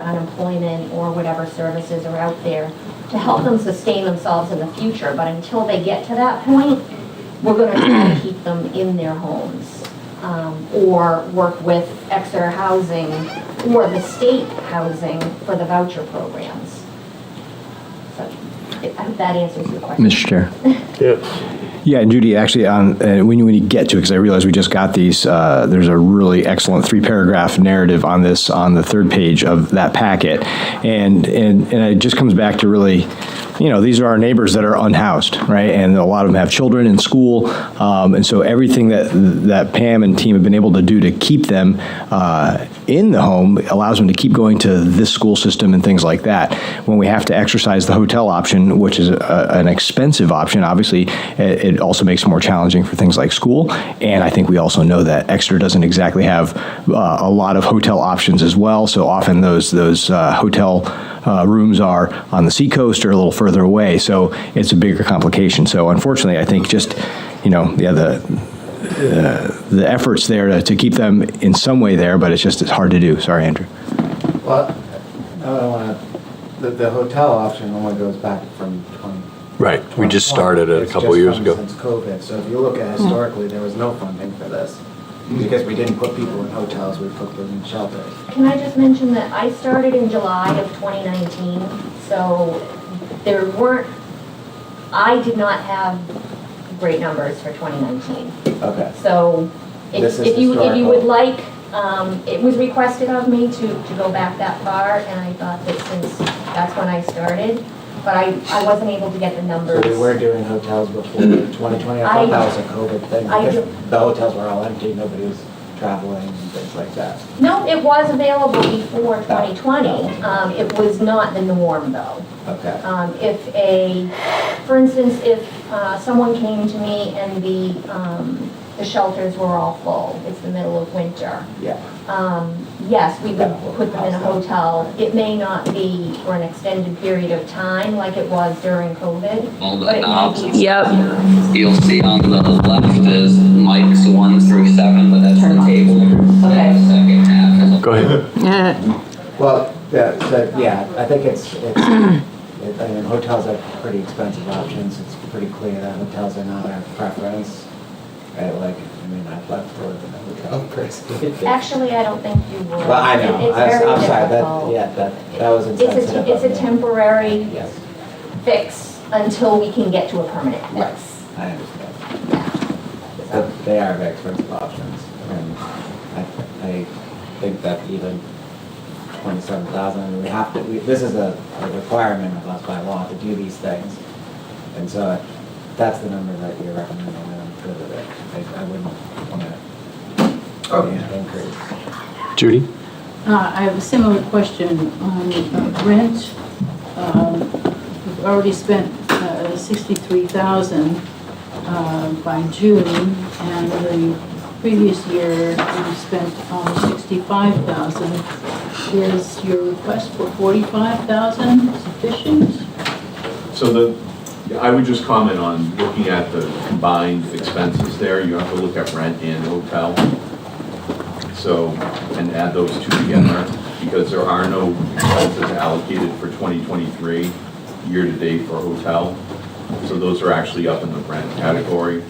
unemployment or whatever services are out there to help them sustain themselves in the future. But until they get to that point, we're going to try to keep them in their homes or work with Exeter Housing or the state housing for the voucher programs. So I hope that answers your question. Mr. Chair. Yeah. Yeah, and Judy, actually, when you get to it, because I realize we just got these, there's a really excellent 3-paragraph narrative on this on the 3rd page of that packet, and it just comes back to really, these are our neighbors that are unhoused, right? And a lot of them have children in school, and so everything that Pam and team have been able to do to keep them in the home allows them to keep going to this school system and things like that. When we have to exercise the hotel option, which is an expensive option, obviously, it also makes it more challenging for things like school. And I think we also know that Exeter doesn't exactly have a lot of hotel options as well. So often those hotel rooms are on the seacoast or a little further away. So it's a bigger complication. So unfortunately, I think just, the efforts there to keep them in some way there, but it's hard to do. Sorry, Andrew. Well, I don't want to, the hotel option only goes back from 20. Right. We just started it a couple years ago. Since COVID. So if you look at historically, there was no funding for this because we didn't put people in hotels, we put them in shelters. Can I just mention that I started in July of 2019, so I did not have great numbers for 2019. Okay. So This is if you historical. would like, it was requested of me to go back that far, and I thought that since that's when I started, but I wasn't able to get the numbers. So we were doing hotels before 2020. I thought that was a COVID thing because the hotels were all empty, nobody was traveling and things like that. No, it was available before 2020. It was not the norm, though. Okay. For instance, if someone came to me and the shelters were all full, it's the middle of winter. Yeah. Yes, we would put them in a hotel. It may not be for an extended period of time like it was during COVID. All the but it may knobs. be- Yep. You'll see on the left is mics 1 through 7, but that's the table. Okay. The second half is Go ahead. Well, yeah, I think I mean, hotels are pretty expensive options. It's pretty clear that hotels are not our preference. I've left for the hotel personally. Actually, I don't think you would. Well, I know. It's very I'm sorry. difficult. That was insensitive. It's a temporary Yes, fix until we can get to a permanent right. fix. I understand. But they are very expensive options, and I think that even 27,000. We have to. This is a requirement of us by law to do these things, and so if that's the number that you're recommending, then I'm good with it. I wouldn't want to increase. Judy? I have a similar question on rent. We've already spent $63,000 by June, and the previous year we spent $65,000. Is your request for $45,000 sufficient? So I would just comment on looking at the combined expenses there. You have to look at rent and hotel. So, and add those two together because there are no expenses allocated for 2023 year-to-date for hotel. So those are actually up in the rent category.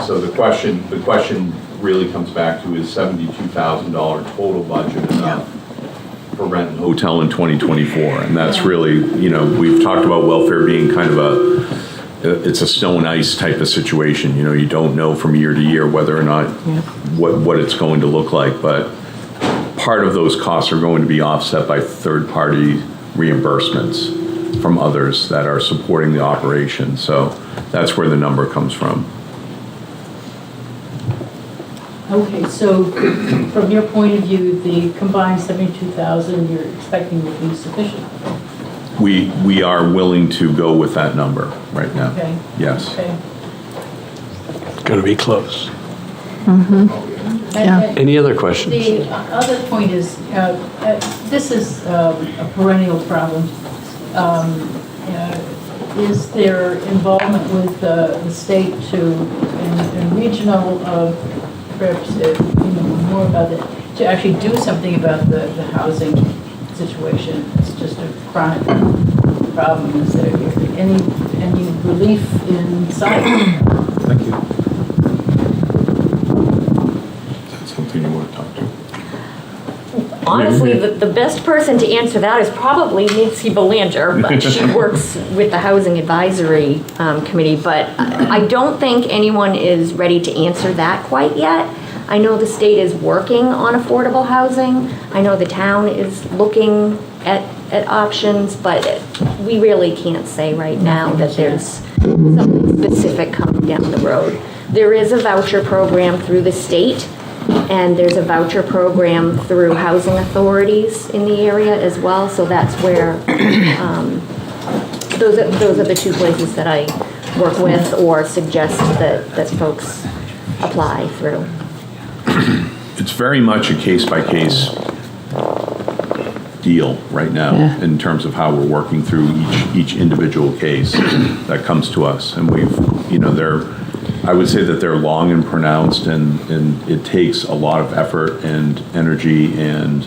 So the question really comes back to is $72,000 total budget enough for rent and hotel in 2024? And that's really, we've talked about welfare being kind of it's a snow and ice type of situation. You don't know from year to year whether or not what it's going to look like, but part of those costs are going to be offset by third-party reimbursements from others that are supporting the operation. So that's where the number comes from. Okay, so from your point of view, the combined $72,000 you're expecting will be sufficient? We are willing to go with that number right now. Okay. Yes. Okay. Going to be close. And Any other questions? the other point is, this is a perennial problem. Is there involvement with the state and regional perhaps more about it, to actually do something about the housing situation? It's just a chronic problem. Is there any relief in sight? Thank you. Is that something you want to talk to? Honestly, the best person to answer that is probably Nancy Belanger, but she works with the Housing Advisory Committee, but I don't think anyone is ready to answer that quite yet. I know the state is working on affordable housing. I know the town is looking at options, but we really can't say right now that there's something specific coming down the road. There is a voucher program through the state, and there's a voucher program through housing authorities in the area as well, so that's where, those are the two places that I work with or suggest that folks apply through. It's very much a case-by-case deal right now in terms of how we're working through each individual case that comes to us. And we've, I would say that they're long and pronounced, and it takes a lot of effort and energy and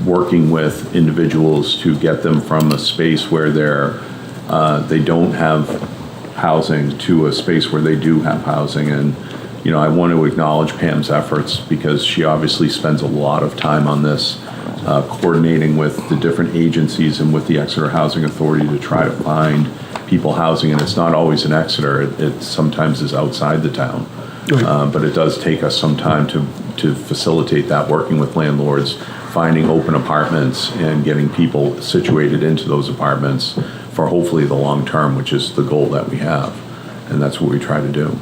working with individuals to get them from a space where they don't have housing to a space where they do have housing. And I want to acknowledge Pam's efforts because she obviously spends a lot of time on this, coordinating with the different agencies and with the Exeter Housing Authority to try to find people housing. And it's not always in Exeter, it sometimes is outside the town. But it does take us some time to facilitate that, working with landlords, finding open apartments and getting people situated into those apartments for hopefully the long term, which is the goal that we have. And that's what we try to do.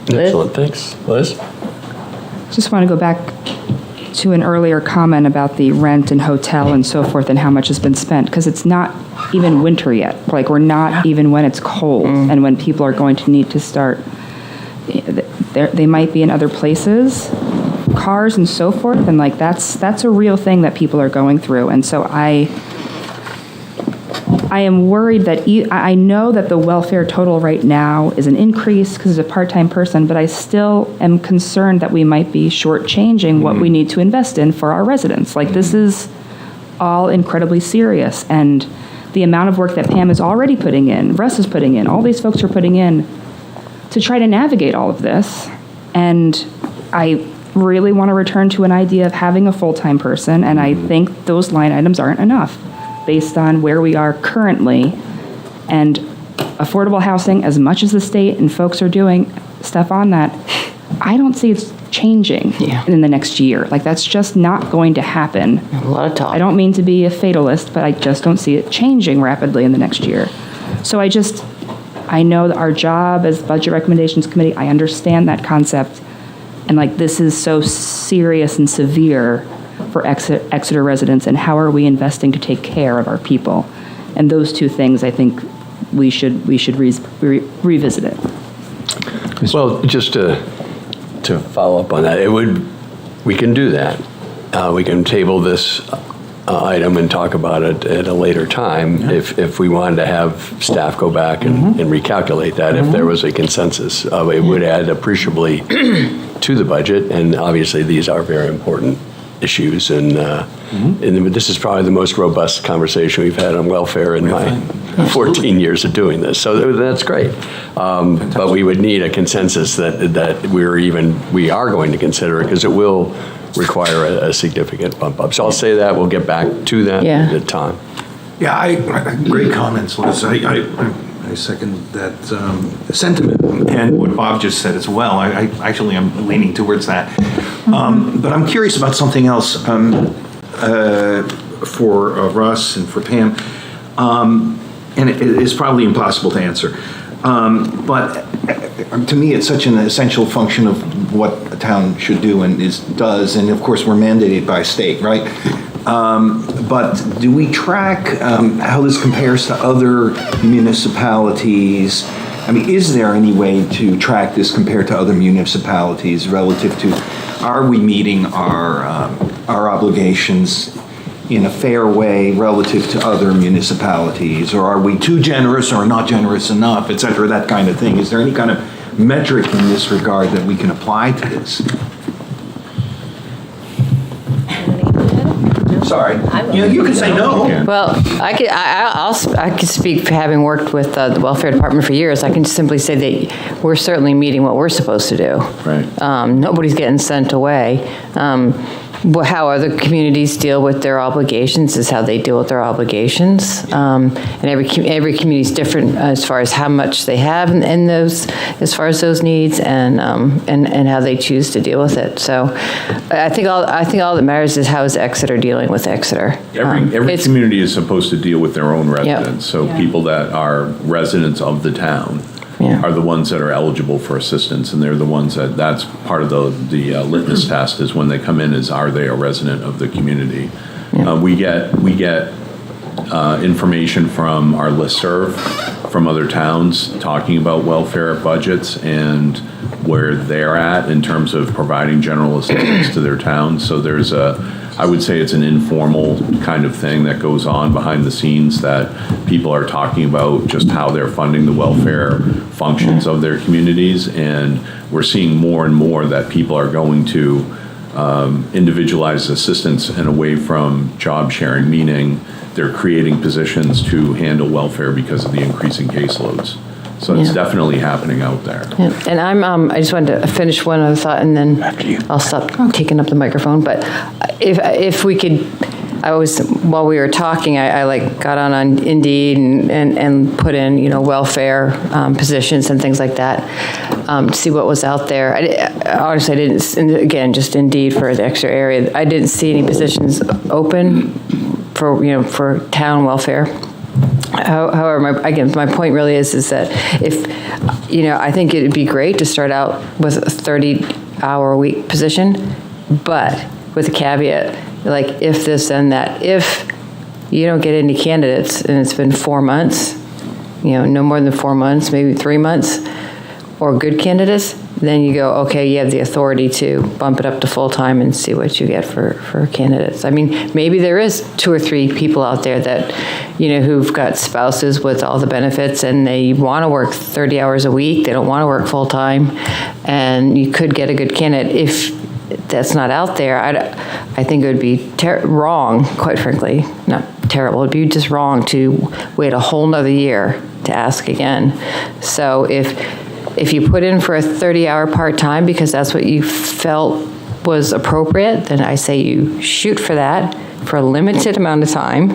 Excellent, thanks. Liz? Just want to go back to an earlier comment about the rent and hotel and so forth and how much has been spent, because it's not even winter yet. Like, we're not even when it's cold and when people are going to need to start, they might be in other places, cars and so forth, and like that's a real thing that people are going through. And so I am worried that, I know that the welfare total right now is an increase because it's a part-time person, but I still am concerned that we might be shortchanging what we need to invest in for our residents. Like, this is all incredibly serious, and the amount of work that Pam is already putting in, Russ is putting in, all these folks are putting in to try to navigate all of this. And I really want to return to an idea of having a full-time person, and I think those line items aren't enough based on where we are currently. And affordable housing, as much as the state and folks are doing stuff on that, I don't see it's changing in the next year. Like, that's just not going to happen. A lot of talk. I don't mean to be a fatalist, but I just don't see it changing rapidly in the next year. So I know that our job as Budget Recommendations Committee, I understand that concept. And like, this is so serious and severe for Exeter residents, and how are we investing to take care of our people? And those two things, I think we should revisit it. Well, just to follow up on that, we can do that. We can table this item and talk about it at a later time if we wanted to have staff go back and recalculate that if there was a consensus. It would add appreciably to the budget, and obviously these are very important issues, and this is probably the most robust conversation we've had on welfare in my 14 years of doing this, so that's great. But we would need a consensus that we are going to consider it, because it will require a significant bump up. So I'll say that, we'll get back to that at time. Yeah, great comments, Liz. I second that sentiment, and what Bob just said as well. I actually am leaning towards that. But I'm curious about something else for Russ and for Pam, and it is probably impossible to answer. But to me, it's such an essential function of what a town should do and does, and of course we're mandated by state, right? But do we track how this compares to other municipalities? I mean, is there any way to track this compared to other municipalities relative to, are we meeting our obligations in a fair way relative to other municipalities? Or are we too generous or not generous enough, et cetera, that kind of thing? Is there any kind of metric in this regard that we can apply to this? Sorry. You can say no. Well, I could speak for having worked with the welfare department for years. I can simply say that we're certainly meeting what we're supposed to do. Right. Nobody's getting sent away. How other communities deal with their obligations is how they deal with their obligations. And every community is different as far as how much they have in those, as far as those needs, and how they choose to deal with it. So I think all that matters is how is Exeter dealing with Exeter. Every community is supposed to deal with their own residents. So people that are residents of the town are the ones that are eligible for assistance, and they're the ones that's part of the litmus test is when they come in is, are they a resident of the community? We get information from our listserv from other towns talking about welfare budgets and where they're at in terms of providing general assistance to their town. So there's I would say it's an informal kind of thing that goes on behind the scenes that people are talking about just how they're funding the welfare functions of their communities. And we're seeing more and more that people are going to individualized assistance and away from job sharing, meaning they're creating positions to handle welfare because of the increasing caseloads. So it's definitely happening out there. Yeah. And I just wanted to finish one other thought, and then I'll stop taking up the microphone. But if we could, while we were talking, I got on Indeed and put in, welfare positions and things like that, to see what was out there. Honestly, I didn't, and again, just Indeed for the Exeter area, I didn't see any positions open for town welfare. However, my point really is that if, I think it'd be great to start out with a 30-hour-a-week position, but with a caveat, like if this and that. If you don't get any candidates and it's been 4 months, no more than 4 months, maybe 3 months, or good candidates, then you go, okay, you have the authority to bump it up to full-time and see what you get for candidates. I mean, maybe there is 2 or 3 people out there that, who've got spouses with all the benefits and they want to work 30 hours a week, they don't want to work full-time, and you could get a good candidate. If that's not out there, I think it would be wrong, quite frankly, not terrible, it'd be just wrong to wait a whole nother year to ask again. So if you put in for a 30-hour part-time because that's what you felt was appropriate, then I say you shoot for that for a limited amount of time.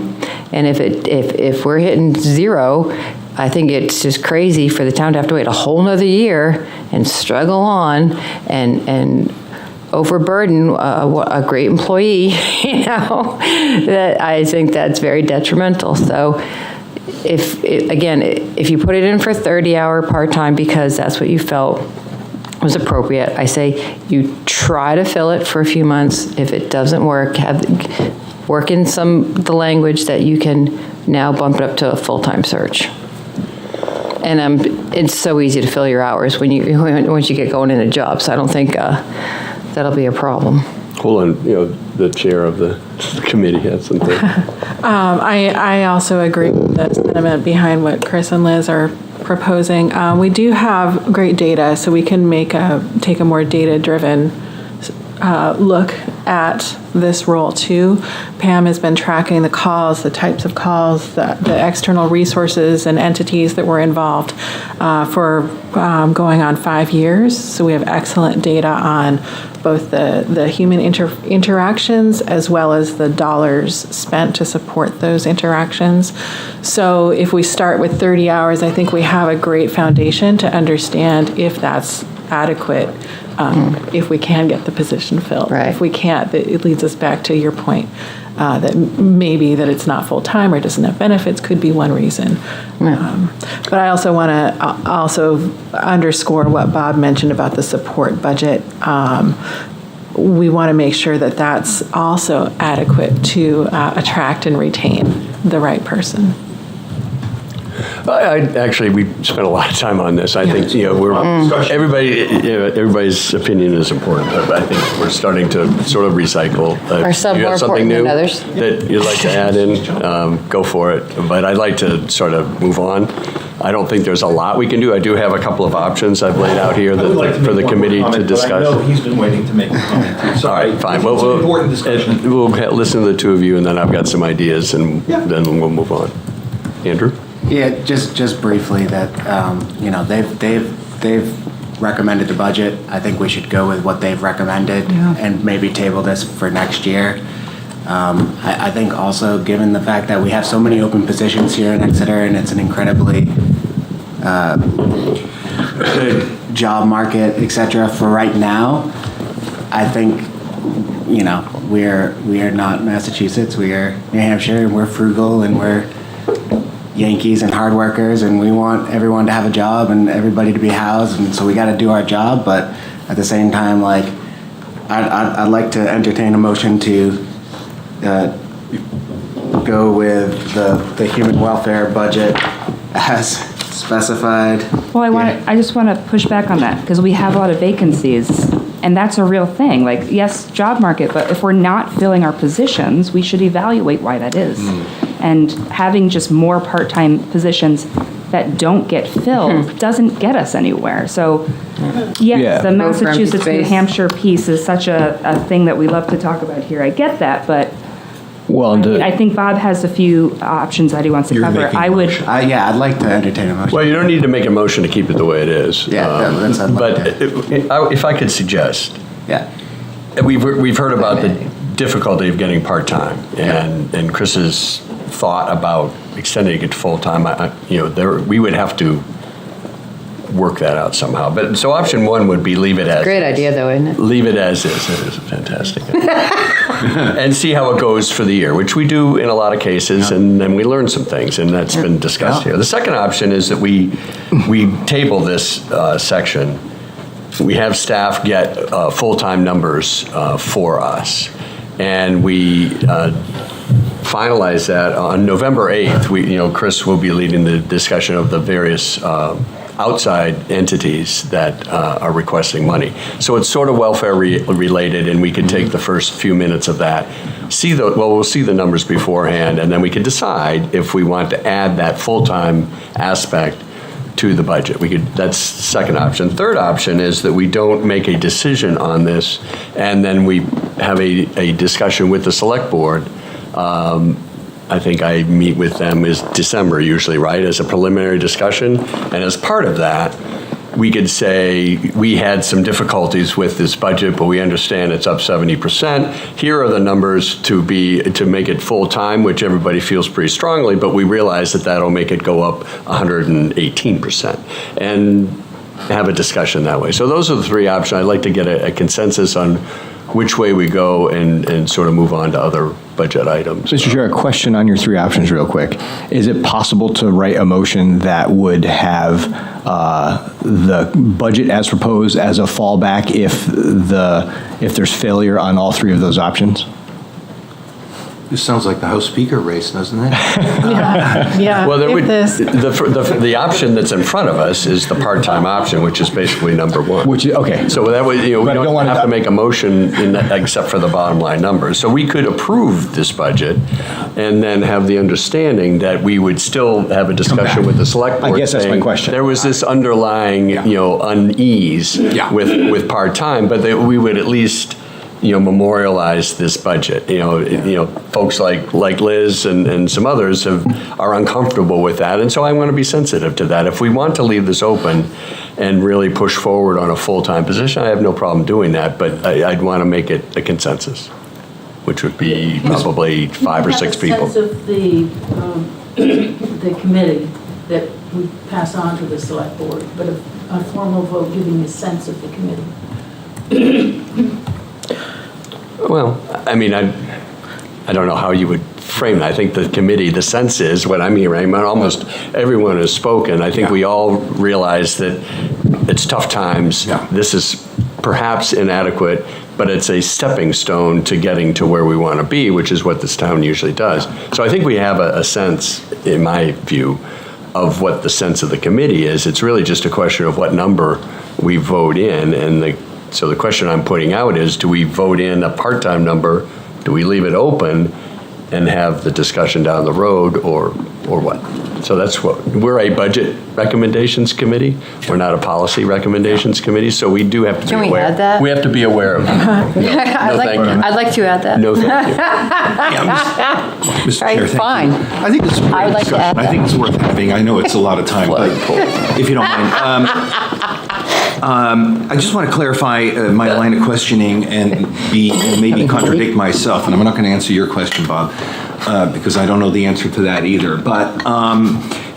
And if we're hitting 0, I think it's just crazy for the town to have to wait a whole nother year and struggle on and overburden a great employee, that I think that's very detrimental. So if you put it in for 30-hour part-time because that's what you felt was appropriate, I say you try to fill it for a few months. If it doesn't work, work in the language that you can now bump it up to a full-time search. And it's so easy to fill your hours once you get going in a job, so I don't think that'll be a problem. Hold on, the chair of the committee has something. I also agree with the sentiment behind what Chris and Liz are proposing. We do have great data, so we can take a more data-driven look at this role too. Pam has been tracking the calls, the types of calls, the external resources and entities that were involved for going on 5 years. So we have excellent data on both the human interactions as well as the dollars spent to support those interactions. So if we start with 30 hours, I think we have a great foundation to understand if that's adequate, if we can get the position filled. Right. If we can't, it leads us back to your point that maybe that it's not full-time or doesn't have benefits could be one reason. But I also want to also underscore what Bob mentioned about the support budget. We want to make sure that that's also adequate to attract and retain the right person. Actually, we spent a lot of time on this. I think, everybody's opinion is important, but I think we're starting to sort of recycle. Are some You more got something important than new others? that you'd like to add in? Go for it. But I'd like to sort of move on. I don't think there's a lot we can do. I do have a couple of options I've laid out here for the committee to discuss. I know he's been waiting to make a comment too. So All right, fine. It's an important discussion. We'll listen to the two of you, and then I've got some ideas, and then we'll move on. Andrew? Yeah, just briefly that, they've recommended the budget. I think we should go with what they've recommended and maybe table this for next year. I think also, given the fact that we have so many open positions here in Exeter and it's an incredibly good job market, et cetera, for right now, I think, we are not Massachusetts, we are New Hampshire, and we're frugal, and we're Yankees and hard workers, and we want everyone to have a job and everybody to be housed, and so we got to do our job. But at the same time, I'd like to entertain a motion to go with the human welfare budget as specified. Well, I just want to push back on that, because we have a lot of vacancies, and that's a real thing. Yes, job market, but if we're not filling our positions, we should evaluate why that is. And having just more part-time positions that don't get filled doesn't get us anywhere. So, yes, the Massachusetts, New Hampshire piece is such a thing that we love to talk about here. I get that, but I think Bob has a few options that he wants to cover. I'd like to entertain a motion. Well, you don't need to make a motion to keep it the way it is. But if I could suggest, we've heard about the difficulty of getting part-time, and Chris's thought about extending it to full-time. We would have to work that out somehow. But so option one would be leave it as. Great idea, though, isn't it? Leave it as is. It is fantastic. And see how it goes for the year, which we do in a lot of cases, and then we learn some things, and that's been discussed here. The second option is that we table this section. We have staff get full-time numbers for us, and we finalize that on November 8th. Chris will be leading the discussion of the various outside entities that are requesting money. So it's sort of welfare related, and we can take the first few minutes of that. We'll see the numbers beforehand, and then we can decide if we want to add that full-time aspect to the budget. That's the second option. Third option is that we don't make a decision on this, and then we have a discussion with the select board. I think I meet with them is December usually, right, as a preliminary discussion. And as part of that, we could say, we had some difficulties with this budget, but we understand it's up 70%. Here are the numbers to make it full-time, which everybody feels pretty strongly, but we realize that that'll make it go up 118%. And have a discussion that way. So those are the three options. I'd like to get a consensus on which way we go and sort of move on to other budget items. Mr. Chair, a question on your three options real quick. Is it possible to write a motion that would have the budget as proposed as a fallback if there's failure on all three of those options? This sounds like the House Speaker race, doesn't it? Yeah. Well, the option that's in front of us is the part-time option, which is basically number one. Okay. So that way, we don't have to make a motion except for the bottom line numbers. So we could approve this budget and then have the understanding that we would still have a discussion with the select board. I guess that's my question. There was this underlying, unease with part-time, but that we would at least memorialize this budget. Folks like Liz and some others are uncomfortable with that, and so I want to be sensitive to that. If we want to leave this open and really push forward on a full-time position, I have no problem doing that, but I'd want to make it a consensus, which would be probably 5 or 6 people. Sense of the committee that we pass on to the select board, but a formal vote giving a sense of the committee. Well, I mean, I don't know how you would frame that. I think the committee, the sense is what I'm hearing. Almost everyone has spoken. I think we all realize that it's tough times. This is perhaps inadequate, but it's a stepping stone to getting to where we want to be, which is what this town usually does. So I think we have a sense, in my view, of what the sense of the committee is. It's really just a question of what number we vote in, and so the question I'm putting out is, do we vote in a part-time number? Do we leave it open and have the discussion down the road, or what? So that's what, we're a budget recommendations committee. We're not a policy recommendations committee, so we do have to be aware. Can we add that? We have to be aware of that. I'd like to add that. No, thank you. Mr. Right, Chair, thank fine. you. I think this is a I great would like to add discussion. I think it's worth having. I know it's a lot of time, but if you don't mind. I just want to clarify my line of questioning and maybe contradict myself, and I'm not going to answer your question, Bob, because I don't know the answer to that either. But,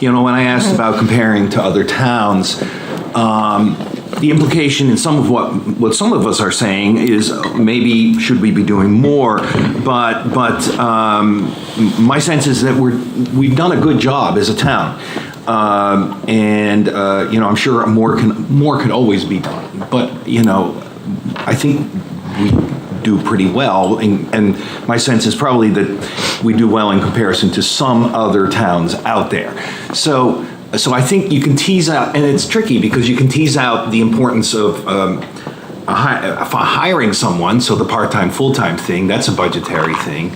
when I asked about comparing to other towns, the implication in some of what some of us are saying is maybe should we be doing more, but my sense is that we've done a good job as a town. I'm sure more can always be done, but I think we do pretty well, and my sense is probably that we do well in comparison to some other towns out there. So I think you can tease out, and it's tricky because you can tease out the importance of hiring someone, so the part-time, full-time thing, that's a budgetary thing.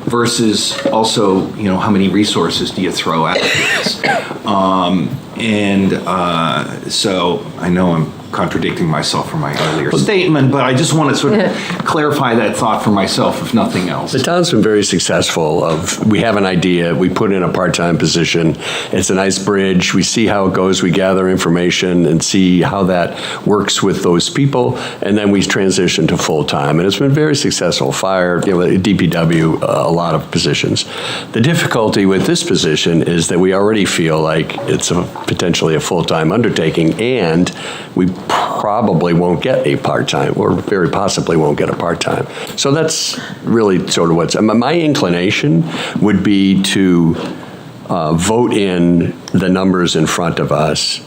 Versus also, how many resources do you throw at this? So I know I'm contradicting myself from my earlier statement, but I just want to sort of clarify that thought for myself, if nothing else. The town's been very successful we have an idea, we put in a part-time position, it's a nice bridge, we see how it goes, we gather information and see how that works with those people, and then we transition to full-time, and it's been very successful. Fire, DPW, a lot of positions. The difficulty with this position is that we already feel like it's potentially a full-time undertaking, and we probably won't get a part-time, or very possibly won't get a part-time. So that's really sort of what's, my inclination would be to vote in the numbers in front of us,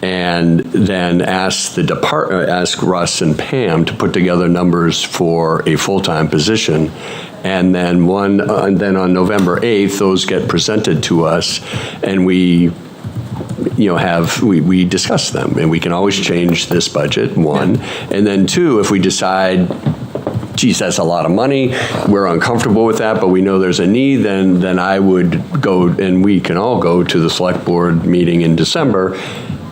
and then ask the department, ask Russ and Pam to put together numbers for a full-time position, and then on November 8th, those get presented to us, and we discuss them, and we can always change this budget, one, and then two, if we decide, geez, that's a lot of money, we're uncomfortable with that, but we know there's a need, then I would go, and we can all go to the select board meeting in December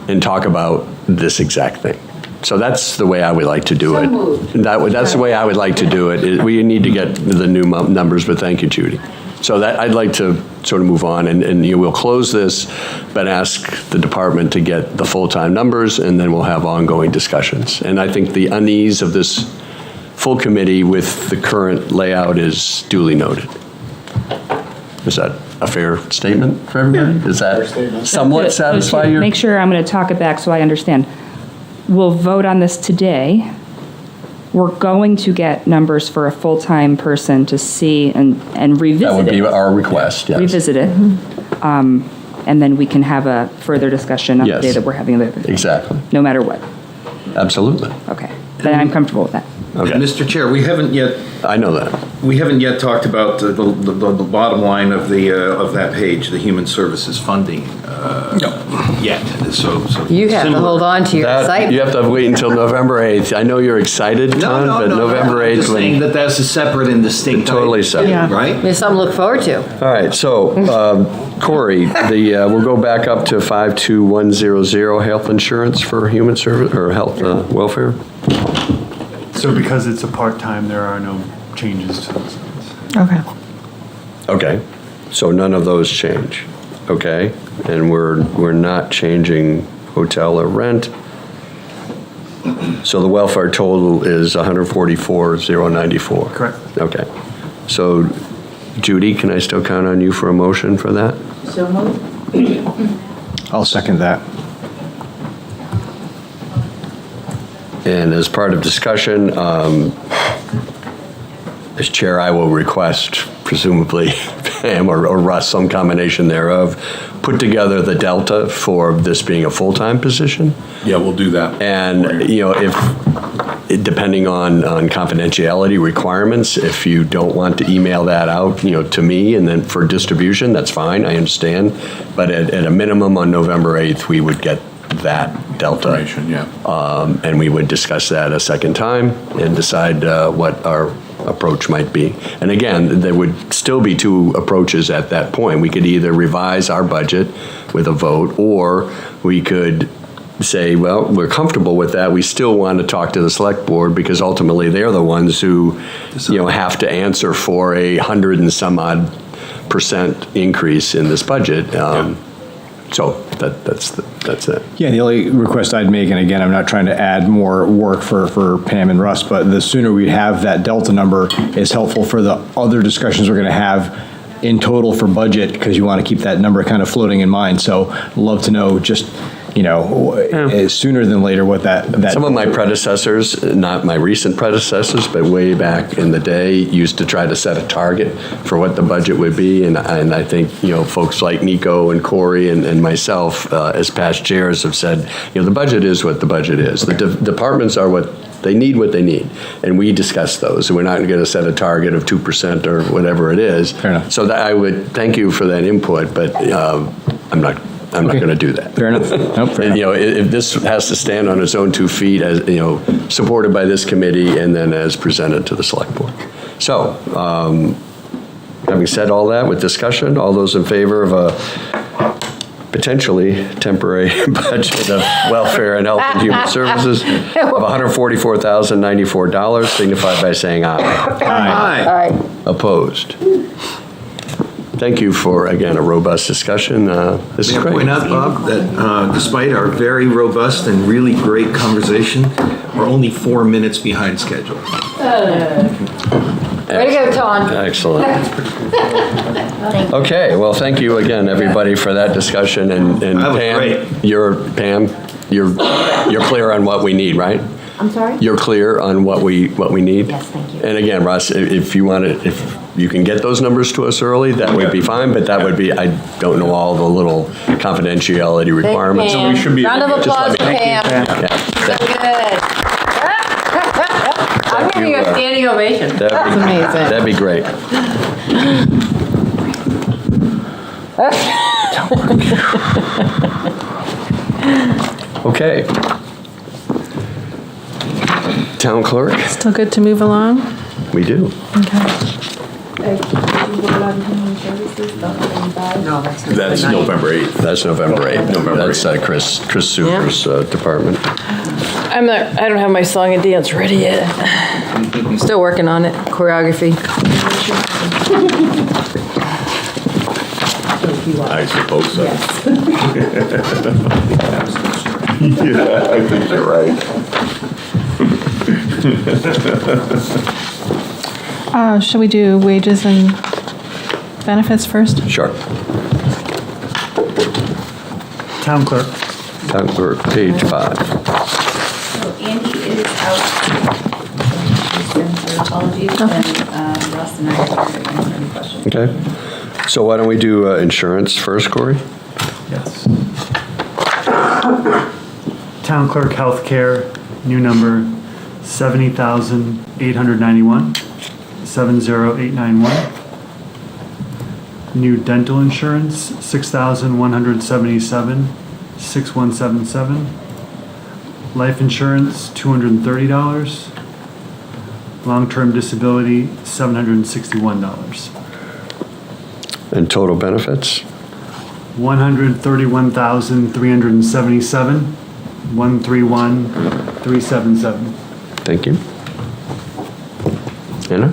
and talk about this exact thing. So that's the way I would like to do it. That's the way I would like to do it. We need to get the new numbers, but thank you, Judy. So I'd like to sort of move on, and we'll close this, but ask the department to get the full-time numbers, and then we'll have ongoing discussions. And I think the unease of this full committee with the current layout is duly noted. Is that a fair statement for everybody? Does that somewhat satisfy your? Make sure, I'm going to talk it back so I understand. We'll vote on this today. We're going to get numbers for a full-time person to see and revisit it. That would be our request, yes. Revisit it. And then we can have a further discussion on the day that we're having it. Exactly. No matter what. Absolutely. Okay. Then I'm comfortable with that. Okay. Mr. Chair, we haven't yet. I know that. We haven't yet talked about the bottom line of that page, the human services funding. Yet. So You have to hold on to your excitement. You have to wait until November 8th. I know you're excited, Ton, but November 8th. I'm just saying that's a separate and distinct. Totally separate. Yeah. Right? There's something to look forward to. All right, so Corey, we'll go back up to 52100, health insurance for human service, or health welfare. So because it's a part-time, there are no changes to those numbers. Okay. Okay, so none of those change, okay? And we're not changing hotel or rent. So the welfare total is 144,094. Correct. Okay. So Judy, can I still count on you for a motion for that? So moved. I'll second that. And as part of discussion, as chair, I will request, presumably Pam or Russ, some combination thereof, put together the delta for this being a full-time position. Yeah, we'll do that. And, if depending on confidentiality requirements, if you don't want to email that out, to me and then for distribution, that's fine, I understand. But at a minimum on November 8th, we would get that delta. Information, yeah. And we would discuss that a second time and decide what our approach might be. And again, there would still be two approaches at that point. We could either revise our budget with a vote, or we could say, well, we're comfortable with that. We still want to talk to the select board because ultimately they're the ones who, have to answer for 100 and some odd % increase in this budget. So that's it. Yeah, the only request I'd make, and again, I'm not trying to add more work for Pam and Russ, but the sooner we have that delta number is helpful for the other discussions we're going to have in total for budget, because you want to keep that number kind of floating in mind. So love to know just, sooner than later what that. Some of my predecessors, not my recent predecessors, but way back in the day, used to try to set a target for what the budget would be. And I think, folks like Nico and Corey and myself, as past chairs, have said, the budget is what the budget is. The departments are what they need. And we discuss those. And we're not going to set a target of 2% or whatever it is. Fair enough. So that I would thank you for that input, but I'm not going to do that. Fair enough. Nope, fair enough. If this has to stand on its own 2 feet, as supported by this committee and then as presented to the select board. So, having said all that, with discussion, all those in favor of a potentially temporary budget of welfare and health and human services of $144,094 signify by saying aye. Aye. Opposed? Thank you for, again, a robust discussion. This is May I great. point out, Bob, that despite our very robust and really great conversation, we're only 4 minutes behind schedule. Way to go, Tom. Excellent. Okay, well, thank you again, everybody, for that discussion. And That was Pam, great. you're clear on what we need, right? I'm sorry? You're clear on what we need? Yes, thank you. And again, Russ, if you can get those numbers to us early, that would be fine, but that would be, I don't know all the little confidentiality requirements. Pam. should be- Round of just applause let for me- Pam. Yeah, Good. I'm giving you a standing ovation. That's amazing. That'd be great. Okay. Town clerk, Still good to move along? we do. That's November 8th. That's November 8th. November That's Chris Super's department. I don't have my song and dance ready yet. Still working on it, choreography. I suppose so. Yeah, I think you're right. Shall we do wages and benefits first? Sure. Town clerk. Town clerk, page 5. So Andy is out. Apologies, and Russ and I are here to answer any questions. Okay. So why don't we do insurance first, Corey? Yes. Town clerk healthcare, new number 70,891, 70891. New dental insurance, 6,177, 6177. Life insurance, $230. Long-term disability, $761. And total benefits? 131,377, 131,377. Thank you. Anna?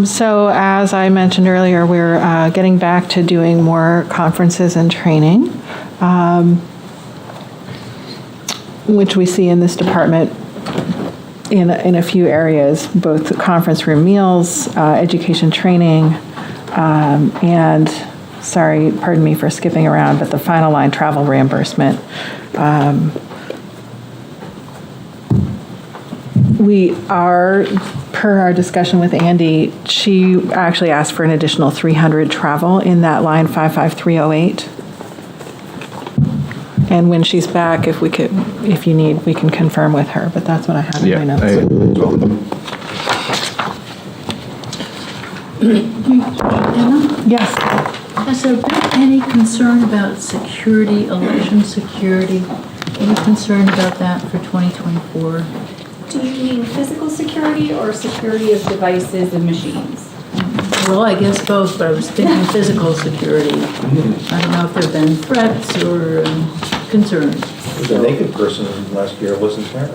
So as I mentioned earlier, we're getting back to doing more conferences and training, which we see in this department in a few areas, both conference room meals, education training, and, sorry, pardon me for skipping around, but the final line travel reimbursement. We are, per our discussion with Andy, she actually asked for an additional 300 travel in that line 55308. And when she's back, if you need, we can confirm with her, but that's what I have in my notes. Yes. Has there been any concern about security, election security? Any concern about that for 2024? Do you mean physical security or security of devices and machines? Well, I guess both, but I was thinking physical security. I don't know if there have been threats or concerns. Was a naked person last year, wasn't there?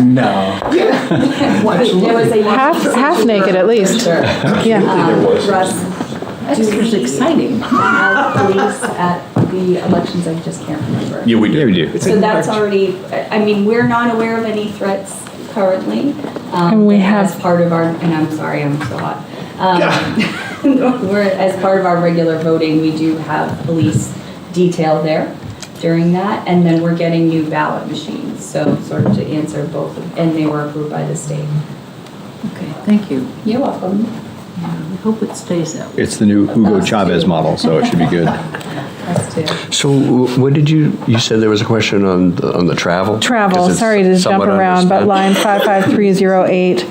No. There was a Half naked at least. Yeah. Russ, That was exciting. have police at the elections, I just can't remember. Yeah, we do. Yeah, we do. So that's already, I mean, we're not aware of any threats currently. And we have- As part of our, and I'm sorry, I'm so hot. As part of our regular voting, we do have police detail there during that, and then we're getting new ballot machines, so sort of to answer both, and they were approved by the state. Okay, thank you. You're welcome. We hope it stays that way. It's the new Hugo Chavez model, so it should be good. Us too. So what did you said there was a question on the travel? Travel, 'Cause it's sorry to jump somewhat around, but underspent. line 55308,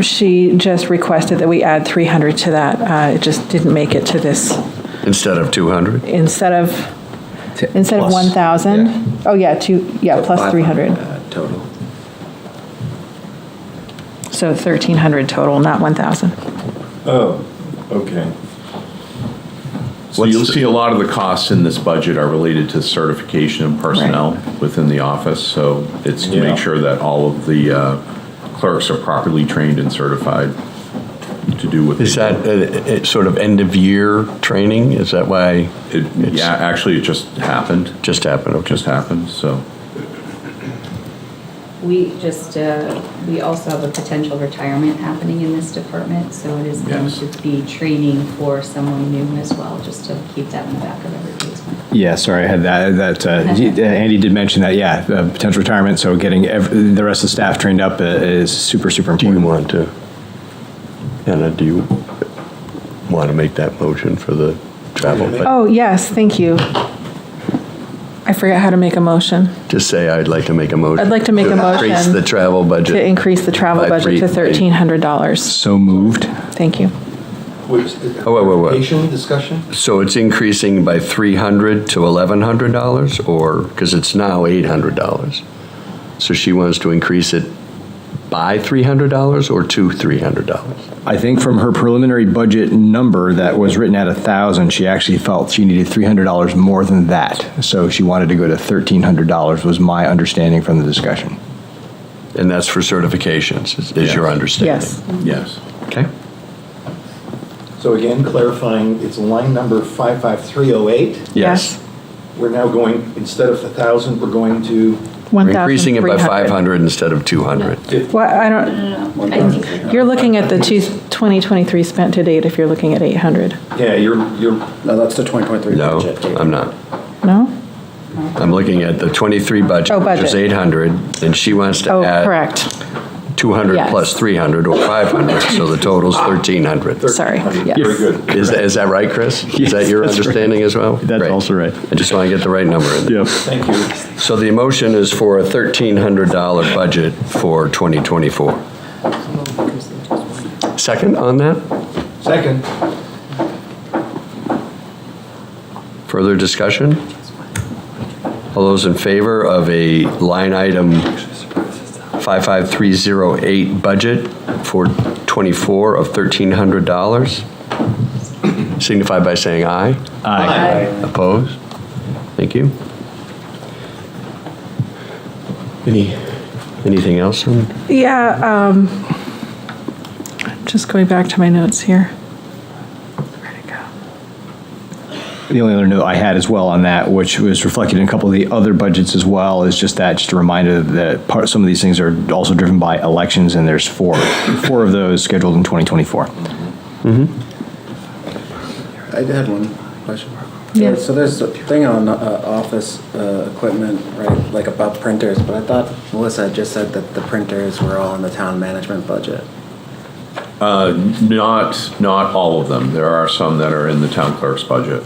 she just requested that we add 300 to that. It just didn't make it to this, Instead of 200? instead of Plus, 1,000. yeah. Oh, yeah, plus 300. Total. So 1,300 total, not 1,000. Oh, okay. So you'll see a lot of the costs in this budget are related to certification and personnel within the office. So it's to make sure that all of the clerks are properly trained and certified to do what they do. Is that a sort of end-of-year training? Is that why? Yeah, actually, it just happened. Just happened, okay. Just happened, so. We just, we also have a potential retirement happening in this department, so it is going Yes. to be training for someone new as well, just to keep that in the back of everybody's mind. Yeah, sorry, I had that, Andy did mention that, yeah, potential retirement, so getting the rest of the staff trained up is super, super Do you important. want to, Anna, do you want to make that motion for the travel? Oh, yes, thank you. I forget how to make a motion. Just say, I'd like to make a motion. I'd like to make a motion. Increase the travel budget. To increase the travel by budget to $1,300. So moved. Thank you. wait. Patient discussion? So it's increasing by $300 to $1,100, or, because it's now $800? So she wants to increase it by $300 or to $300? I think from her preliminary budget number that was written at 1,000, she actually felt she needed $300 more than that. So she wanted to go to $1,300 was my understanding from the discussion. And that's for certifications, is your understanding? Yes. Yes. Okay. So again, clarifying, it's line number 55308. Yes. We're now going, instead of 1,000, we're going to We're increasing it by 1,300. 500 instead of 200. Well, I don't, you're looking at the 2023 spent to date if you're looking at 800. Yeah, you're, No, that's the 2023 No, budget. I'm not. No? I'm looking at the 23 budget, Oh, which is budget. 800, and she wants to Oh, add correct. 200 Yes. plus 300, or 500, so the total's 1,300. Sorry. Yes. very good. Is that right, Chris? Is that your that's right. understanding as well? That's Great. also right. I just want to get the right number in there. Yep. Thank you. So the motion is for a $1,300 budget for 2024. Second on that? Second. Further discussion? All those in favor of a line item 55308 budget for 24 of $1,300? Signify by saying aye. Aye. Opposed? Thank you. Anything else? Yeah, just going back to my notes here. Where'd it go? The only other note I had as well on that, which was reflected in a couple of the other budgets as well, is just a reminder that some of these things are also driven by elections, and there's four of those scheduled in 2024. I had one question. Yeah. So there's a thing on office equipment, right, like about printers, but I thought Melissa had just said that the printers were all in the town management budget. Not all of them. There are some that are in the town clerk's budget.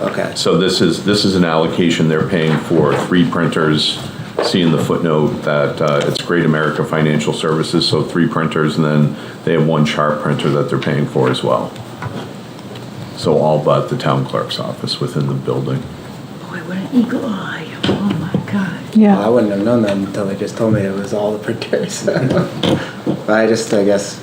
Okay. So this is an allocation they're paying for 3 printers. See in the footnote that it's Great America Financial Services, so 3 printers, and then they have 1 Sharp printer that they're paying for as well. So all but the town clerk's office within the building. Boy, what an eagle eye. Oh, my God. Well, I wouldn't have known that until they just told me it was all the printers. But I guess,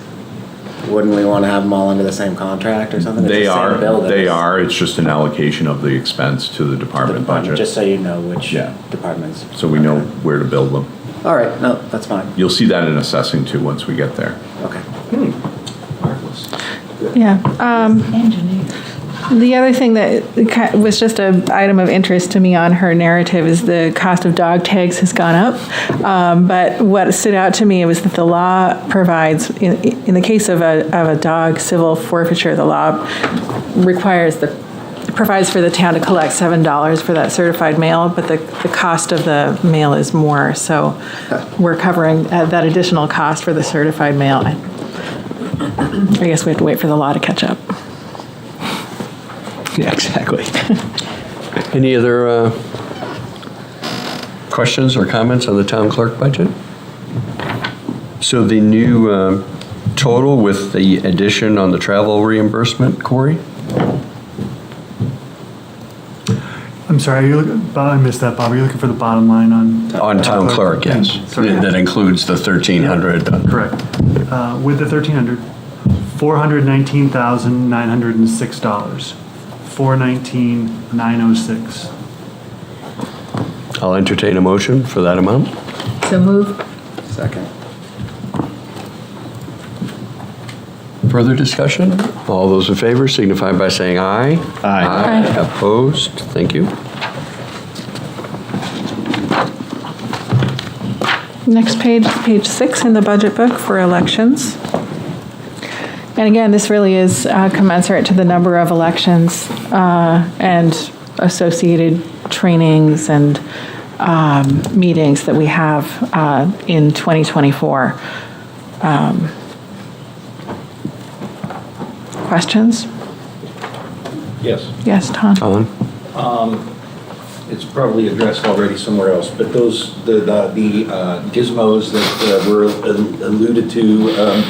wouldn't we want to have them all under the same contract or something? It's They the same are, buildings. it's just an allocation of the expense to the department budget. Just so you know which Yeah. departments. So we know where to build them. All right, no, that's fine. You'll see that in assessing too, once we get there. Okay. Yeah. The other thing that was just an item of interest to me on her narrative is the cost of dog tags has gone up. But what stood out to me was that the law provides, in the case of a dog civil forfeiture, the law provides for the town to collect $7 for that certified mail, but the cost of the mail is more. So we're covering that additional cost for the certified mail. I guess we have to wait for the law to catch up. Yeah, exactly. Any other questions or comments on the town clerk budget? So the new total with the addition on the travel reimbursement, Corey? I'm sorry, I missed that, Bob. Are you looking for the bottom line on? On town clerk, yes. Sorry. That includes the 1,300. Correct. With the 1,300, $419,906. $419,906. I'll entertain a motion for that amount. So move. Second. Further discussion? All those in favor signify by saying aye. Aye. Opposed? Thank you. Next page, page 6 in the budget book for elections. And again, this really is commensurate to the number of elections and associated trainings and meetings that we have in 2024. Questions? Yes. Yes, Tom? Colin? It's probably addressed already somewhere else, but the gizmos that were alluded to a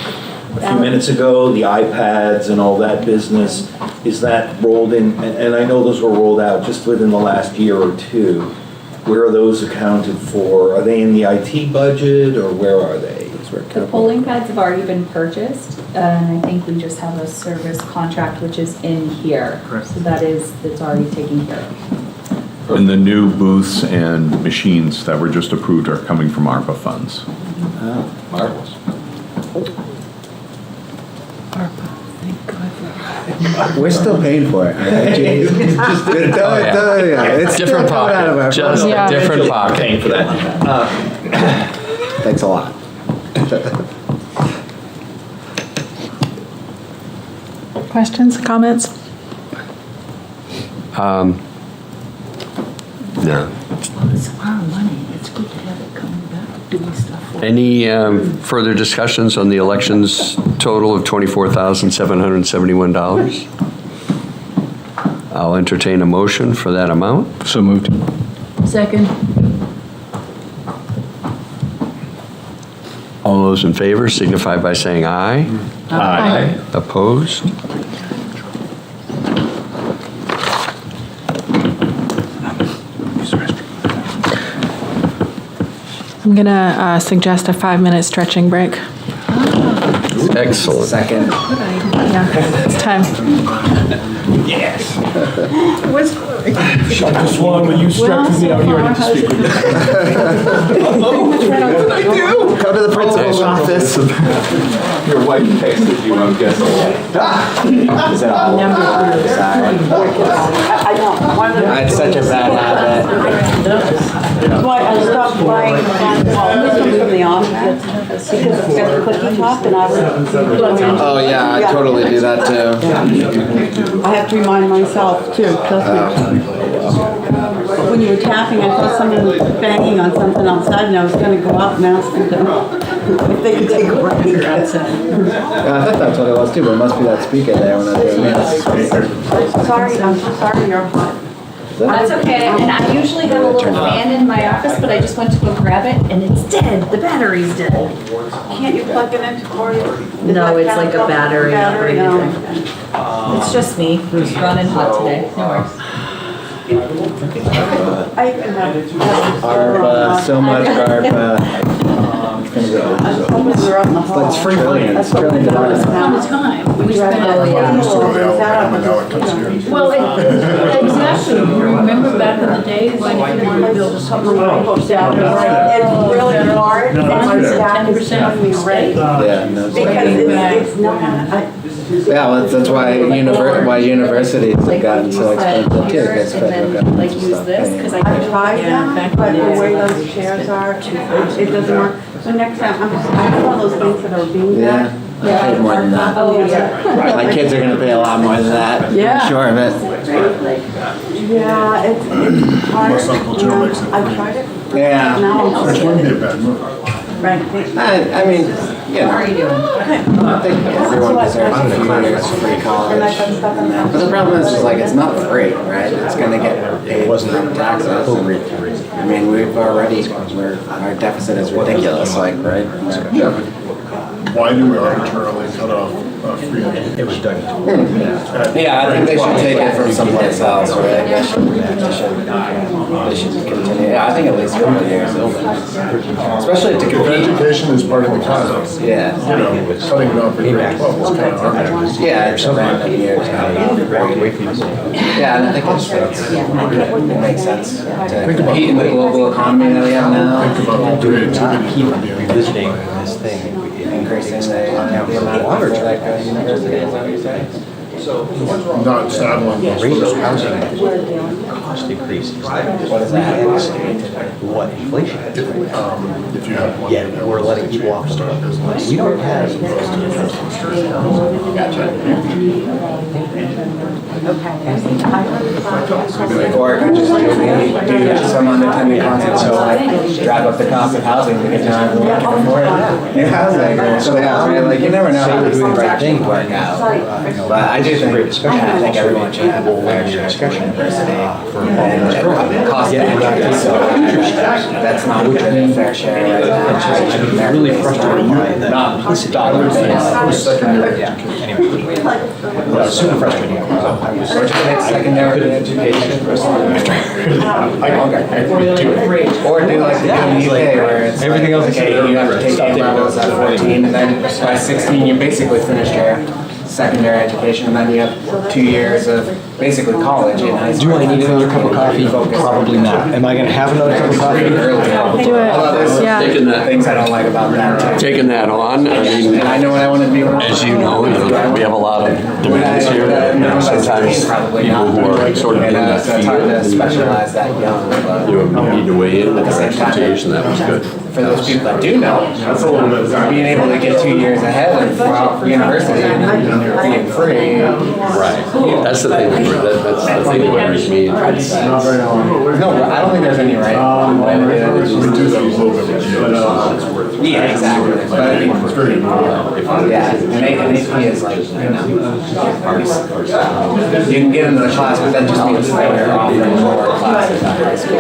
few minutes ago, the iPads and all that business, is that rolled in? And I know those were rolled out just within the last year or two. Where are those accounted for? Are they in the IT budget, or where are they? The polling pads have already been purchased, and I think we just have a service contract which is in here. Correct. So that's already taken care of. And the new booths and machines that were just approved are coming from ARPA funds. Oh, marvelous. We're still paying for it. It's Different still coming out of our pocket, just Yeah. a different pocket. Paying for that. Thanks a lot. Questions, comments? No. Well, it's our money. It's good to have it coming back, doing stuff for Any further discussions on the elections total of $24,771? I'll entertain a motion for that amount. So moved. Second. All those in favor signify by saying aye. Aye. Opposed? I'm going to suggest a 5-minute stretching break. Excellent. Second. Yeah, it's time. Dr. Swan, will you stretch with me out here? I need to speak with you. I do. Go to the principal's office. Your wife texted you, I'm guessing. Is that all? Sorry. I had such a bad habit. Why, I stopped buying this one from the office because it's got the cookie top and I was. Oh, yeah, I totally do that too. I have to remind myself too, trust me. When you were tapping, I thought someone was banging on something outside and I was gonna go out and ask them if they could take a break. Yeah, I thought that's what it was too, but it must be that speaker there when I was doing this. Sorry, I'm so sorry you're hot. That's okay, and I usually have a little fan in my office, but I just went to go grab it, and it's dead, the battery's dead. Can't you plug it into or No, it's like a battery operated no. thing. It's just me, who's running hot today, no worries. I even have. ARPA, so much ARPA. It's free money, it's trillion dollars. All the time. We spend Oh, yeah. Well, exactly. Remember back in the day when you wanted to build a submarine? It's really hard, and staff is telling me rate, Yeah, no, because it's not, yeah, well, that's why universities have gotten so expensive too, because And then, like, use this, because I I tried them, but the way those chairs are, it doesn't work. So next time, I have all those things that are being Yeah, done. I paid more than that. Oh, yeah. My kids are gonna pay a lot more than that, Yeah. I'm sure of it. Yeah, it's hard. Uncle Joe makes it. I've tried it. Yeah, Now I'm Which wouldn't be a bad move. right. I mean, you know, I think everyone deserves a few years of free college. But the problem is like, it's not free, right? It's gonna get paid from taxes. I mean, our deficit is ridiculous, like, right? Why do we arbitrarily cut off free education? It was done. Yeah, I think they should take it from someplace else, right? They should continue, yeah, I think at least 4 years, especially to If compete. education is part of the context, Yeah. you know, cutting it off at grade 12 is kind of arbitrary. Yeah, it's a random year. Yeah, and I think it makes sense to compete in the global economy that we have now. Think about the creativity that would be Visiting this thing. Increasing the amount of water for like university, is that what you're saying? not saddling. Cost increases. What is that? What, inflation? If you have one. Yeah, we're letting people off the hook. We don't have. Or it could just do some unintended consequence, like drive up the cost of housing because now everyone can afford it. New housing, or so right? Like, you never know how these things actually work out. But I do think, I think everyone should have a fair share of university. And cost of entry is so high. That's not a fair share right now. I'm really frustrated by that. Not dollars. Yeah, anyway. Super frustrating. Secondary education. Or do like the UK where it's Everything else is okay, you have to take A levels at 14 and then by 16 you basically finished your secondary education and then you have 2 years of basically college in high school. Do I need another cup of coffee? Probably not. Am I gonna have another cup of coffee? Do it. Although there's Yeah. Taking that, things I don't like about that. taking that on, I mean, And I know what I want to be. as you know, we have a lot of demands here. You know, sometimes people who are sort of in that So it's hard to field, specialize that young, but you need to weigh in with their expertise, and that was good. for those people that do know, being able to get 2 years ahead of university and being free. Right. That's the thing, that's the thing that worries me. No, I don't think there's any right. We do that a little bit with you. Yeah, exactly. But I think, It's very important. yeah, and AP is like, you know, you can get into the class, but that just means that we're offering more classes at high school.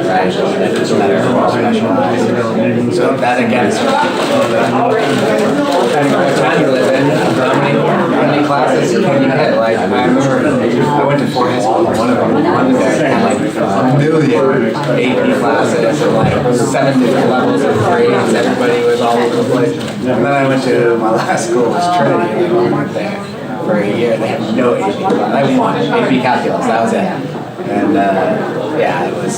Right? It's better, more specialized. So that again is depending on what town you live in, how many classes can you hit? Like, I remember I went to Fort High School, one of them, had like a million AP classes and like 7 different levels of grades, everybody was all over the place. And then I went to my last school, was Trinity, and I went there for a year, they had no AP class. I won AP calculus, that was it. And yeah, it was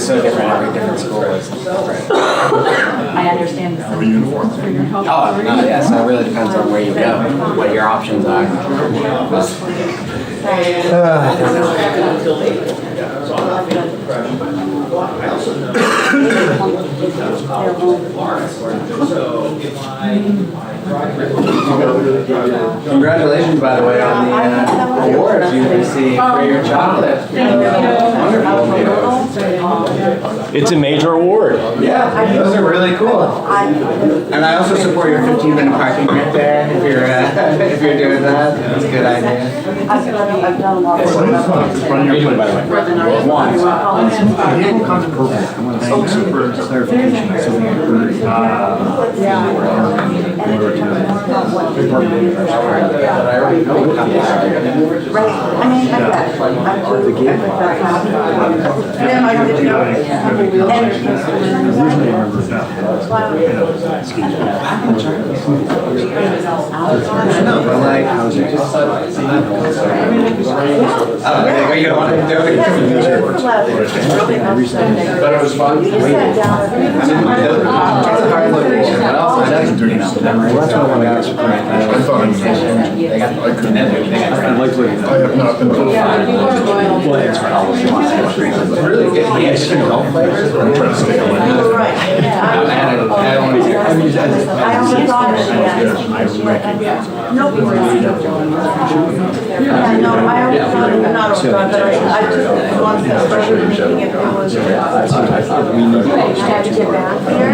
so different, every different school was different. I understand this. Have a uniform. Oh, no, yeah, so it really depends on where you go, what your options are. Congratulations, by the way, on the awards you received for your chocolate. Wonderful. It's a major award. Yeah, those are really cool. And I also support your 15-minute parking right there, if you're doing that. That's a good idea. I've done a lot of work. How are you doing, by the way? Thanks for clarification. I still think I heard, Right, I mean, I get it. I do, yeah, I did know. You don't want to do it? But it was fun. It's a hard location, but also it doesn't, you know, memory. That's what I want to ask. I have not been told. Really good. Yes, you know, flavors. You're right. I don't want to hear. I only thought it, yeah. Nope. Yeah, no, I only thought it, not over, but I took one step further thinking if it was. Had to get back there.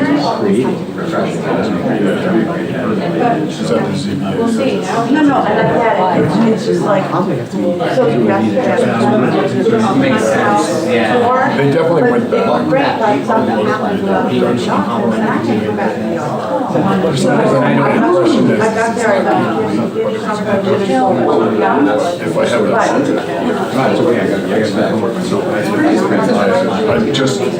We'll see. No, and I get it. It's just like, so you got to Makes sense, yeah. They definitely went back. Great, like something happened without being shocked. And I can go back to the office. I got there, I got If I have it. I just, that.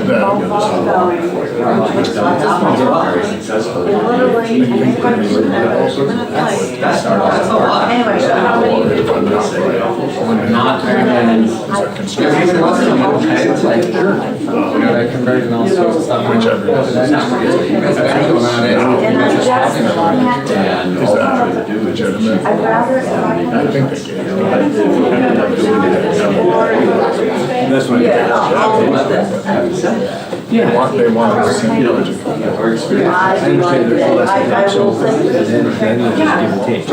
Anyway. Not very many. It's like, sure. That conversion, all sorts of stuff. Whichever. And I'd rather. I think they gave it. That's what They want to see the budget. I understand there's less actual, and then you just give and take.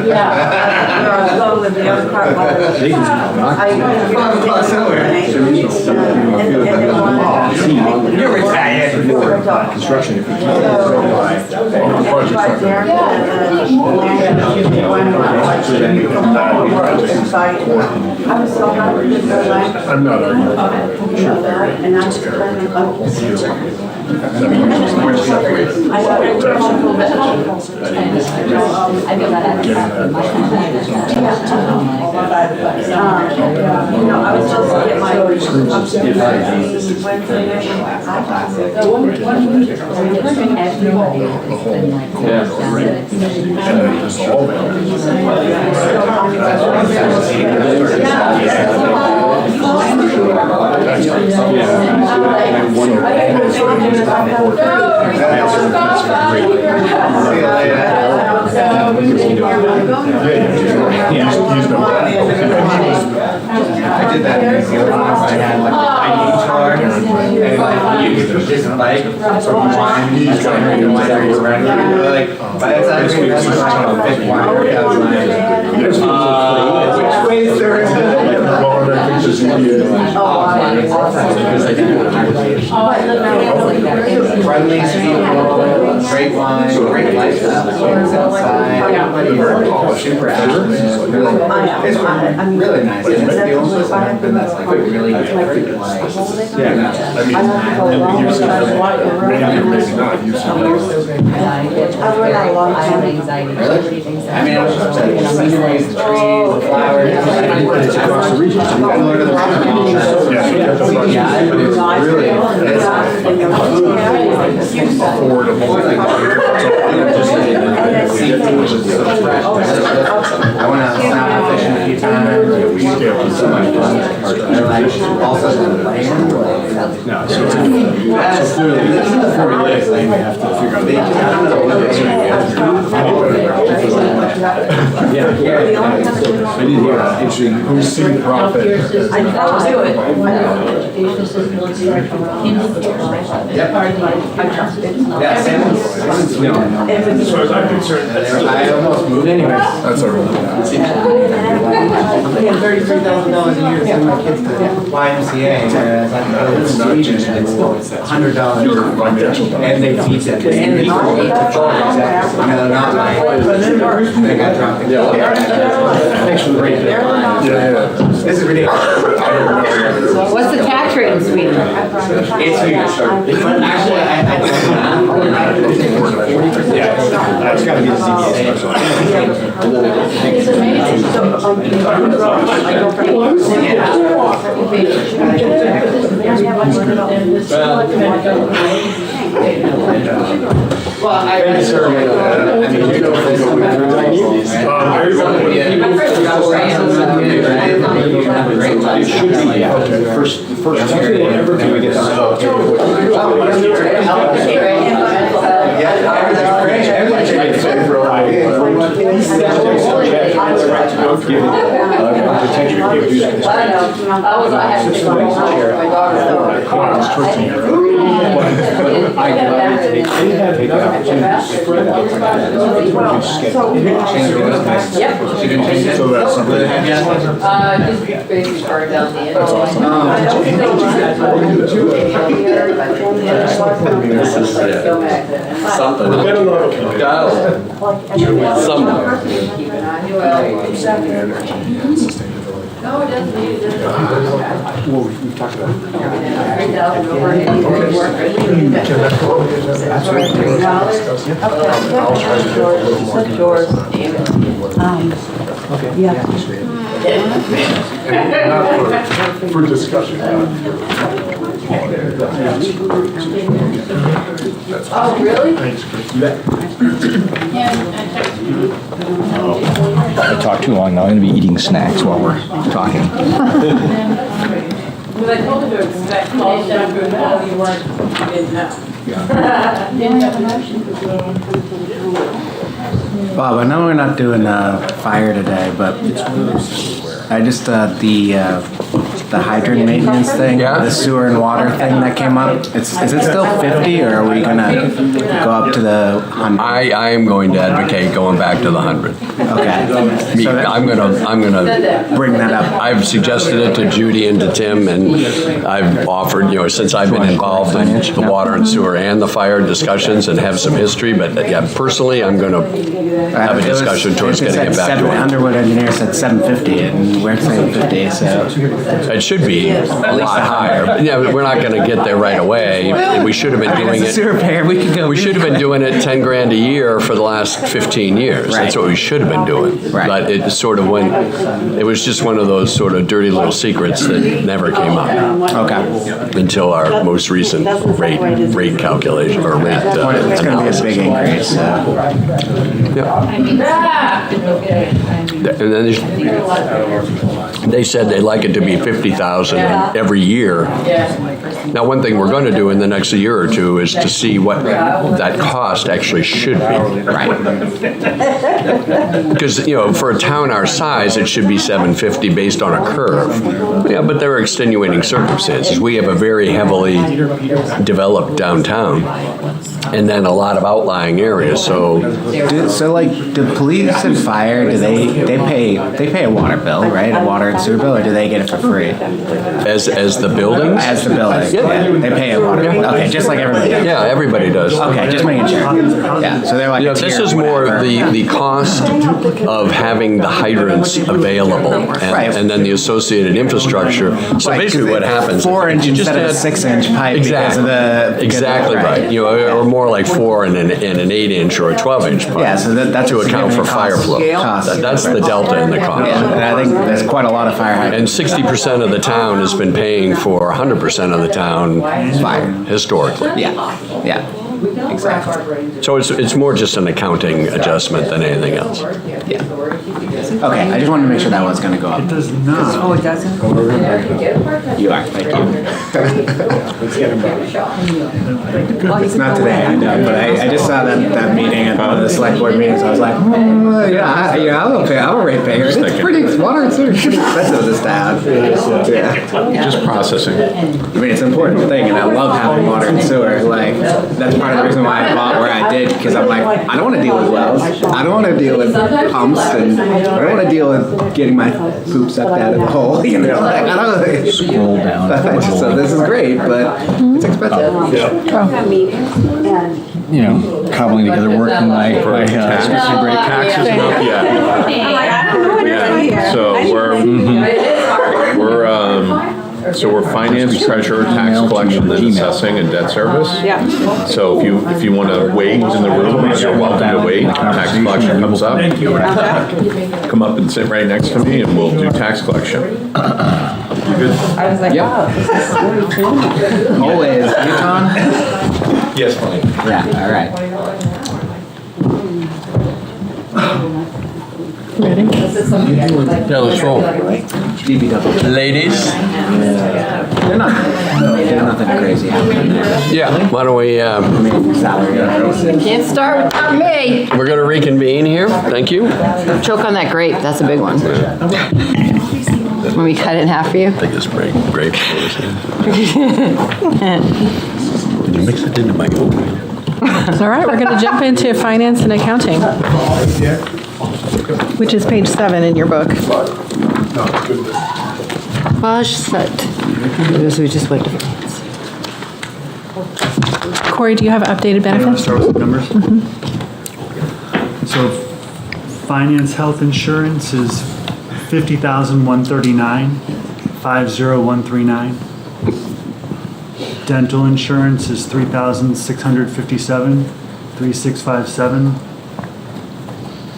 Yeah, I was going with the other part, but You're retired. Construction. I was so happy with the life. I'm not arguing. And I'm just planning on. I was supposed to get my I did that in New Zealand. I had like a tiny car and like you could just bike from wine. He's like by the time we got to like a big winery, I was like, which way is there? Friendly people, great wine, great lifestyle, outside, super active. It's really nice. And it's the only place I've been that's like really like. Yeah, I mean, and you've seen maybe or maybe not, you've seen I've read a lot of time. Really? I mean, I was just like the sceneries, the trees, the flowers. It's across the region. So you got Lord of the Rings. Yeah, but it's really, it's affordable. I went out salmon fishing a few times. We scaled so much fun. Also the land. No, so it's I did hear that. Interesting. Who's seen profit? I'll do it. As far as I'm concerned, I almost moved anyways. that's a really I'm paying $33,000 a year to send my kids to YMCA, whereas I go to Sweden, it's $100. And they feed them. And they go to they're not like, they got dropped. Thanks for the rate. This is ridiculous. What's the tax rate in Sweden? It's huge. But actually, Yeah, it's gotta be the ZBA well, I mean, It should be, the first two, can we get So that's something. Just basically started down the end. No, it doesn't need it. Well, we've talked about it. 3,000 over and For discussion. Oh, really? I talk too long now. I'm going to be eating snacks while we're talking. Because I told her to expect calls down to all you weren't, you didn't know. Bob, I know we're not doing fire today, but I just, the hydrant maintenance thing, the sewer and water thing that came up, is it still 50 or are we gonna go up to the 100? I am going to advocate going back to the 100. Okay. Me, So I'm gonna bring that up. I've suggested it to Judy and to Tim, and I've offered, since I've been involved in the water and sewer and the fire discussions and have some history, but yeah, personally, I'm gonna have a discussion towards getting it back to 100. Underwood Engineer said 750 and we're saying 50, so. It should be a lot higher, but yeah, we're not gonna get there right away. We should have been doing As a sewer it. payer, we could go. We should have been doing it 10 grand a year for the last 15 years. That's what we should have been doing. Right. But it sort of went, it was just one of those sort of dirty little secrets that never came up. Okay. Until our most recent rate calculation, or rate It's gonna be a big increase, so. And then they said they'd like it to be 50,000 every year. Now, one thing we're going to do in the next year or two is to see what that cost actually should be. Right. Because, for a town our size, it should be 750 based on a curve. Yeah, but there are extenuating circumstances. We have a very heavily developed downtown, and then a lot of outlying areas, so. Do police and fire, do they pay a water bill, right? A water and sewer bill, or do they get it for free? As the buildings? As the building, yeah. They pay a water bill. Okay, just like everybody does. Yeah, everybody does. Okay, just making sure. Yeah, so they're like. This is more the cost of having the hydrants available, and then the associated infrastructure. So basically, what happens? 4-inch instead of a 6-inch pipe. Exactly. Because right. Or more like 4 and an 8-inch or a 12-inch pipe. Yeah, so that's to account for fire flow. That's the delta in the cost. Yeah, and I think there's quite a lot of fire hydrants. And 60% of the town has been paying for 100% of the town fire historically. Yeah. So it's more just an accounting adjustment than anything else. Okay, I just wanted to make sure that was gonna go up. It does not. Oh, it doesn't? You are, thank you. It's not today, I know, but I just saw that meeting at one of the select board meetings, I was like, I'm a ratepayer. It's water and sewer is pretty expensive this town. Yeah. Just processing. I mean, it's an important thing, and I love having water and sewer. Like, that's part of the reason why I bought where I did, because I'm like, I don't want to deal with wells. I don't want to deal with pumps, and I don't want to deal with getting my poop sucked out of the hole. You know, like, I don't. Scroll down. So this is great, but it's expensive. You know, cobbling together work in my Taxes not yet. Yeah. So we're finance, treasurer, tax collection, then assessing and debt service. So if you want to wait in the room, you're welcome to wait. Tax collection comes up. Come up and sit right next to me and we'll do tax collection. You good? I was like, wow. Always. You, Tom? Yes, fine. Yeah, all right. Yeah, let's roll. Ladies? There's nothing crazy happening there. Yeah, why don't we, Can't start without me. we're going to reconvene here. Thank you. Choke on that grape, that's a big one. When we cut it in half for you. Take this break. Grape. Can you mix it into my oatmeal? All right, we're going to jump into finance and accounting, which is page 7 in your book. We just went to finance. Corey, do you have updated You want to benefits? start with the numbers? So finance health insurance is 50,139, 50139. Dental insurance is 3,657, 3657.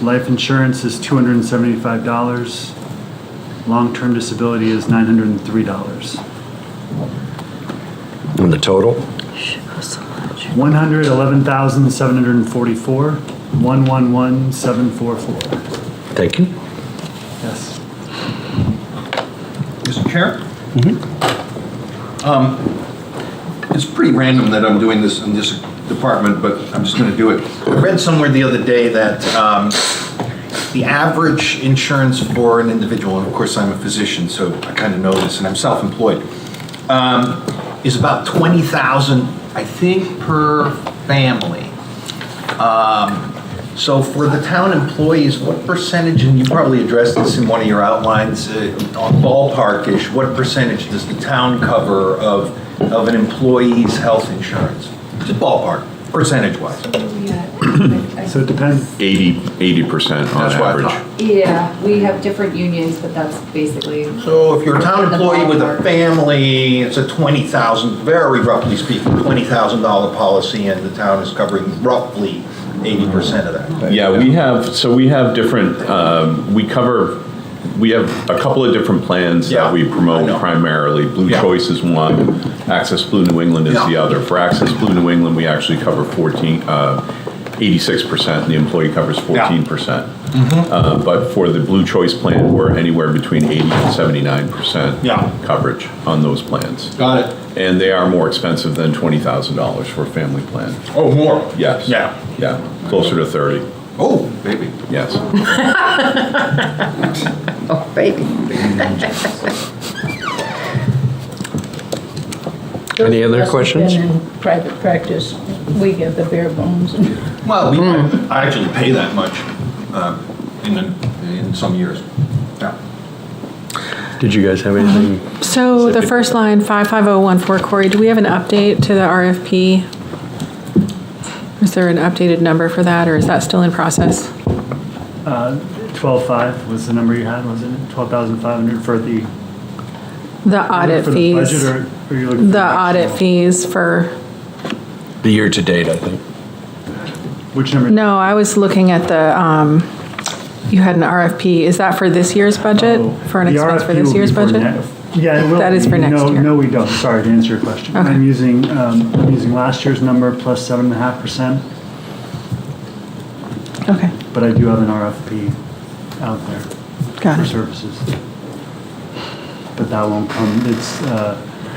Life insurance is $275. Long-term disability is $903. And the total? 111,744, 111,744. Thank you. Yes. Mr. Chair? It's pretty random that I'm doing this in this department, but I'm just going to do it. I read somewhere the other day that the average insurance for an individual, and of course I'm a physician, so I kind of know this, and I'm self-employed, is about $20,000, I think, per family. So for the town employees, what percentage, and you probably addressed this in one of your outlines, on ballpark-ish, what percentage does the town cover of an employee's health insurance? Just ballpark, percentage-wise. So it depends. 80% on That's what I average. thought. Yeah, we have different unions, but that's basically. So if you're a town employee with a family, it's a $20,000, very roughly speaking, $20,000 policy, and the town is covering roughly 80% of that. Yeah, we have different, we have a couple of different plans Yeah, that we I promote know. primarily. Blue Yeah. Choice is one, Access Blue New England is the Yeah. other. For Access Blue New England, we actually cover 86%, and the employee covers 14%. But for the Blue Choice plan, we're anywhere between 80 and 79% Yeah. coverage on those plans. Got it. And they are more expensive than $20,000 for a family plan. Oh, more? Yes. Yeah. Yeah, closer to 30, Oh, baby. yes. Oh, baby. Any other questions? In private practice, we get the bare bones. Well, I actually pay that much in some years. Yeah. Did you guys have anything? So the first line, 55014, Corey, do we have an update to the RFP? Is there an updated number for that, or is that still in process? 12.5 was the number you had, wasn't it? 12,500 for the. The audit for the fees. budget, or are you looking for The actual? audit fees for, The year-to-date, I think. Which number? no, I was looking at the, you had an RFP. Is that for this year's budget? For an The expense for RFP this will year's be for budget? Yeah, it will. That is for next year. No, we don't. Sorry, to answer your question. Okay. I'm using last year's number plus 7.5%, Okay, but I do have an RFP out there got for it. services. But that won't come,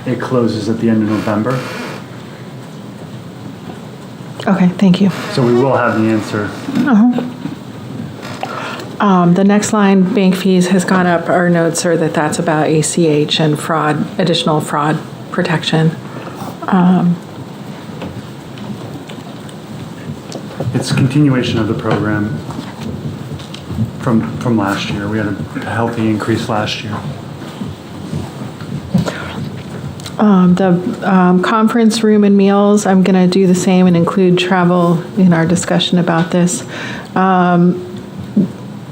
it closes at the end of November, Okay, thank you. so we will have the answer. The next line, bank fees, has gone up. Our notes are that that's about ACH and fraud, additional fraud protection. It's a continuation of the program from last year. We had a healthy increase last year. The conference room and meals, I'm going to do the same and include travel in our discussion about this.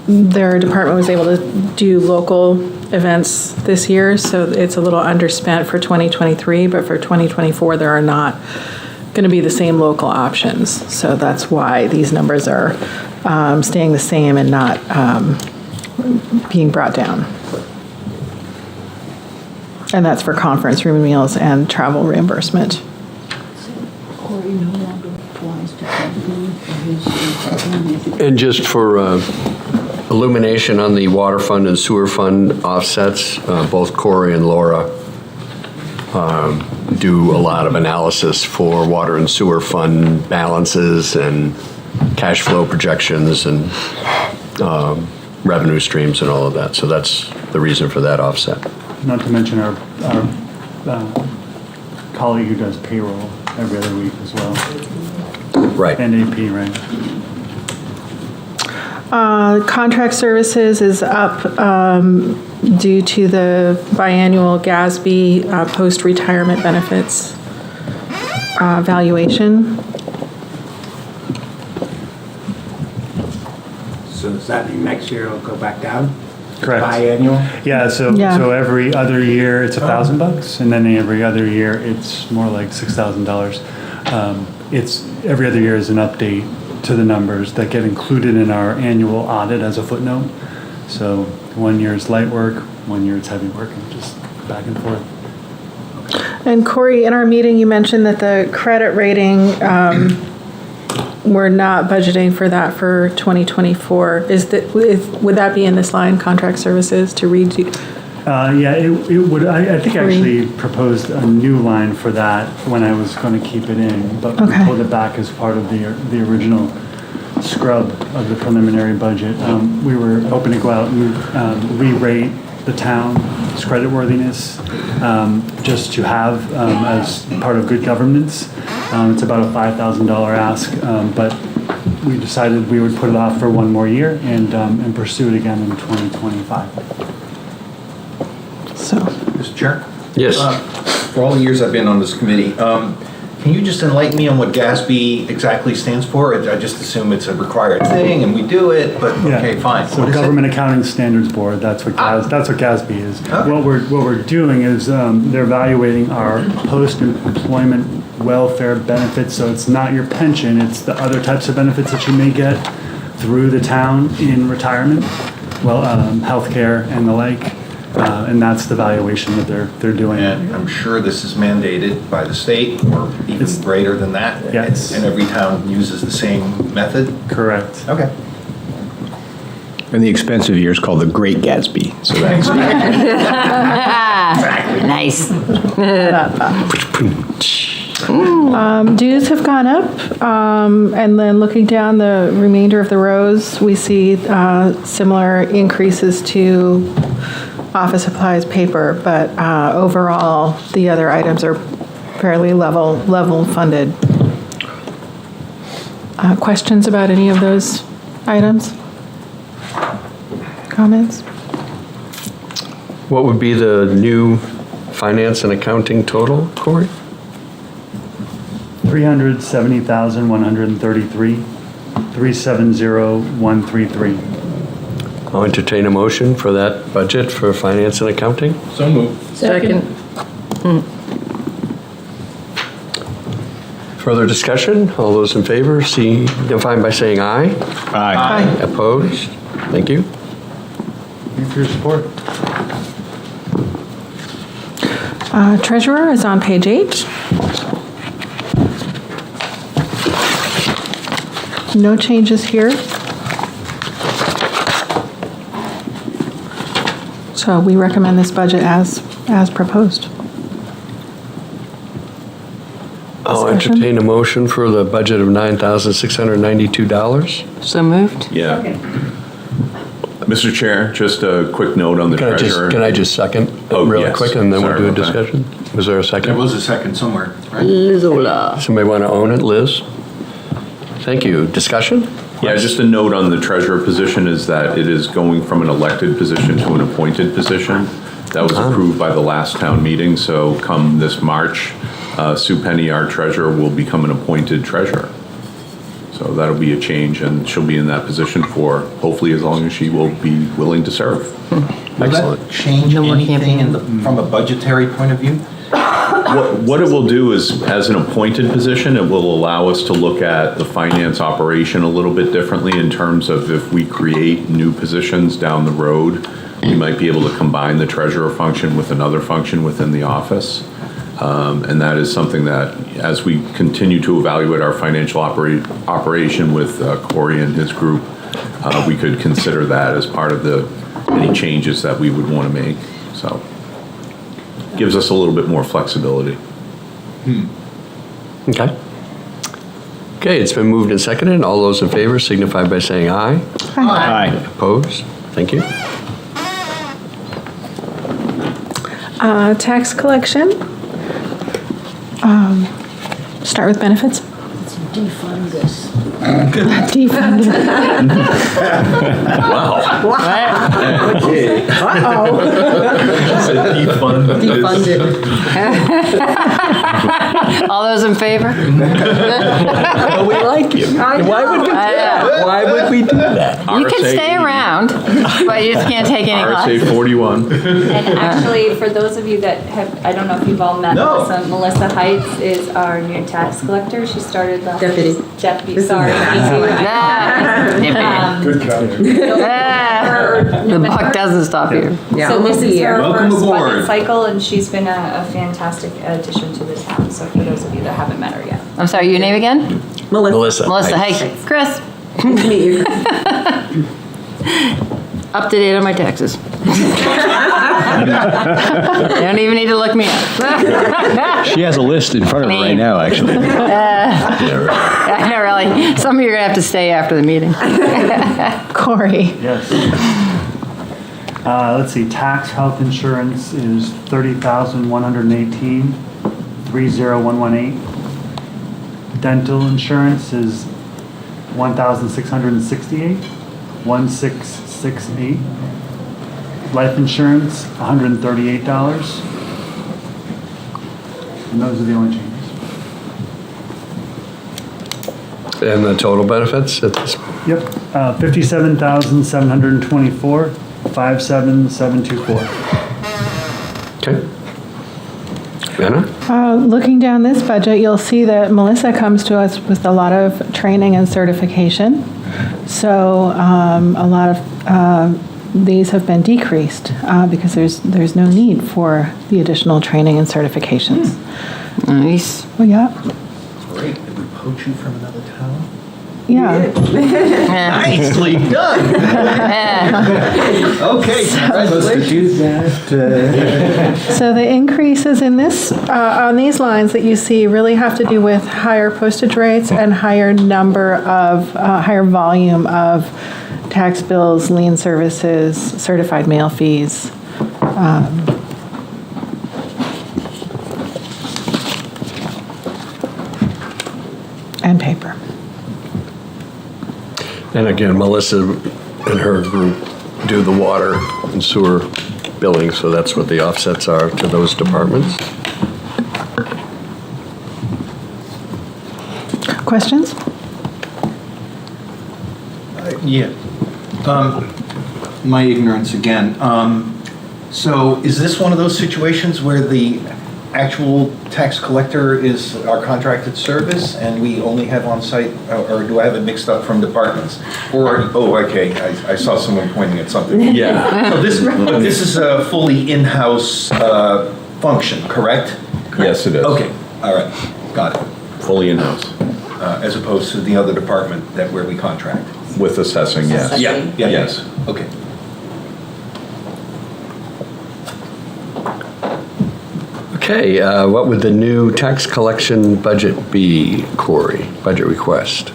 Their department was able to do local events this year, so it's a little underspent for 2023, but for 2024, there are not going to be the same local options. So that's why these numbers are staying the same and not being brought down. And that's for conference room and meals and travel reimbursement. Corey no longer applies to Kevin for his. And just for illumination on the water fund and sewer fund offsets, both Corey and Laura do a lot of analysis for water and sewer fund balances and cash flow projections and revenue streams and all of that. So that's the reason for that offset. Not to mention our colleague who does payroll every other week as well. Right. And AP, right? Contract services is up due to the biannual GASB post-retirement benefits valuation. So does that mean next year it'll go back down? Correct. Biannual? Yeah, so every other year it's $1,000, and then every other year it's more like $6,000. It's every other year is an update to the numbers that get included in our annual audit as a footnote. So 1 year is light work, 1 year it's heavy work, and just back and forth. And Corey, in our meeting, you mentioned that the credit rating, we're not budgeting for that for 2024. Would that be in this line, contract services, to redo? Yeah, it would. I think I actually proposed a new line for that when I was going to keep it in, but we pulled it back as part of the original scrub of the preliminary budget. We were hoping to go out and re-rate the town's creditworthiness just to have as part of good governance. It's about a $5,000 ask, but we decided we would put it off for 1 more year and pursue it again in 2025. So, Mr. Chair? Yes. For all the years I've been on this committee, can you just enlighten me on what GASB exactly stands for? I just assume it's a required thing and we do it, but okay, fine. So What is Government it? Accounting Standards Board, that's what GASB is. Okay. What we're doing is they're evaluating our post-employment welfare benefits. So it's not your pension, it's the other types of benefits that you may get through the town in retirement, healthcare and the like. And that's the valuation that they're doing. And I'm sure this is mandated by the state or even greater than that. Yes. And every town uses the same method? Correct. Okay. And the expensive year is called the Great Gatsby. So that's Nice. dues have gone up, and then looking down the remainder of the rows, we see similar increases to office supplies, paper, but overall, the other items are fairly level funded. Questions about any of those items? Comments? What would be the new finance and accounting total, Corey? 370,133, 370,133. I'll entertain a motion for that budget for finance and accounting. So moved. Second. Further discussion? All those in favor, signify by saying aye. Aye. Opposed? Thank you. Thank you for your support. Treasurer is on page 8. No changes here. So we recommend this budget as proposed. I'll Discussion? entertain a motion for the budget of $9,692. So moved? Yeah. Mr. Chair, just a quick note on the treasurer. Can I just second Oh, really yes. quick, and then we'll Sorry do a about that. discussion? Was there a second? There was a second somewhere, right? Somebody want to own it? Liz? Thank you. Discussion? Yeah, just a note on the treasurer position is that it is going from an elected position to an appointed position. That was approved by the last town meeting, so come this March, Sue Penny, our treasurer, will become an appointed treasurer. So that'll be a change, and she'll be in that position for hopefully as long as she will be willing to serve. Will that change No more anything campaign. from a budgetary point of view? What it will do is, as an appointed position, it will allow us to look at the finance operation a little bit differently in terms of if we create new positions down the road, we might be able to combine the treasurer function with another function within the office. And that is something that, as we continue to evaluate our financial operation with Corey and his group, we could consider that as part of any changes that we would want to make. So, gives us a little bit more flexibility. Okay. Okay, it's been moved and seconded. All those in favor signify by saying aye. Aye. Opposed? Thank you. Tax collection. Start with benefits. Let's defund this. Defund it. Wow. All those in favor? Well, we like you. Why would we do that? Why would we do that? You can stay around, but you just can't take any classes. RSA 41. And actually, for those of you that have, I don't know if you've all met No. Melissa. Melissa Heights is our new tax collector. She started last. Deputy. Deputy, sorry. Good The buck doesn't stop here. So this is her Welcome first aboard. budget cycle, and she's been a fantastic addition to the town. So for those of you that haven't met her yet. I'm sorry, your name again? Melissa. Melissa, hey, Chris. Nice to meet you. Up to date on my taxes. You don't even need to look me up. She has a list in front of her right now, actually. I know, really. Some of you are going to have to stay after the meeting. Corey. Yes. Let's see, tax health insurance is $30,118, 30118. Dental insurance is $1,668, 1668. Life insurance, $138. And those are the only changes. And the total benefits? It's Yep, $57,724, 57724. okay. Anna? Looking down this budget, you'll see that Melissa comes to us with a lot of training and certification. So a lot of these have been decreased because there's no need for the additional training and certifications. Nice. Well, yeah. Great, did we poach you from another town? Yeah. Nicely done. Okay, congratulations. So the increases in this, on these lines that you see really have to do with higher postage rates and higher volume of tax bills, lien services, certified mail fees. And paper. And again, Melissa and her group do the water and sewer billing, so that's what the offsets are to those departments. Questions? Yeah. My ignorance again. So is this one of those situations where the actual tax collector is our contracted service and we only have on-site, or do I have it mixed up from departments? Or, oh, okay, I saw someone pointing at something. Yeah. So this is a fully in-house function, correct? Yes, it is. Okay, all right, got it. Fully in-house. As opposed to the other department where we contract. With assessing, yes. Yeah, Yes. Okay. Okay, what would the new tax collection budget be, Corey? Budget request?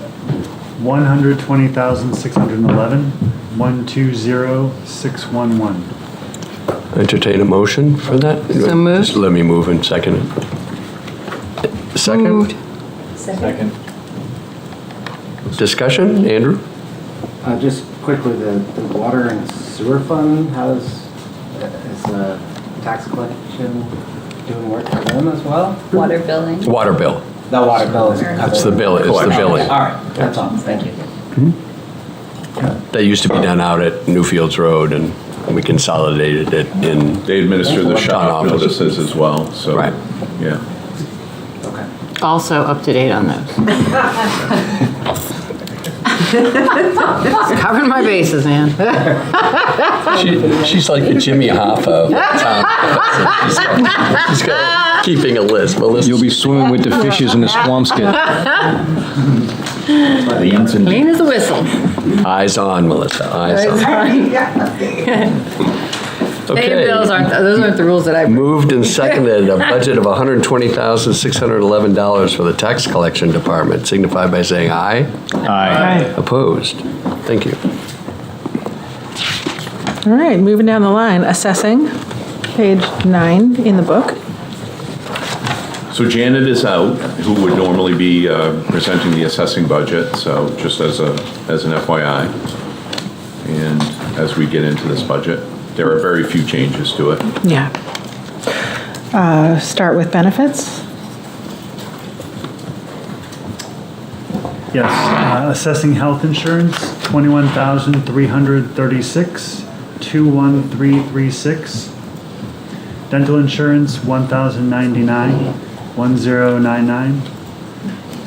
120,611, 120,611. Entertain a motion for that? So moved. Just let me move and second it. Second? Moved. Second. Discussion, Andrew? Just quickly, the water and sewer fund, is the tax collection doing work for them as well? Water billing. Water bill. The water bill is covered. It's the bill, it's the billing. All right, that's all, thank you. That used to be done out at Newfields Road, and we consolidated it in. They administer the Town shut-off office. notices as well, so. Right. Yeah. Okay. Also up to date on those. Covering my bases, man. She's like the Jimmy Hoffa of town. She's got keeping a list. Melissa. You'll be swimming with the fishes in the Swampscot. Clean as a whistle. Eyes on, Melissa, eyes on. Paying bills those aren't the rules that I. Moved and seconded a budget of $120,611 for the tax collection department. Signify by saying aye. Aye. Opposed? Thank you. All right, moving down the line, assessing, page 9 in the book. So Janet is out, who would normally be presenting the assessing budget, so just as an FYI. And as we get into this budget, there are very few changes to it. Yeah. Start with benefits. Yes, assessing health insurance, 21,336, 21336. Dental insurance, 1,099, 1099.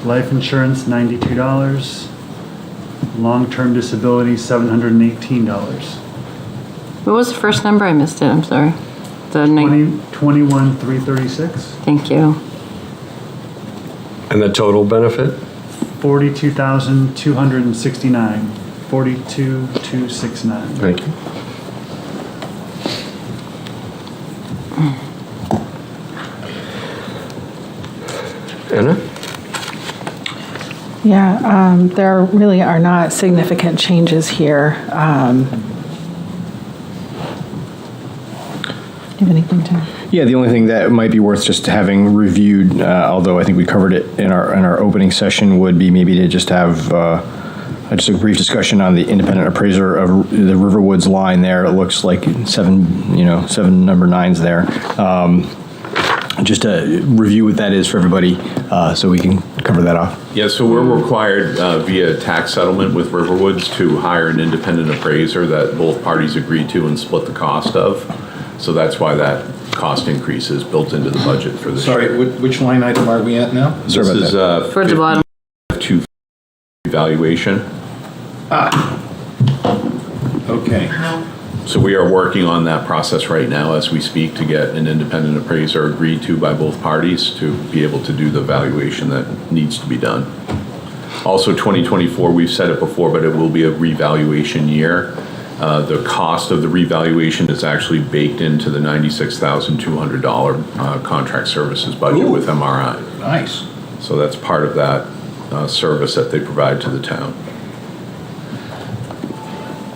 Life insurance, $92. Long-term disability, $718. What was the first number? I missed it, I'm sorry. The 21,336. Thank you. And the total benefit? 42,269, 42,269. Thank you. Anna? Yeah, there really are not significant changes here. Do you have anything to? Yeah, the only thing that might be worth just having reviewed, although I think we covered it in our opening session, would be maybe to just have just a brief discussion on the independent appraiser of the Riverwoods line there. It looks like seven number nines there. Just to review what that is for everybody, so we can cover that off. Yeah, so we're required via tax settlement with Riverwoods to hire an independent appraiser that both parties agreed to and split the cost of. So that's why that cost increase is built into the budget for this year. Sorry, which line item are we at now? This is Towards the bottom. 52 evaluation. Okay. So we are working on that process right now as we speak to get an independent appraiser agreed to by both parties to be able to do the valuation that needs to be done. Also 2024, we've said it before, but it will be a revaluation year. The cost of the revaluation is actually baked into the $96,200 contract services budget with MRI. Nice. So that's part of that service that they provide to the town.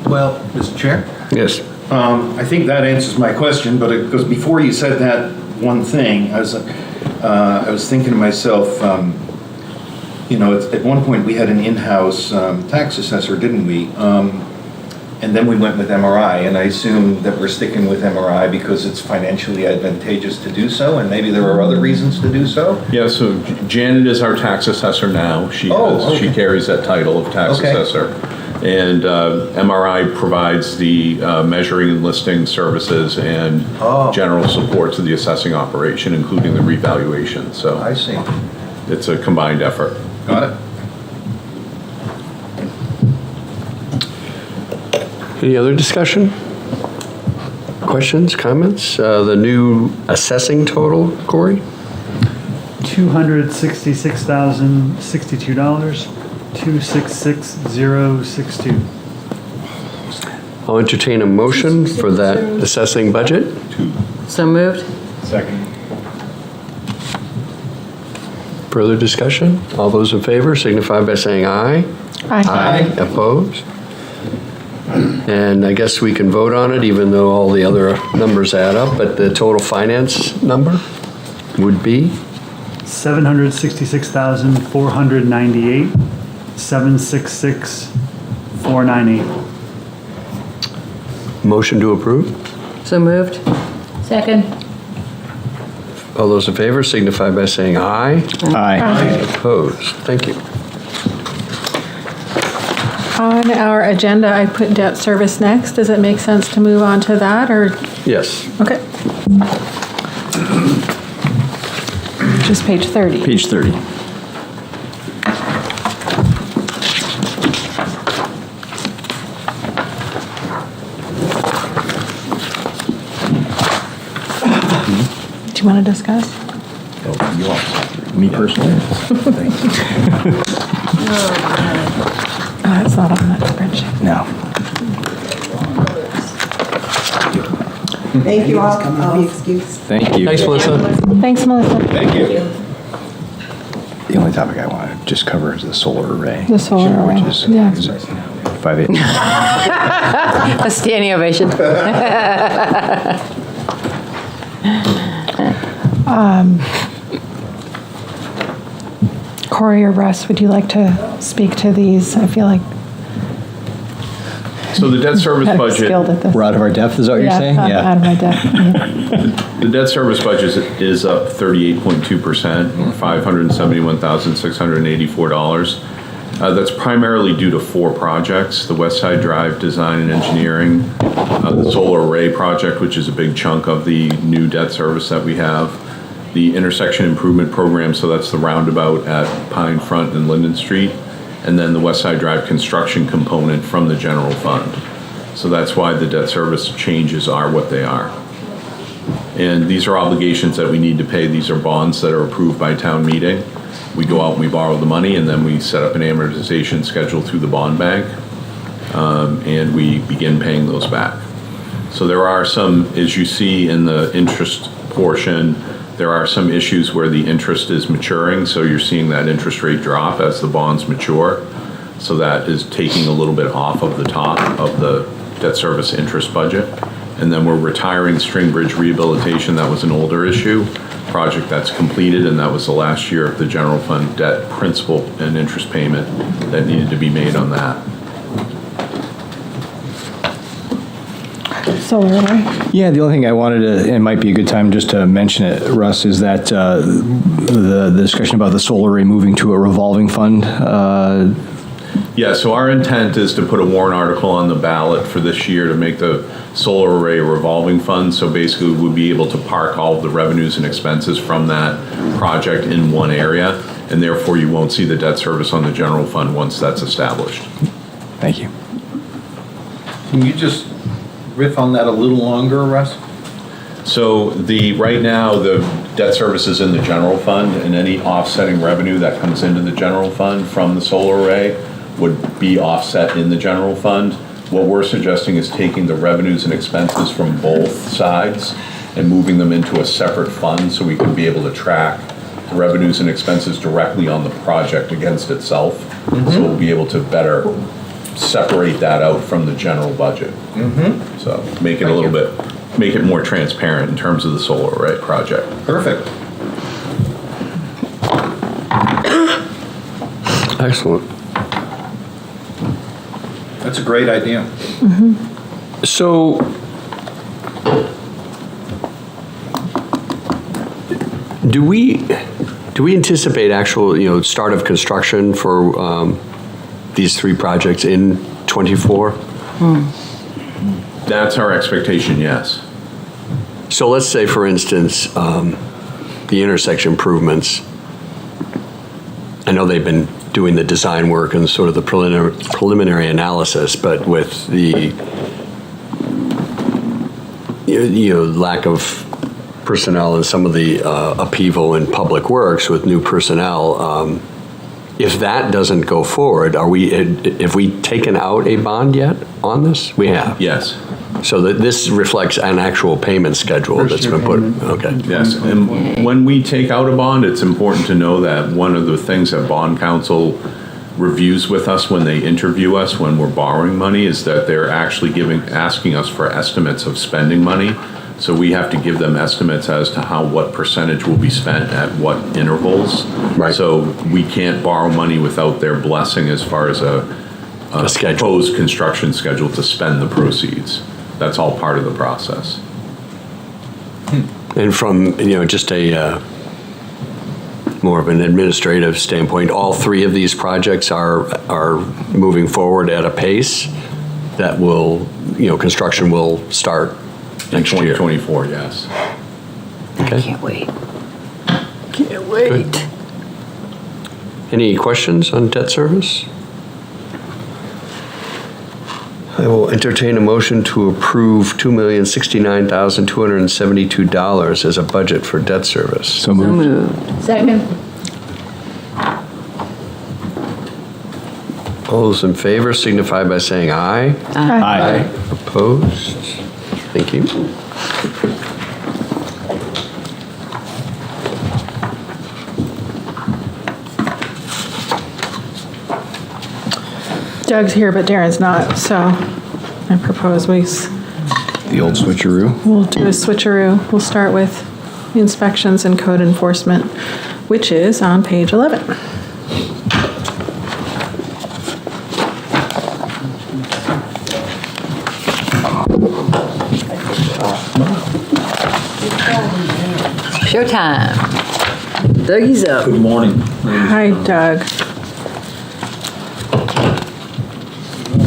Well, Mr. Chair? Yes. I think that answers my question, but because before you said that one thing, I was thinking to myself, at one point we had an in-house tax assessor, didn't we? And then we went with MRI, and I assume that we're sticking with MRI because it's financially advantageous to do so, and maybe there are other reasons to do so? Yeah, so Janet is our tax assessor now. She carries that title of tax assessor. And MRI provides the measuring and listing services and general support to the assessing operation, including the revaluation. So I see. It's a combined effort. Got it. Any other discussion? questions, comments? The new assessing total, Corey? $266,062, 266,062. I'll entertain a motion for that assessing budget. So moved? Second. Further discussion? All those in favor signify by saying aye. Aye. Opposed? And I guess we can vote on it even though all the other numbers add up, but the total finance number would be? 766,498, 766,498. Motion to approve? So moved? Second. All those in favor signify by saying aye. Aye. Opposed? Thank you. On our agenda, I put debt service next. Does it make sense to move on to that, or? Yes. Okay. Just page 30. Page 30. Do you want to discuss? Me personally? Oh, that's not on that spreadsheet. No. Thank you all. I'll be excused. Thank you. Thanks, Melissa. Thanks, Melissa. Thank you. The only topic I want to just cover is the solar array. The solar array, Which is, yeah. is 5/8. A standing ovation. Corey or Russ, would you like to speak to these? I feel like So the debt service I'm budget, skilled at this. We're out of our depth, is that what you're saying? I'm out of my depth. Yeah. the debt service budget is up 38.2%, or $571,684. That's primarily due to 4 projects: the West Side Drive design and engineering, the solar array project, which is a big chunk of the new debt service that we have, the intersection improvement program, so that's the roundabout at Pine Front and Linden Street, and then the West Side Drive construction component from the general fund. So that's why the debt service changes are what they are. And these are obligations that we need to pay. These are bonds that are approved by town meeting. We go out and we borrow the money, and then we set up an amortization schedule through the bond bank, and we begin paying those back. So there are some, as you see in the interest portion, there are some issues where the interest is maturing, so you're seeing that interest rate drop as the bonds mature. So that is taking a little bit off of the top of the debt service interest budget. And then we're retiring String Bridge rehabilitation. That was an older issue, project that's completed, and that was the last year of the general fund debt principal and interest payment that needed to be made on that. Solar array. Yeah, the only thing I wanted to, and it might be a good time just to mention it, Russ, is that the discussion about the solar array moving to a revolving fund. Yeah, so our intent is to put a warrant article on the ballot for this year to make the solar array a revolving fund. So basically, we'll be able to park all of the revenues and expenses from that project in one area, and therefore you won't see the debt service on the general fund once that's established. Thank you. Can you just riff on that a little longer, Russ? So right now, the debt service is in the general fund, and any offsetting revenue that comes into the general fund from the solar array would be offset in the general fund. What we're suggesting is taking the revenues and expenses from both sides and moving them into a separate fund so we can be able to track the revenues and expenses directly on the project against itself. So we'll be able to better separate that out from the general budget. So make it make it more transparent in terms of the solar array project. Perfect. Excellent. That's a great idea. So, do we anticipate actual, start of construction for these 3 projects in '24? That's our expectation, yes. So let's say, for instance, the intersection improvements. I know they've been doing the design work and sort of the preliminary analysis, but with the lack of personnel and some of the upheaval in public works with new personnel, if that doesn't go forward, have we taken out a bond yet on this? We have. Yes. So that this reflects an actual payment schedule that's been put, okay. Yes, and when we take out a bond, it's important to know that one of the things that bond counsel reviews with us when they interview us when we're borrowing money is that they're actually asking us for estimates of spending money. So we have to give them estimates as to what percentage will be spent at what intervals. Right. So we can't borrow money without their blessing as far as a proposed construction schedule to spend the proceeds. That's all part of the process. And from, just a more of an administrative standpoint, all three of these projects are moving forward at a pace that will, construction will start In next year. 2024, yes. Okay. I can't wait. Can't wait. Any questions on debt service? I will entertain a motion to approve $2,069,272 as a budget for debt service. So moved. Second. All those in favor signify by saying aye. Aye. Opposed? Thank you. Doug's here, but Darren's not, so I propose The old switcheroo. we'll do a switcheroo. We'll start with inspections and code enforcement, which is on page 11. Showtime. Dougie's up. Good morning. Hi, Doug.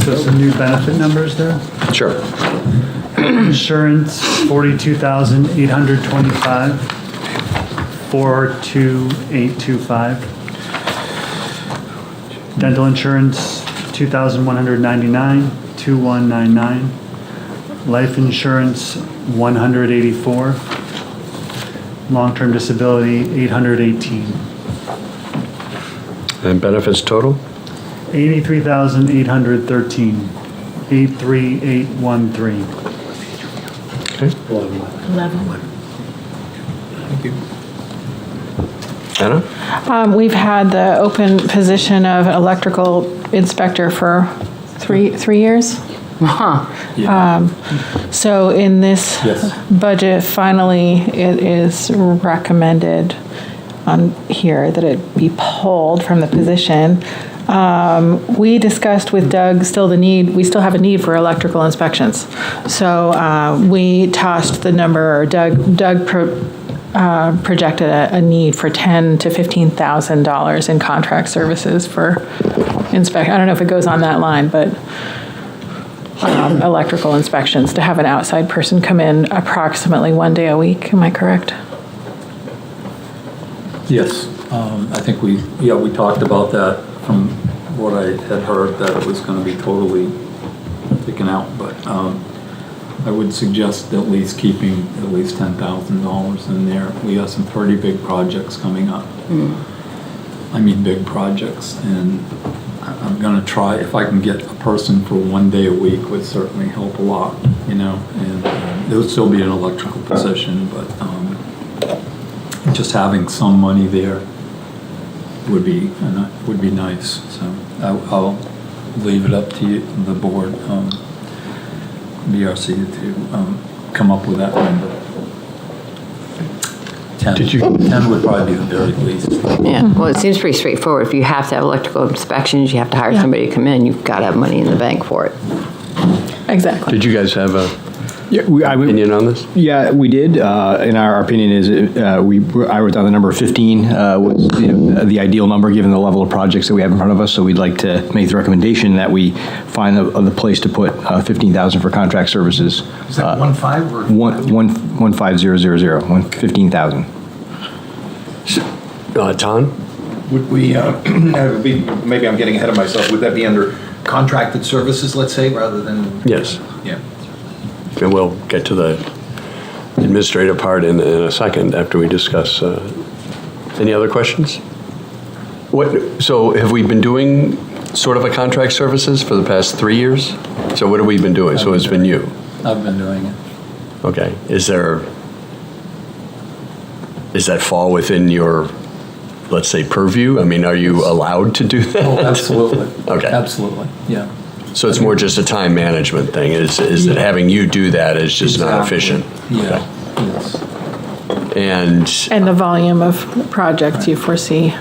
So some new benefit numbers there. Sure. Insurance, 42,825, 42825. Dental insurance, 2,199, 2199. Life insurance, 184. Long-term disability, 818. And benefits total? 83,813, 83813. Okay. 11. Thank you. Anna? We've had the open position of electrical inspector for three years. So in this budget, finally, it is recommended on here that it be pulled from the position. We discussed with Doug we still have a need for electrical inspections. So we tossed the number, or Doug projected a need for $10,000 to $15,000 in contract services for inspection. I don't know if it goes on that line, but electrical inspections, to have an outside person come in approximately one day a week. Am I correct? Yes, I think we talked about that from what I had heard, that it was going to be totally taken out, but I would suggest at least keeping at least $10,000 in there. We have some pretty big projects coming up. I mean, big projects, and I'm going to try, if I can get a person for one day a week would certainly help a lot, and it would still be an electrical position, but just having some money there would be nice. So I'll leave it up to you, the board, BRC, to come up with that number. 10 would probably be the very least. Yeah, well, it seems pretty straightforward. If you have to have electrical inspections, you have to hire somebody to come in, you've got to have money in the bank for it. Exactly. Did you guys have a opinion on this? Yeah, we did. And our opinion is, I wrote down the number 15 was the ideal number given the level of projects that we have in front of us. So we'd like to make the recommendation that we find the place to put 15,000 for contract services. Is that 1.5 or? 15000, 15,000. Tom? Would we, maybe I'm getting ahead of myself, would that be under contracted services, let's say, rather than? Yes. Yeah. And we'll get to the administrative part in a second after we discuss. Any other questions? So have we been doing sort of a contract services for the past 3 years? So what have we been doing? So it's been you? I've been doing it. Okay. Does that fall within your, let's say, purview? I mean, are you allowed to do that? Oh, absolutely. Okay. Absolutely, yeah. So it's more just a time management thing? Is that having you do that is just not efficient? Yeah, yes. And the volume of projects you foresee.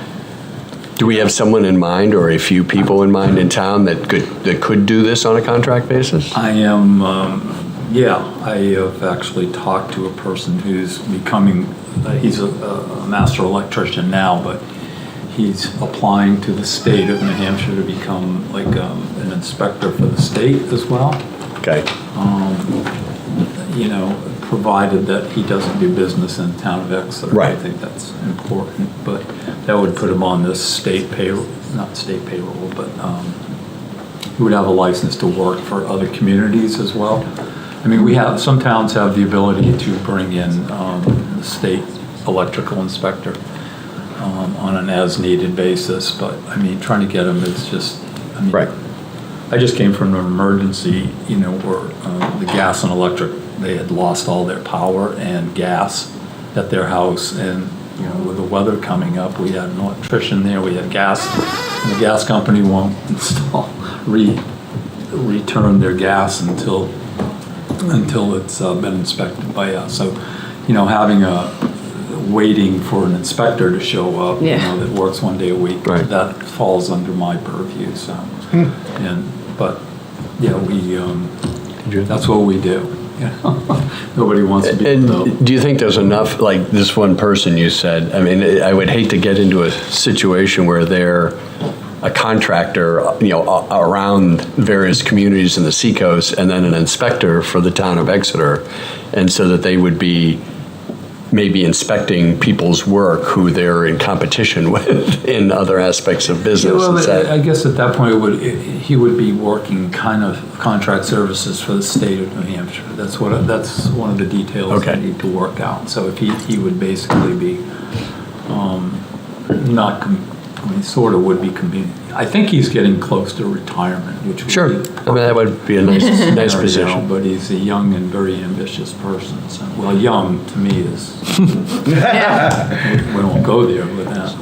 do we have someone in mind or a few people in mind in town that could do this on a contract basis? I am, I have actually talked to a person who's becoming, he's a master electrician now, but he's applying to the state of New Hampshire to become like an inspector for the state as well. Okay. Provided that he doesn't do business in the town of Exeter. Right. I think that's important, but that would put him on this state payroll, not state payroll, but he would have a license to work for other communities as well. I mean, some towns have the ability to bring in the state electrical inspector on an as-needed basis, but I mean, trying to get him, it's just, right. I just came from an emergency, where the gas and electric, they had lost all their power and gas at their house, and with the weather coming up, we had an electrician there, we had gas, and the gas company won't return their gas until it's been inspected by us. So, waiting for an inspector to show up, that works 1 day a week, right. that falls under my purview. So, that's what we do. Nobody wants to be. And do you think there's enough, like this one person you said? I mean, I would hate to get into a situation where they're a contractor, around various communities in the seacoast, and then an inspector for the town of Exeter, and so that they would be maybe inspecting people's work who they're in competition with in other aspects of business. I guess at that point he would be working kind of contract services for the state of New Hampshire. That's one of the details I need to work out. So if he would basically be sort of would be convenient. I think he's getting close to retirement, which would sure. That would be a nice position. But he's a young and very ambitious person. So, well, young to me is. We won't go there with that.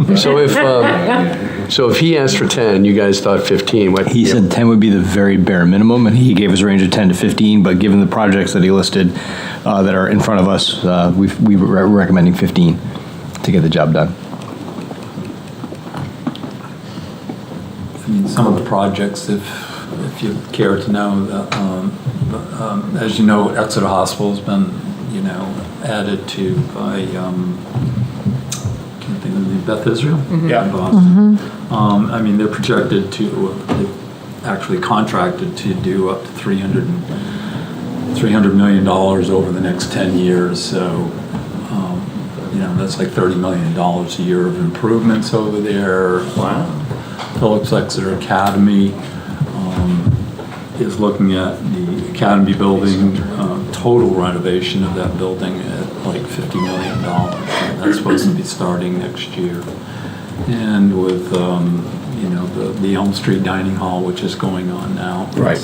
So if he asked for 10, you guys thought 15. What he said 10 would be the very bare minimum, and he gave us a range of 10 to 15. But given the projects that he listed that are in front of us, we're recommending 15 to get the job done. I mean, some of the projects, if you care to know, as you know, Exeter Hospital has been, added to by, can't think of the Beth Israel in Boston. I mean, they're projected to, they've actually contracted to do up to $300 million over the next 10 years. So, that's like $30 million a year of improvements over there. Wow. Phillips Exeter Academy is looking at the Academy building, total renovation of that building at like $50 million. And that's supposed to be starting next year. And with, the Elm Street Dining Hall, which is going on now. Right.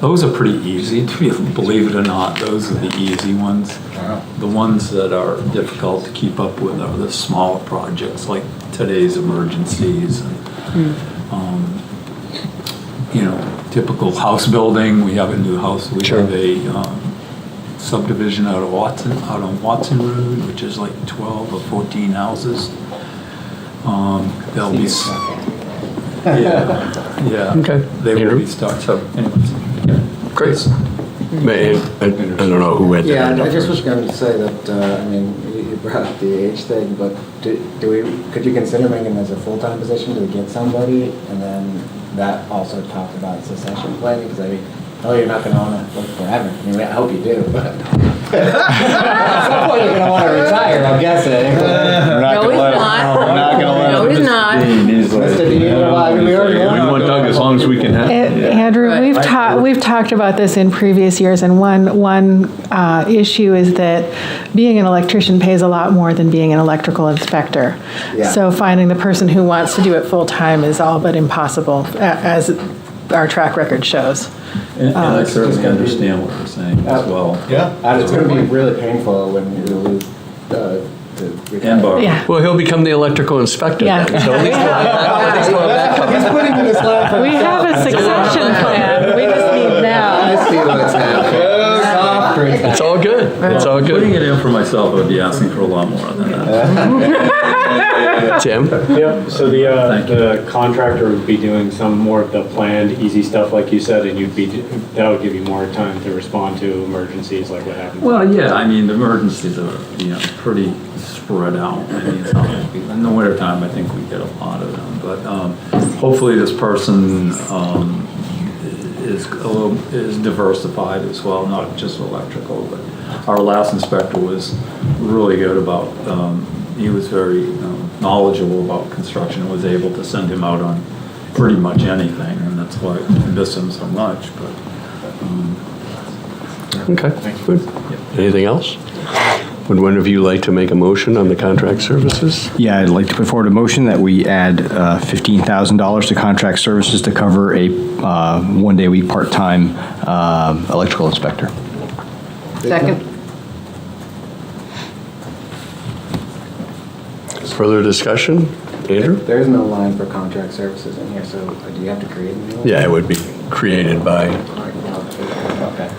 Those are pretty easy, believe it or not. Those are the easy ones. Wow. The ones that are difficult to keep up with are the smaller projects, like today's emergencies. And, typical house building. We have a new house. We have a subdivision out on Watson Road, which is like 12 or 14 houses. They'll be. Yeah. Okay. They will be started. So, anyways. Great. I don't know who had that. Yeah, I just was going to say that, you brought up the age thing, but could you consider making this a full-time position to get somebody? And then that also talked about succession planning, because you're not going to want to work forever. I mean, I hope you do, but at some point you're going to want to retire, I'm guessing. No, he's not. We want Doug as long as we can have. Andrew, we've we've talked about this in previous years, and one issue is that being an electrician pays a lot more than being an electrical inspector. Yeah. So finding the person who wants to do it full-time is all but impossible, as our track record shows. And I certainly understand what you're saying as well. Yeah. And it's going to be really painful when you lose the And Barbara. Yeah. Well, he'll become the electrical inspector Yeah. then. So at least we'll have that covered. He's putting in his line for We have a succession plan, we just need now. I see what's happening. Soft drink. It's all good. It's all Putting good. it in for myself, I'd be asking for a lot more than that. Tim? Yep, so Thank you. the contractor would be doing some more of the planned, easy stuff like you said, and that would give you more time to respond to emergencies like what happened. Well, yeah, I mean, the emergencies are, pretty spread out. I mean, it's not like in the wintertime, I think we get a lot of them, but hopefully this person is diversified as well, not just electrical, but our last inspector was really good about, he was very knowledgeable about construction and was able to send him out on pretty much anything, and that's why I miss him so much, but. Okay, good. Anything else? Would one of you like to make a motion on the contract services? Yeah, I'd like to put forward a motion that we add $15,000 to contract services to cover a one-day-a-week part-time electrical inspector. Second. Further discussion? Andrew? There's no line for contract services in here, so do you have to create a new one? Yeah, it would be created by Okay.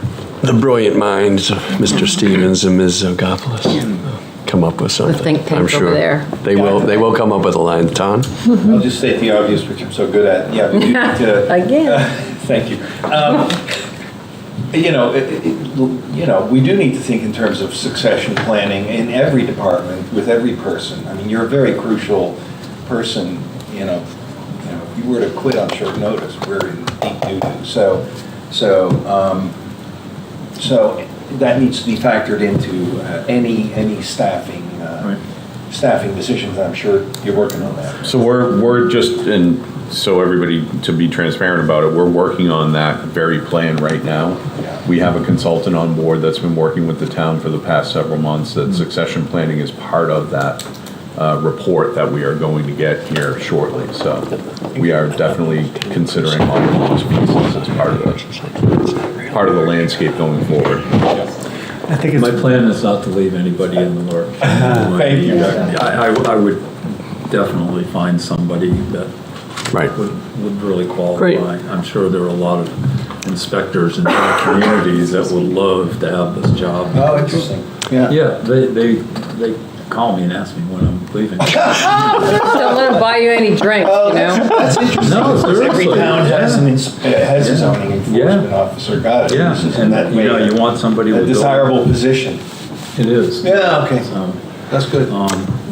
the brilliant minds of Mr. Stevens and Ms. Zogopoulos. Come up with something. think tank I'm over sure. there. They will come up with a line. Tom? I'll just state the obvious, which I'm so good at. Yeah, we do need to. Again. Thank you. We do need to think in terms of succession planning in every department with every person. I mean, you're a very crucial person. If you were to quit on short notice, we're in deep doo-doo. So that needs to be factored into any staffing staffing decisions. I'm sure you're working on that. So we're just, and so everybody, to be transparent about it, we're working on that very plan right now. We have a consultant on board that's been working with the town for the past several months. That succession planning is part of that report that we are going to get here shortly. So we are definitely considering all of those pieces as part of the landscape going forward. I think it's. My plan is not to leave anybody in the lurch. Thank you. I would definitely find somebody that Right. would really qualify. Great. I'm sure there are a lot of inspectors in other communities that would love to have this job. Oh, interesting. Yeah. Yeah, they call me and ask me when I'm leaving. Don't let them buy you any drinks, That's interesting. No, because every seriously, town has a zoning enforcement Yeah. officer. Got it. Yeah, This is in and that you way know, you want somebody a with. desirable position. It is. Yeah. Okay. So, That's good.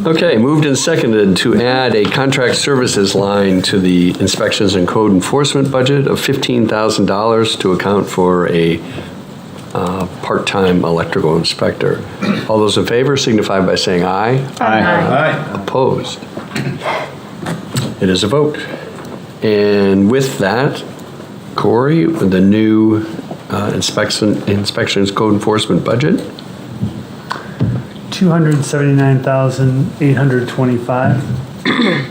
Okay, moved and seconded to add a contract services line to the inspections and code enforcement budget of $15,000 to account for a part-time electrical inspector. All those in favor signify by saying aye. Aye. Opposed? It is a vote. And with that, Corey, the new inspections code enforcement budget? $279,825,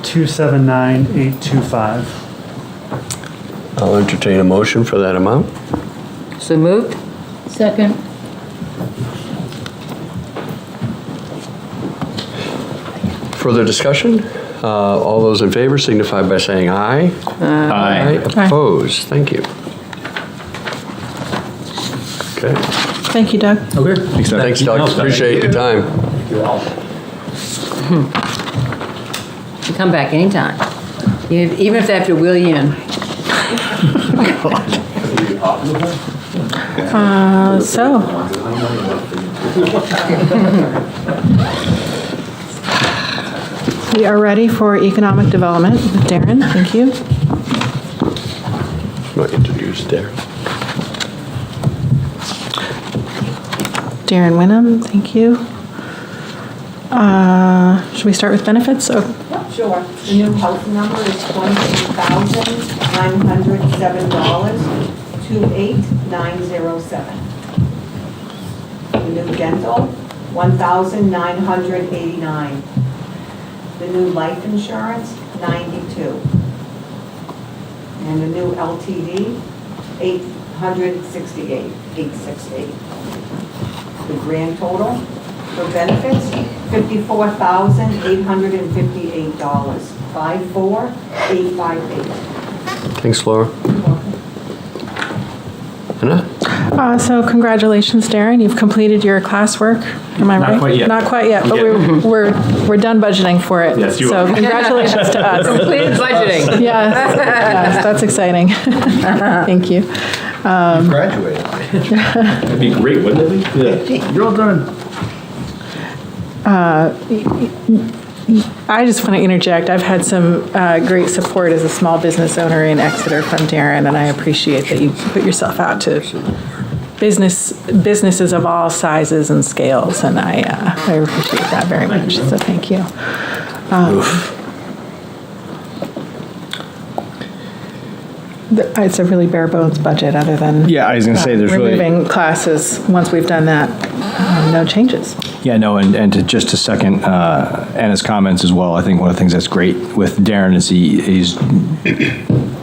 279,825. I'll entertain a motion for that amount. So moved? Second. Further discussion? All those in favor signify by saying aye. Aye. Opposed? Thank you. Okay. Thank you, Doug. okay. Thanks, Doug. Appreciate your time. Thank you all. You come back anytime, even if they have to wheel you in. So. We are ready for economic development with Darren. Thank you. Not introduced there. Darren Winham, thank you. Should we start with benefits? Oh, Yep, sure. The new house number is $22,907. $2,829.07. The new dental, $1,989. The new life insurance, $92. And the new LTD, $868. The grand total for benefits, $54,858. 54858. Thanks, Laura. Anna? So congratulations, Darren. You've completed your classwork. Am I right? Not quite yet. Not quite yet, but we're done budgeting for it. Yes, you So are. congratulations to us. Completed budgeting. Yes, that's exciting. Thank you. Graduated. That'd be great, wouldn't it be? Yeah. You're all done. I just want to interject. I've had some great support as a small business owner in Exeter from Darren, and I appreciate that you put yourself out to businesses of all sizes and scales, and I appreciate that very much. So thank you. It's a really bare bones budget, other than Yeah, I was gonna say, there's really- removing classes. Once we've done that, no changes. Yeah, no, and to second Anna's comments as well, I think one of the things that's great with Darren is he's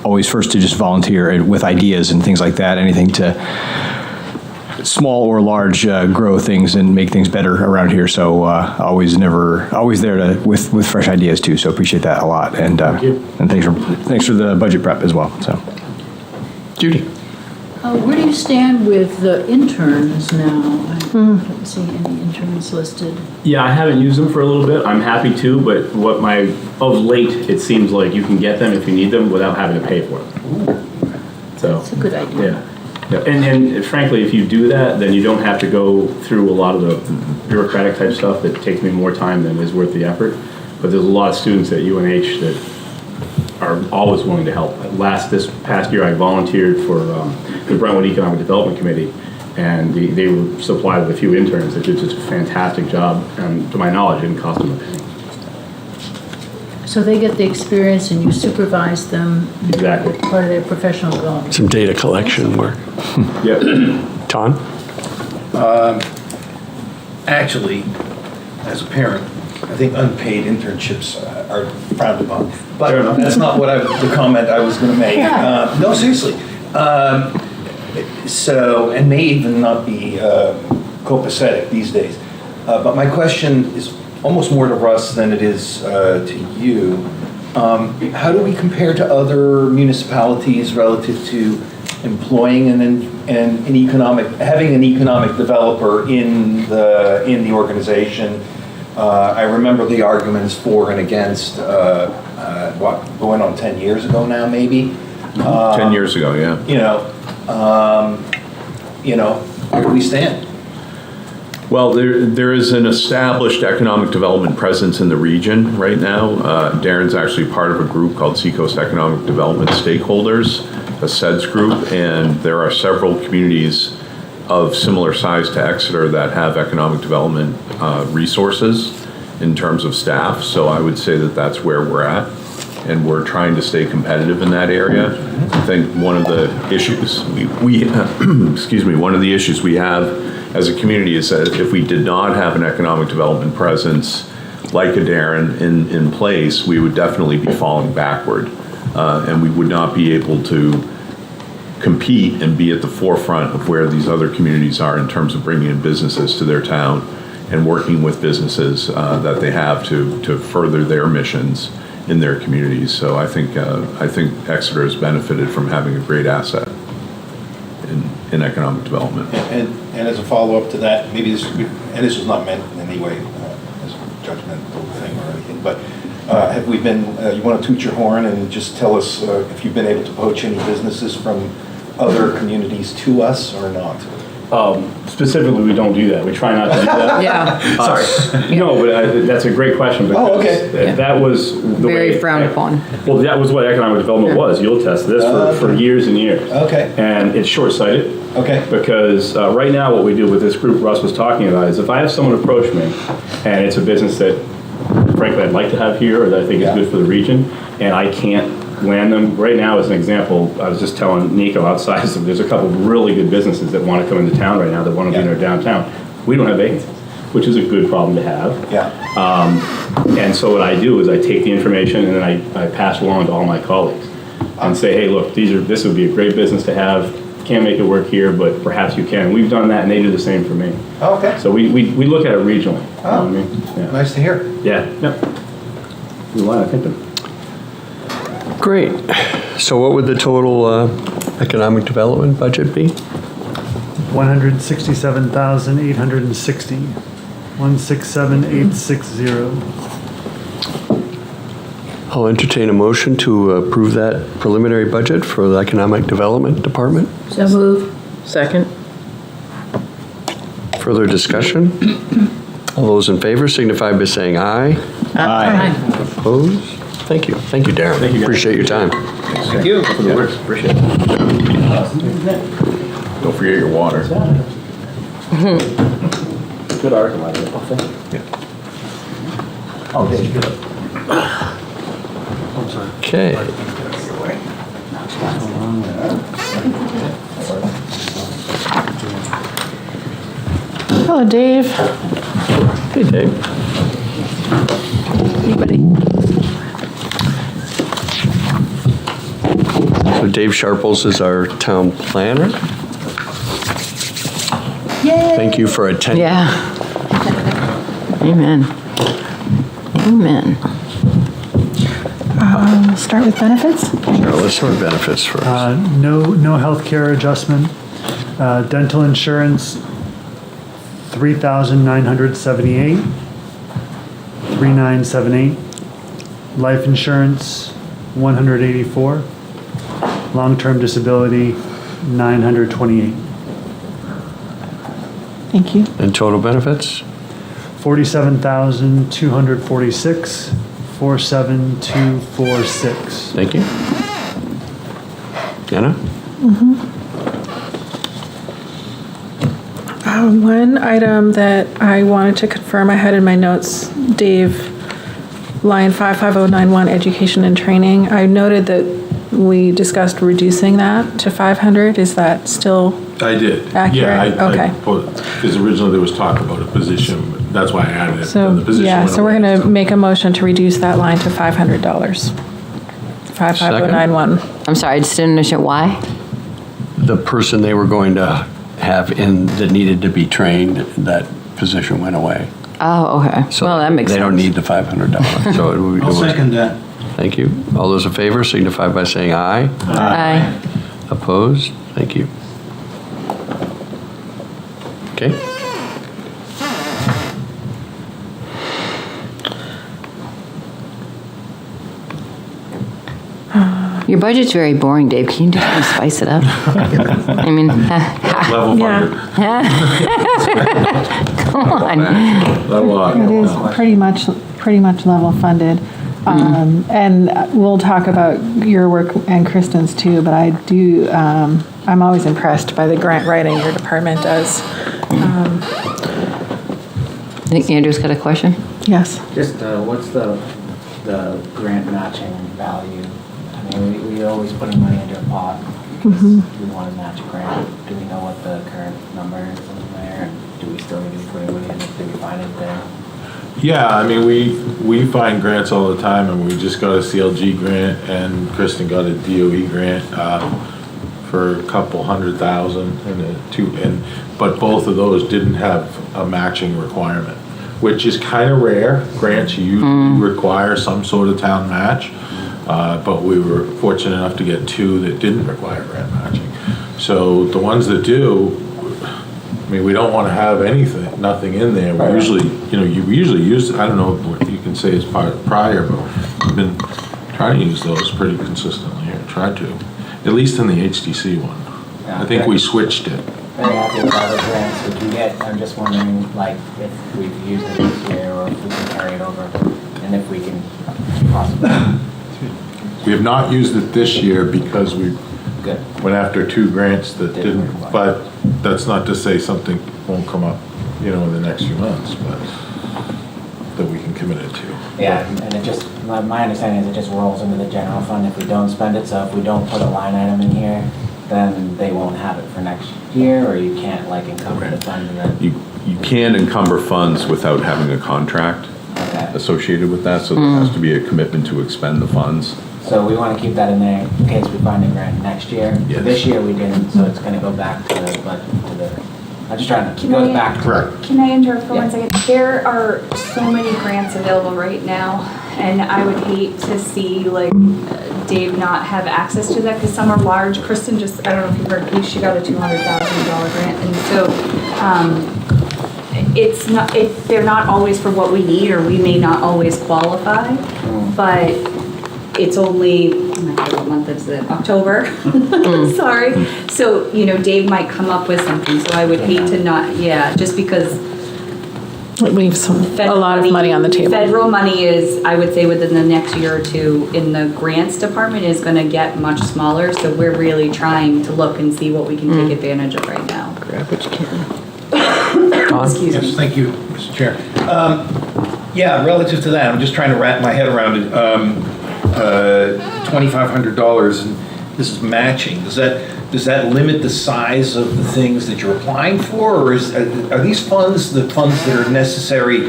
always first to just volunteer with ideas and things like that, anything to small or large grow things and make things better around here. So always there with fresh ideas too. So appreciate that a lot, and thanks for the budget prep as well. So, Judy. Where do you stand with the interns now? I don't see any interns listed. Yeah, I haven't used them for a little bit. I'm happy to, but of late, it seems like you can get them if you need them without having to pay for them. So That's a good idea. Yeah. And frankly, if you do that, then you don't have to go through a lot of the bureaucratic type stuff that takes me more time than is worth the effort. But there's a lot of students at UNH that are always willing to help. This past year, I volunteered for the Brentwood Economic Development Committee, and they were supplied with a few interns that did just a fantastic job, and to my knowledge, it didn't cost them a penny. So they get the experience and you supervise them. Exactly. Part of their professional development. Some data collection work. Yep. John? Actually, as a parent, I think unpaid internships are frowned upon. But that's not the comment I was going to make. No, seriously. And may even not be copacetic these days. But my question is almost more to Russ than it is to you. How do we compare to other municipalities relative to employing having an economic developer in the organization? I remember the arguments for and against, going on 10 years ago now, maybe? 10 years ago, yeah. Where do we stand? Well, there is an established economic development presence in the region right now. Darren's actually part of a group called Seacoast Economic Development Stakeholders, a SEDS group, and there are several communities of similar size to Exeter that have economic development resources in terms of staff. So I would say that that's where we're at, and we're trying to stay competitive in that area. I think one of the issues one of the issues we have as a community is that if we did not have an economic development presence like a Darren in place, we would definitely be falling backward, and we would not be able to compete and be at the forefront of where these other communities are in terms of bringing in businesses to their town and working with businesses that they have to further their missions in their communities. So I think Exeter has benefited from having a great asset in economic development. And as a follow-up to that, this was not meant in any way as a judgmental thing or anything, but have we been, you want to toot your horn and just tell us if you've been able to poach any businesses from other communities to us or not? Specifically, we don't do that. We try not to do that. Yeah. Sorry. No, but that's a great question. Because that was the Very frowned upon. Well, that was what economic development was. You'll test this for years and years. Okay. And it's short-sighted. Okay. Because right now what we do with this group Russ was talking about is if I have someone approach me and it's a business that frankly I'd like to have here or that I think is good for the region, and I can't land them. Right now, as an example, I was just telling Nico outside, so there's a couple of really good businesses that want to come into town right now, that want to be in our downtown. We don't have vacancies, which is a good problem to have. Yeah. And so what I do is I take the information and then I pass it along to all my colleagues and say, hey, look, this would be a great business to have. Can't make it work here, but perhaps you can. We've done that, and they do the same for me. Okay. So we look at it regionally. You know what I mean? Yeah. Nice to hear. Yeah. Yep. We want to think them. Great. So what would the total economic development budget be? 167,860. 167,860. I'll entertain a motion to approve that preliminary budget for the Economic Development Department. So move. Second. Further discussion? All those in favor signify by saying aye. Aye. Opposed? Thank you. Thank you, Darren. Thank you, guys. Appreciate your time. Thank you. For the work. Appreciate it. Don't forget your water. Good article, I think. Oh, thank you. Oh, there you go. Okay. Hello, Dave. Hey, Dave. So Dave Sharples is our town planner. Yay! Thank you for attending. Yeah. Amen. Amen. Start with benefits. Sure, let's start with benefits first. No healthcare adjustment. Dental insurance, 3,978, 3,978. Life insurance, 184. Long-term disability, 928. Thank you. And total benefits? 47,246, 47246. Thank you. Anna? One item that I wanted to confirm, I had in my notes, Dave, line 55091, education and training. I noted that we discussed reducing that to 500. Is that still I did. accurate? Okay. Because originally there was talk about a position, but that's why I added it. So, The position yeah, went so we're away, going to make a motion to reduce that line to $500. 55091. I'm sorry, I just didn't understand why. The person they were going to have in that needed to be trained, that position went away. Oh, okay. So Well, that makes they sense. don't need the $500. So it would- it I'll was- second that. Thank you. All those in favor signify by saying aye. Aye. Opposed? Thank you. Okay. Your budget's very boring, Dave. Can you just kind of spice it up? I mean, Level funded. come on. Not a lot. It is pretty much level funded. And we'll talk about your work and Kristen's too, but I do, I'm always impressed by the grant writing your department does. I think Andrew's got a question. Yes. Just, what's the grant matching value? I mean, we always putting money into a pot because we want to match a grant. Do we know what the current number is in there? And do we still need to be putting money in if we find it there? Yeah, I mean, we find grants all the time, and we just got a CLG grant, and Kristen got a DOE grant for a couple $100,000, but both of those didn't have a matching requirement, which is kind of rare. Grants usually require some sort of town match, but we were fortunate enough to get two that didn't require grant matching. So the ones that do, I mean, we don't want to have nothing in there. We usually, you usually use, I don't know what you can say is prior, but we've been trying to use those pretty consistently, or tried to, at least in the HDC one. Yeah, I think we switched it. Very happy with all the grants we can get. I'm just wondering, like, if we've used it this year or if we can carry it over, and if we can possibly. We have not used it this year because we went after two grants that didn't, but that's not to say something won't come up, in the next few months, but that we can commit it to. Yeah, and it just, my understanding is it just rolls into the general fund if we don't spend it, so if we don't put a line item in here, then they won't have it for next year, or you can't like encumber the fund and then. You can encumber funds without having a contract associated with that, so there has to be a commitment to expend the funds. So we want to keep that in there in case we find a grant next year. Yes. This year we didn't, so it's going to go back to the budget, I'm just trying to go back. Correct. Can I interrupt for 1 second? There are so many grants available right now, and I would hate to see like Dave not have access to that because some are large. Kristen just, I don't know if you heard, she got a $200,000 grant, and so it's not, they're not always for what we need, or we may not always qualify, but it's only, what month is it? October? Sorry. So, Dave might come up with something, so I would hate to not, just because It leaves a lot of money on the table. federal money is, I would say within the next year or two, in the grants department is gonna get much smaller, so we're really trying to look and see what we can take advantage of right now. Grab what you can. Excuse me. Yes, thank you, Mr. Chair. Yeah, relative to that, I'm just trying to wrap my head around it. $2,500, and this is matching. Does that limit the size of the things that you're applying for, or are these funds the funds that are necessary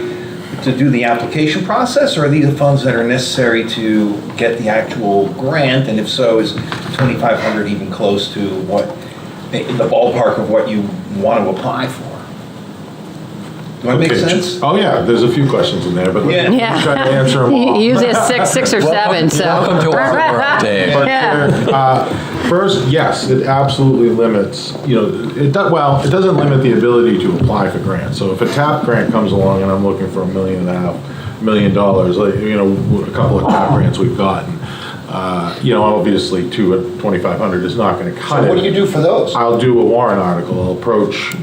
to do the application process, or are these the funds that are necessary to get the actual grant? And if so, is $2,500 even close to what, in the ballpark of what you want to apply for? Do I make sense? Oh, yeah, there's a few questions in there, but let me try to answer them all. Usually it's six or seven, so. Welcome to our world, Dave. But first, yes, it absolutely limits, it doesn't limit the ability to apply for grants. So if a TAP grant comes along and I'm looking for $1.5 million, like, a couple of TAP grants we've gotten, obviously $2,500 is not going to cut it. So what do you do for those? I'll do a warrant article. I'll approach,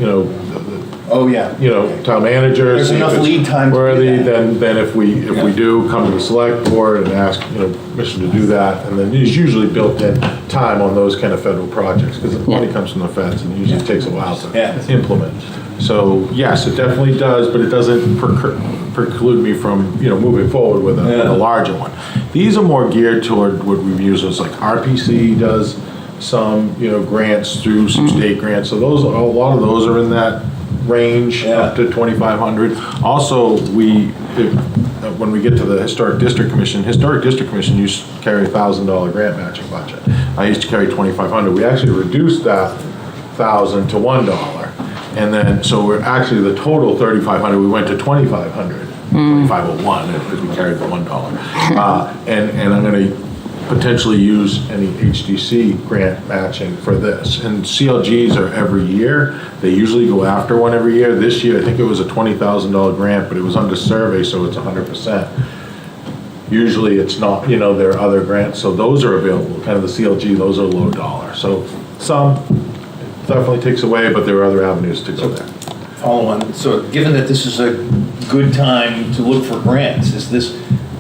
town manager. There's see if enough it's lead time to do worthy, that. then if we do, come to the select board and ask, permission to do that. And then there's usually built-in time on those kind of federal projects, because the money comes from the feds and it usually takes a while to implement. So yes, it definitely does, but it doesn't preclude me from, moving forward with a larger one. These are more geared toward what we've used as like RPC does some, grants through some state grants. So a lot of those are in that range up to 2,500. Also, when we get to the Historic District Commission used to carry $1,000 grant matching budget. I used to carry 2,500. We actually reduced that 1,000 to $1, and then so we're actually the total 3,500. We went to 2,500, 2,501 because we carried the $1. And I'm going to potentially use any HDC grant matching for this. And CLGs are every year. They usually go after one every year. This year, I think it was a $20,000 grant, but it was under survey, so it's 100%. Usually it's not, there are other grants, so those are available. Kind of the CLG, those are low dollar. So some definitely takes away, but there are other avenues to go there. Follow on. So given that this is a good time to look for grants, is this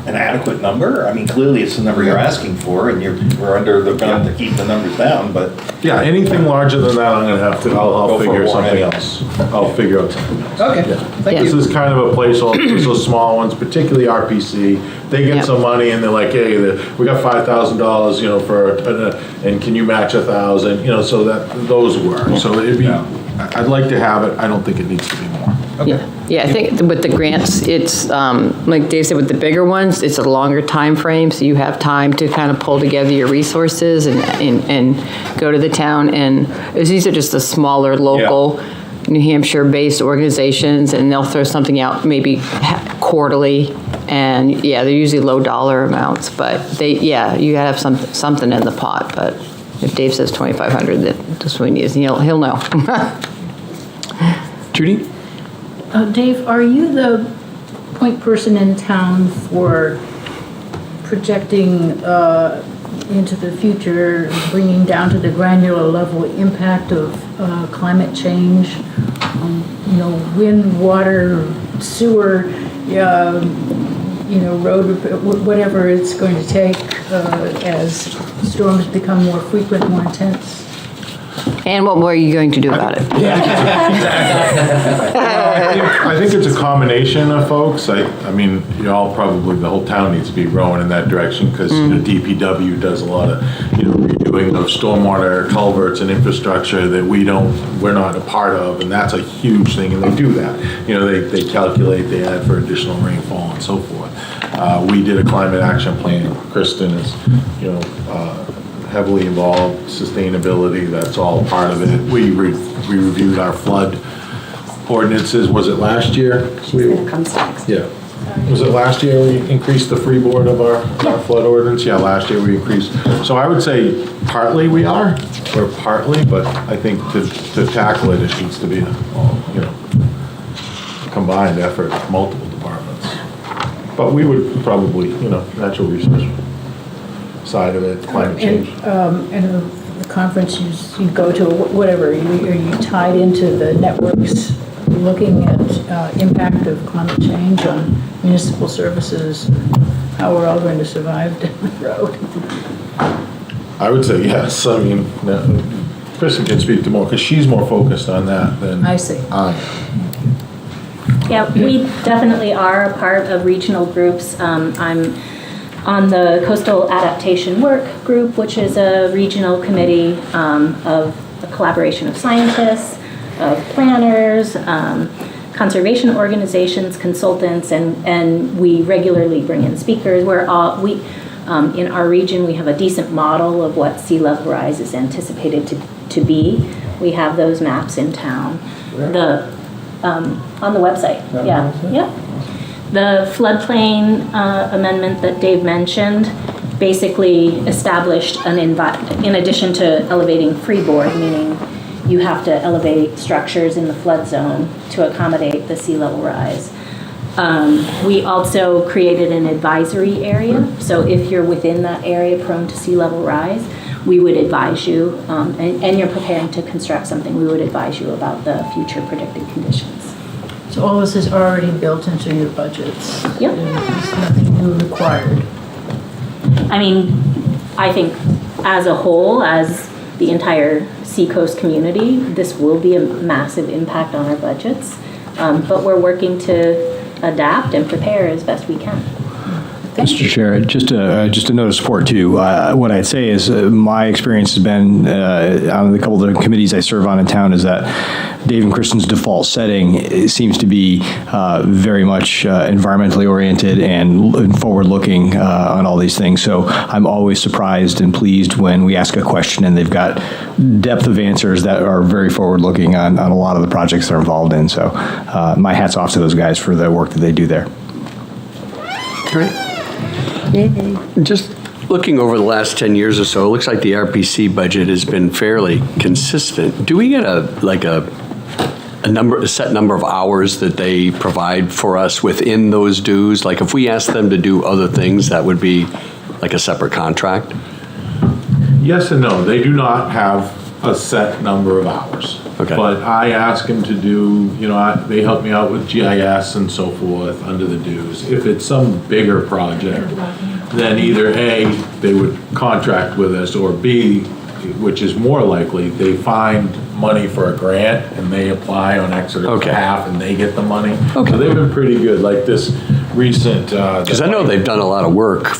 an adequate number? I mean, clearly it's the number you're asking for, and we're under the gun to keep the numbers down, but. Yeah, anything larger than that, I'm gonna have to, I'll figure something else. I'll figure out something else. Okay, thank you. This is kind of a placeholder, those small ones, particularly RPC, they get some money and they're like, hey, we got $5,000, for, and can you match 1,000, so that, those work. So it'd be, I'd like to have it, I don't think it needs to be more. Okay. Yeah, I think with the grants, it's, like Dave said, with the bigger ones, it's a longer time frame, so you have time to kind of pull together your resources and go to the town, and these are just the smaller, local, New Hampshire-based organizations, and they'll throw something out maybe quarterly, and they're usually low dollar amounts, but you have something in the pot, but if Dave says 2,500, that's what he needs, he'll know. Judy? Dave, are you the point person in town for projecting into the future, bringing down to the granular level impact of climate change, wind, water, sewer, road, whatever it's going to take as storms become more frequent, more intense? And what were you going to do about it? I think it's a combination of folks. I mean, y'all probably, the whole town needs to be rowing in that direction because DPW does a lot of, redoing of stormwater culverts and infrastructure that we're not a part of, and that's a huge thing, and they do that. They calculate, they add for additional rainfall and so forth. We did a climate action plan. Kristen is, heavily involved, sustainability, that's all part of it. We reviewed our flood ordinances, was it last year? Yeah. Was it last year we increased the freeboard of our flood ordinance? Yeah, last year we increased. So I would say partly we are, or partly, but I think to tackle it, it needs to be a combined effort of multiple departments. But we would probably, natural resource side of it, climate change. And the conferences you go to, whatever, are you tied into the networks looking at impact of climate change on municipal services, how we're all going to survive down the road? I would say yes. I mean, Kristen can speak to more because she's more focused on that than I see. Yeah, we definitely are a part of regional groups. I'm on the Coastal Adaptation Work Group, which is a regional committee of a collaboration of scientists, of planners, conservation organizations, consultants, and we regularly bring in speakers. In our region, we have a decent model of what sea level rise is anticipated to be. We have those maps in town. On the website, yeah. The floodplain amendment that Dave mentioned basically established in addition to elevating freeboard, meaning you have to elevate structures in the flood zone to accommodate the sea level rise. We also created an advisory area, so if you're within that area prone to sea level rise, we would advise you, and you're preparing to construct something, we would advise you about the future predicted conditions. So all this is already built into your budgets? Yep. There's nothing new required? I mean, I think as a whole, as the entire Seacoast community, this will be a massive impact on our budgets, but we're working to adapt and prepare as best we can. Mr. Chair, just a note of support too. What I'd say is my experience has been on the couple of the committees I serve on in town is that Dave and Kristen's default setting seems to be very much environmentally oriented and forward-looking on all these things. So I'm always surprised and pleased when we ask a question and they've got depth of answers that are very forward-looking on a lot of the projects they're involved in. So my hat's off to those guys for the work that they do there. Great. Just looking over the last 10 years or so, it looks like the RPC budget has been fairly consistent. Do we get a set number of hours that they provide for us within those dues? Like if we ask them to do other things, that would be like a separate contract? Yes and no. They do not have a set number of hours. Okay. But I ask them to do, they help me out with GIS and so forth under the dues. If it's some bigger project, then either A, they would contract with us, or B, which is more likely, they find money for a grant and they apply on Exeter's behalf and they get the money. Okay. So they've been pretty good, like this recent. Because I know they've done a lot of work,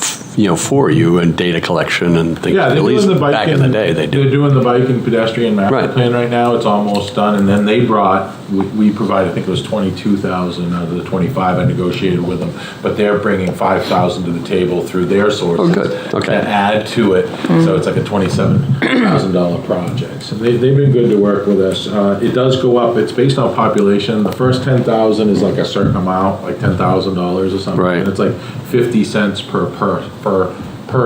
for you and data collection and things. Yeah, at least back in the day they did. They're doing the bike and pedestrian master plan right now. It's almost done. And then they we provided, I think it was 22,000 out of the 25 I negotiated with them. But they're bringing 5,000 to the table through their sources to add to it. So it's like a $27,000 project. So they've been good to work with us. It does go up. It's based on population. The first 10,000 is like a certain amount, like $10,000 or something. Right. And it's like 50 cents per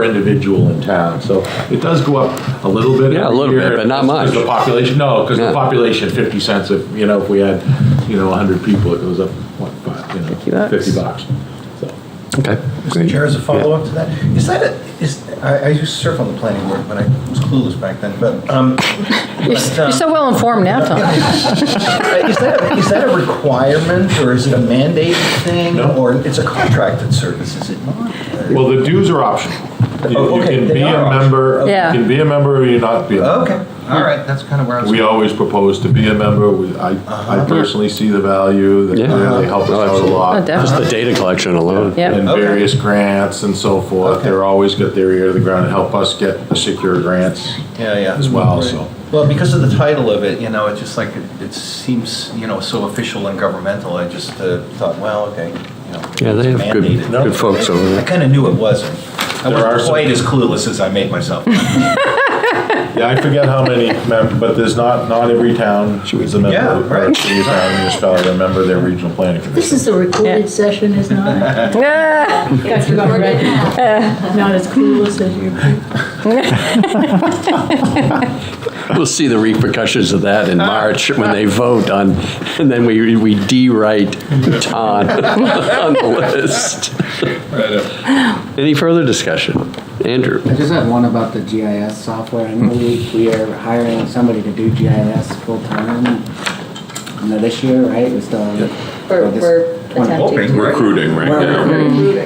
individual in town. So it does go up a little bit. Yeah, a little bit, but not much. The population, because the population, 50 cents. If if we had 100 people, it goes up $50. So okay. Mr. Chair, as a follow-up to that, I used to serve on the planning board, but I was clueless back then. But you're so well informed now, Tom. Is that a requirement, or is it a mandated thing, or it's a contracted service? Is it not? Well, the dues are optional. You can be a member. You can be a member, or you not be a member. Okay. All right, that's kind of where I was. We always propose to be a member. I personally see the value, that they help us out a lot. Just the data collection alone. And various grants and so forth. They're always got their ear to the ground and help us get the secure grants as well, so. Well, because of the title of it, it's just like, it seems, so official and governmental. I just thought, well, okay, Yeah, they have good, mandated. good folks over I there. kind of knew it wasn't. I There are wasn't some- quite as clueless as I made myself. Yeah, I forget how many, but there's not every town is a member. Yeah, right. City, town, municipality, a member of their regional planning commission. This is a recorded session, is not it? Got you on record. Not as clueless as you. We'll see the repercussions of that in March when they vote on, and then we de-write Ton on the list. Any further discussion? Andrew? I just had one about the GIS software. I know we are hiring somebody to do GIS full-time. This year, right? We're still. We're attempting. Recruiting right now.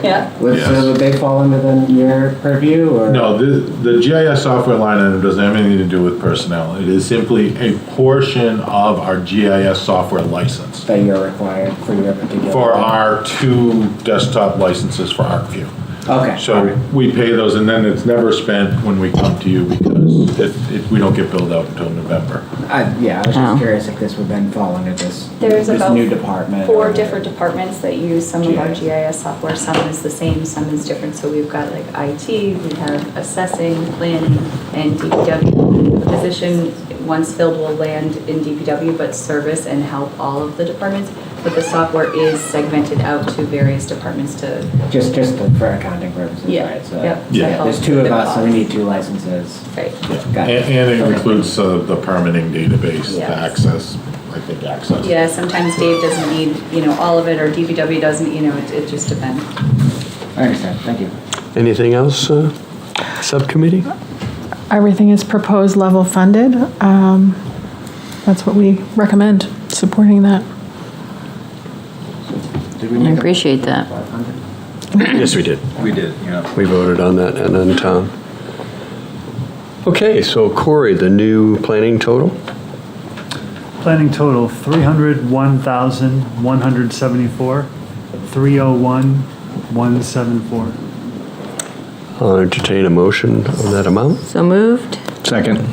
Yeah. Would they fall under your purview, or? No, the GIS software line item doesn't have anything to do with personnel. It is simply a portion of our GIS software license. That you're required for your particular. For our 2 desktop licenses for ArcView. Okay. So we pay those, and then it's never spent when we come to you because we don't get billed out until November. I was just curious if this would then fall under this There's about new department. 4 different departments that use some of our GIS software. Some is the same, some is different. So we've got like IT, we have assessing, planning, and DPW. The position, once filled, will land in DPW, but service and help all of the departments. But the software is segmented out to various departments to. Just for accounting purposes, right? So, there's 2 of us, so we need 2 licenses. Right. Got it. And it includes the permitting database to Yes. access, access. Yeah, sometimes Dave doesn't need, all of it, or DPW doesn't, it just depends. I understand, thank you. Anything else, subcommittee? Everything is proposed level funded. That's what we recommend, supporting that. I appreciate that. Yes, we did. We did, We voted on that, and then Tom. Okay, so Corey, the new planning total? Planning total, 301,174, 301,174. I'll entertain a motion on that amount. So moved? Second.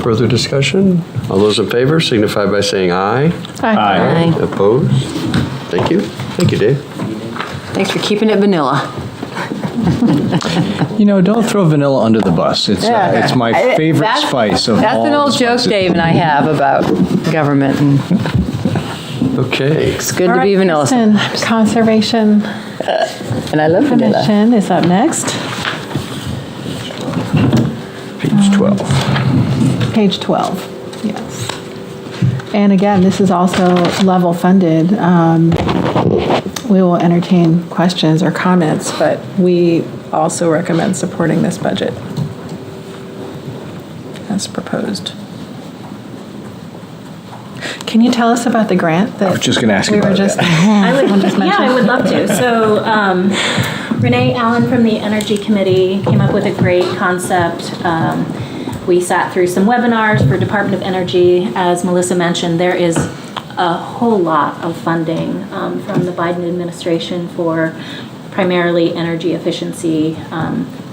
Further discussion? All those in favor signify by saying aye. Aye. Opposed? Thank you. Thank you, Dave. Thanks for keeping it vanilla. Don't throw vanilla under the bus. It's my favorite That's- spice of all. That's an old the joke spices. Dave and I have about government, and Okay. it's good to be vanilla. Conservation And I love vanilla. Commission is up next. Page 12. Page 12, yes. And again, this is also level funded. We will entertain questions or comments, but we also recommend supporting this budget as proposed. Can you tell us about the grant that? I was just going to ask we about were just, that. someone just Yeah, I mentioned? would love to. So Renee Allen from the Energy Committee came up with a great concept. We sat through some webinars for Department of Energy. As Melissa mentioned, there is a whole lot of funding from the Biden administration for primarily energy efficiency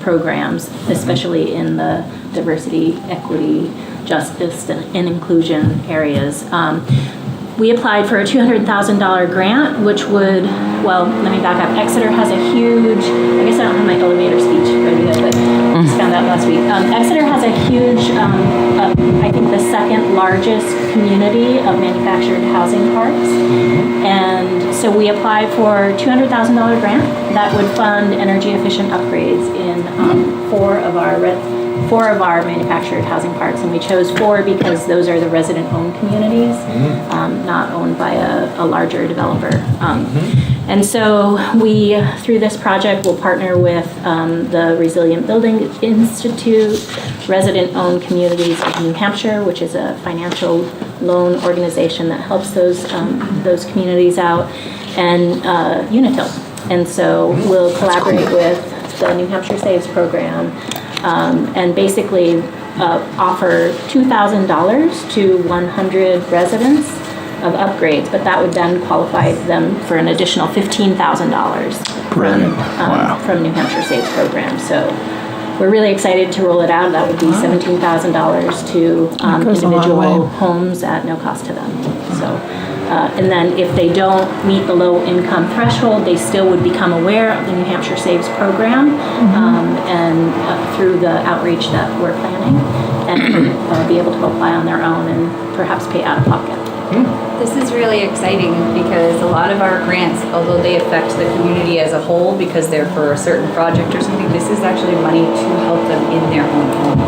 programs, especially in the diversity, equity, justice, and inclusion areas. We applied for a $200,000 grant, which would, well, let me back up. Exeter has a huge, I guess I don't have my elevator speech ready yet, but I just found out last week. Exeter has a huge, I think the second largest community of manufactured housing parks. And so we applied for a $200,000 grant that would fund energy efficient upgrades in 4 of our manufactured housing parks, and we chose 4 because those are the resident-owned communities, not owned by a larger developer. And so we, through this project, will partner with the Resilient Building Institute, Resident-Owned Communities of New Hampshire, which is a financial loan organization that helps those communities out, and Unitil. And so we'll collaborate with the New Hampshire Saves program, and basically offer $2,000 to 100 residents of upgrades, but that would then qualify them for an additional $15,000 from New Hampshire Saves program. So we're really excited to roll it out. That would be $17,000 to individual homes at no cost to them. So, and then if they don't meet the low income threshold, they still would become aware of the New Hampshire Saves program and through the outreach that we're planning, and be able to apply on their own and perhaps pay out of pocket. This is really exciting because a lot of our grants, although they affect the community as a whole because they're for a certain project or something, this is actually money to help them in their own home,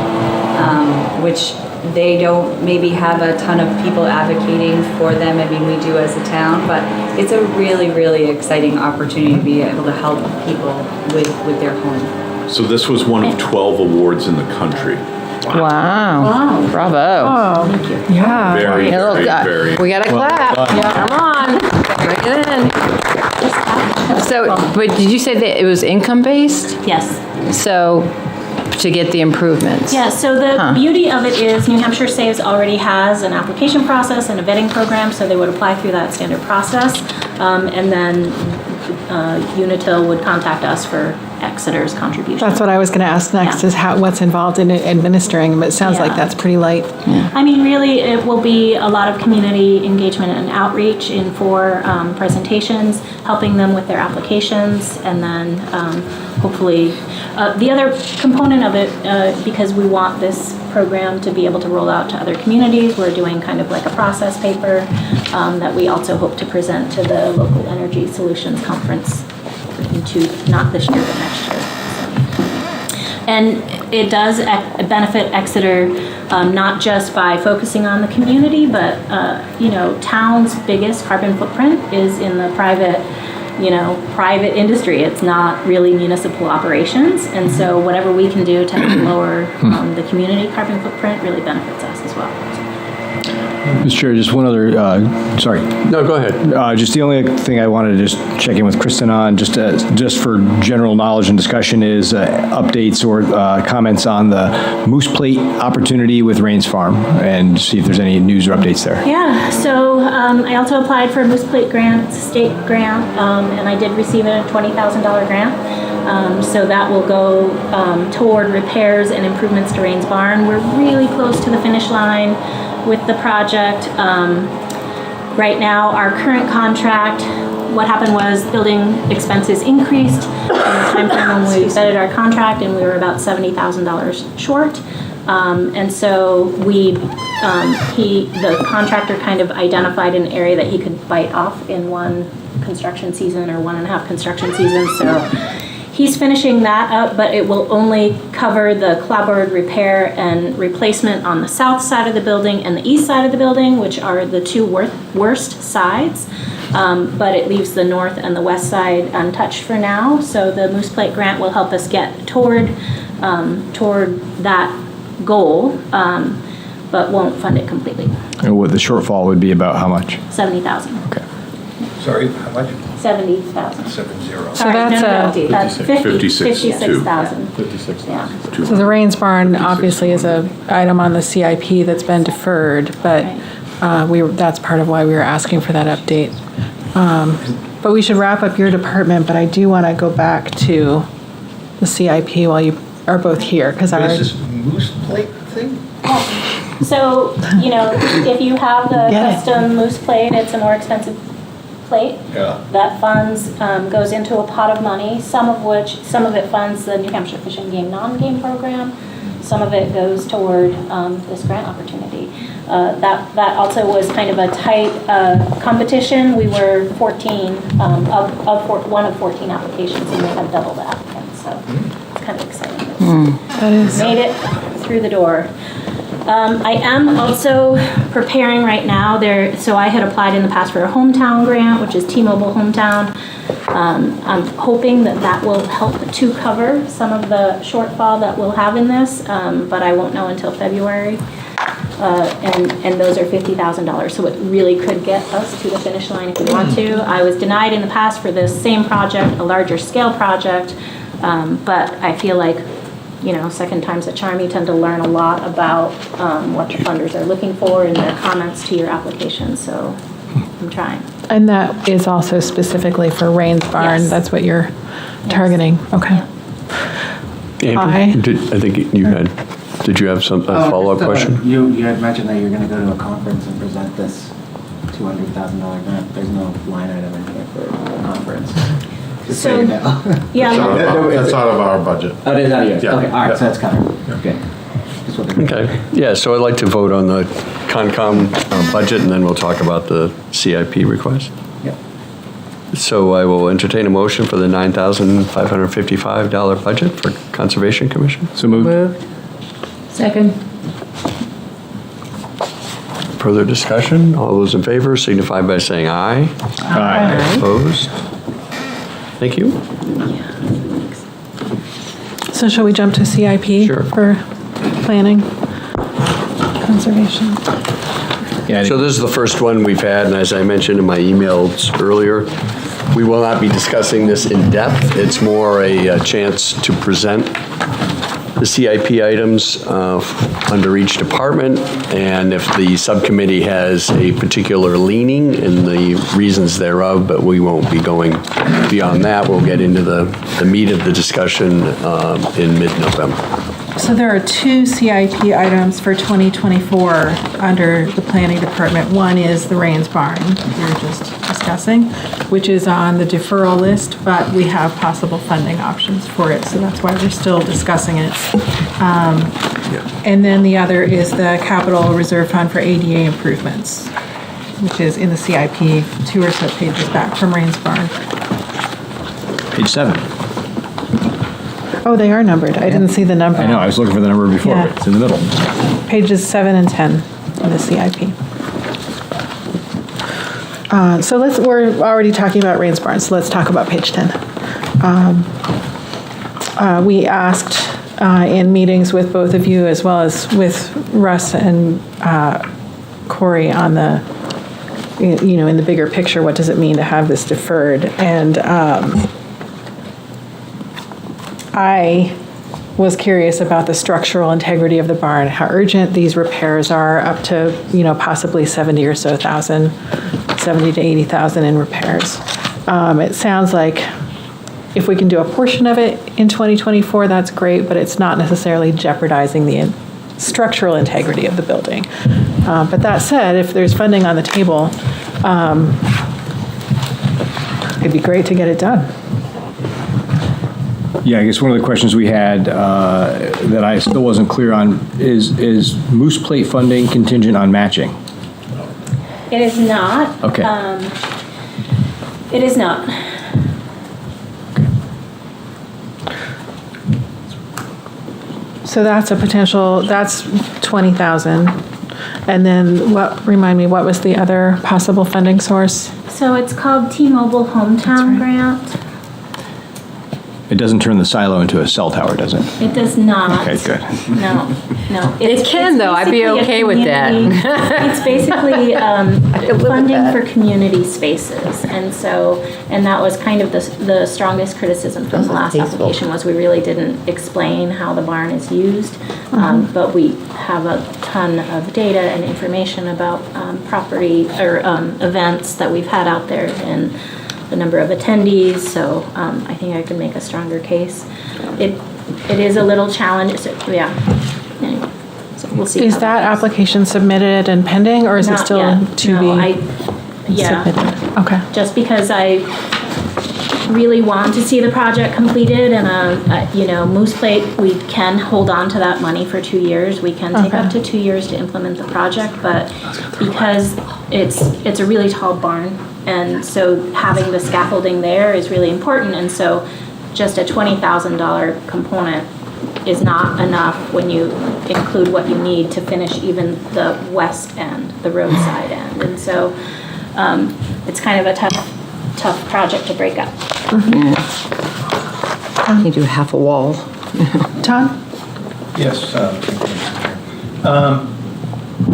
which they don't maybe have a ton of people advocating for them. I mean, we do as a town, but it's a really, really exciting opportunity to be able to help people with their home. So this was one of 12 awards in the country. Wow. Bravo. Oh, thank you. Yeah. Very, Yeah, look, very. we got to clap. Come on. Bring it in. So, but did you say that it was income-based? Yes. So, to get the improvements? Yeah, so the beauty of it is New Hampshire Saves already has an application process and a vetting program, so they would apply through that standard process. And then Unitil would contact us for Exeter's contribution. That's what I was going to ask next, is what's involved in administering them. It sounds like that's pretty light. I mean, really, it will be a lot of community engagement and outreach in 4 presentations, helping them with their applications, and then hopefully the other component of it, because we want this program to be able to roll out to other communities, we're doing kind of like a process paper that we also hope to present to the local energy solutions conference not this year, but next year. And it does benefit Exeter, not just by focusing on the community, but, town's biggest carbon footprint is in the private industry. It's not really municipal operations. And so whatever we can do to help lower the community carbon footprint really benefits us as well. Mr. Chair, just one other, sorry. No, go ahead. Just the only thing I wanted to just check in with Kristen on, just for general knowledge and discussion, is updates or comments on the Moose Plate opportunity with Rains Farm, and see if there's any news or updates there. Yeah, so I also applied for a Moose Plate grant, it's a state grant, and I did receive a $20,000 grant. So that will go toward repairs and improvements to Rains Barn. We're really close to the finish line with the project. Right now, our current contract, what happened was building expenses increased in the time frame when we vetted our contract, and we were about $70,000 short. And so the contractor kind of identified an area that he could bite off in one construction season or 1.5 construction seasons. So he's finishing that up, but it will only cover the clapboard repair and replacement on the south side of the building and the east side of the building, which are the 2 worst sides. But it leaves the north and the west side untouched for now. So the Moose Plate grant will help us get toward that goal, but won't fund it completely. And what the shortfall would be about how much? $70,000. Okay. Sorry, how much? $70,000. 70. So that's 56,000. 56,000. So the Rains Barn obviously is a item on the CIP that's been deferred, but that's part of why we were asking for that update. But we should wrap up your department, but I do want to go back to the CIP while you are both here, because Is this Moose Plate thing? So, if you have the custom Moose Plate, it's a more expensive plate. Yeah. That funds, goes into a pot of money, some of it funds the New Hampshire Fish and Game non-game program. Some of it goes toward this grant opportunity. That also was kind of a tight competition. We were 14 one of 14 applications, and they had double the applicants. So it's kind of exciting. That is. Made it through the door. I am also preparing right now. So I had applied in the past for a hometown grant, which is T-Mobile Hometown. I'm hoping that will help to cover some of the shortfall that we'll have in this, but I won't know until February. And those are $50,000, so it really could get us to the finish line if we want to. I was denied in the past for this same project, a larger scale project, but I feel like second time's a charm. You tend to learn a lot about what the funders are looking for in their comments to your application, so I'm trying. And that is also specifically for Rains Barn? Yes. That's what you're targeting? Okay. Andrew, I think did you have a follow-up question? You had mentioned that you're going to go to a conference and present this $200,000 grant. There's no line item in here for a conference. Just so you know. That's out of our budget. Oh, it is out of yours? Yeah. Okay, all right, so that's covered. Okay. Okay, yeah, so I'd like to vote on the Concom budget, and then we'll talk about the CIP request. Yep. So I will entertain a motion for the $9,555 budget for Conservation Commission. So moved. Second. Further discussion? All those in favor signify by saying aye. Aye. Opposed? Thank you. So shall we jump to CIP? Sure. For planning, conservation? Yeah. So this is the first one we've had, and as I mentioned in my emails earlier, we will not be discussing this in depth. It's more a chance to present the CIP items under each department, and if the subcommittee has a particular leaning and the reasons thereof, but we won't be going beyond that. We'll get into the meat of the discussion in mid-November. So there are two CIP items for 2024 under the planning department. One is the Rains Barn we were just discussing, which is on the deferral list, but we have possible funding options for it, so that's why we're still discussing it. And then the other is the Capital Reserve Fund for ADA improvements, which is in the CIP, 2 or so pages back from Rains Barn. Page 7. Oh, they are numbered. I didn't see the number. I know, I was looking for the number before, Yeah. but it's in the middle. Pages 7 and 10 in the CIP. So we're already talking about Rains Barn, so let's talk about page 10. We asked in meetings with both of you, as well as with Russ and Corey on the, in the bigger picture, what does it mean to have this deferred? And I was curious about the structural integrity of the barn, how urgent these repairs are, up to, possibly 70 or so thousand, 70 to 80,000 in repairs. It sounds like if we can do a portion of it in 2024, that's great, but it's not necessarily jeopardizing the structural integrity of the building. But that said, if there's funding on the table, it'd be great to get it done. Yeah, I guess one of the questions we had that I still wasn't clear on is Moose Plate funding contingent on matching? It is not. Okay. It is not. So that's a potential, that's 20,000. And then remind me, what was the other possible funding source? So it's called T-Mobile Hometown Grant. It doesn't turn the silo into a cell tower, does it? It does not. Okay, good. No. It can, though. I'd be basically a okay with that. It's basically funding for community spaces. And that was kind of the strongest criticism from the last application, was we really didn't explain how the barn is used. But we have a ton of data and information about property or events that we've had out there and the number of attendees, so I think I could make a stronger case. It is a little challenge, so yeah. Anyway, so we'll see. Is that application submitted and pending, or is it still to be submitted? Okay. Just because I really want to see the project completed, and Moose Plate, we can hold on to that money for 2 years. We can take up to 2 years to implement the project, but because it's a really tall barn, and so having the scaffolding there is really important, and so just a $20,000 component is not enough when you include what you need to finish even the west end, the roadside end, and so it's kind of a tough project to break up. You do half a wall. Tom? Yes.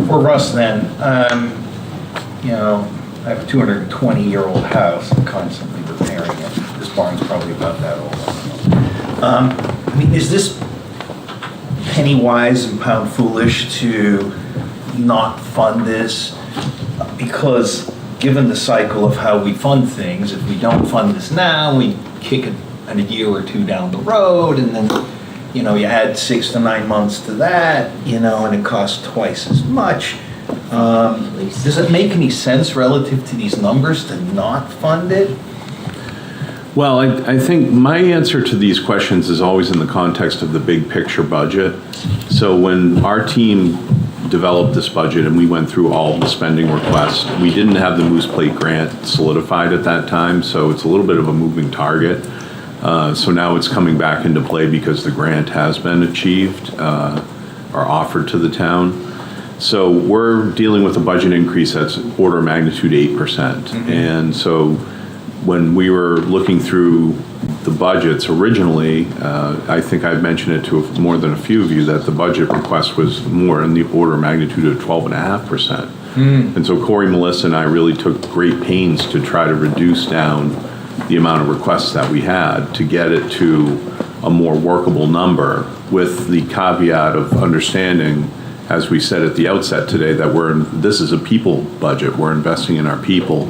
For Russ then, I have a 220-year-old house. I'm constantly repairing it. This barn's probably about that old. Is this penny wise and pound foolish to not fund this? Because given the cycle of how we fund things, if we don't fund this now, we kick it a year or two down the road, and then, you know, you add 6 to 9 months to that, you know, and it costs twice as much. Does it make any sense relative to these numbers to not fund it? Well, I think my answer to these questions is always in the context of the big picture budget. So when our team developed this budget and we went through all the spending requests, we didn't have the Moose Plate grant solidified at that time, so it's a little bit of a moving target. So now it's coming back into play because the grant has been achieved or offered to the town. So we're dealing with a budget increase that's order of magnitude 8%. And so when we were looking through the budgets originally, I think I've mentioned it to more than a few of you that the budget request was more in the order of magnitude of 12.5%. And so Corey, Melissa, and I really took great pains to try to reduce down the amount of requests that we had to get it to a more workable number, with the caveat of understanding, as we said at the outset today, that this is a people budget. We're investing in our people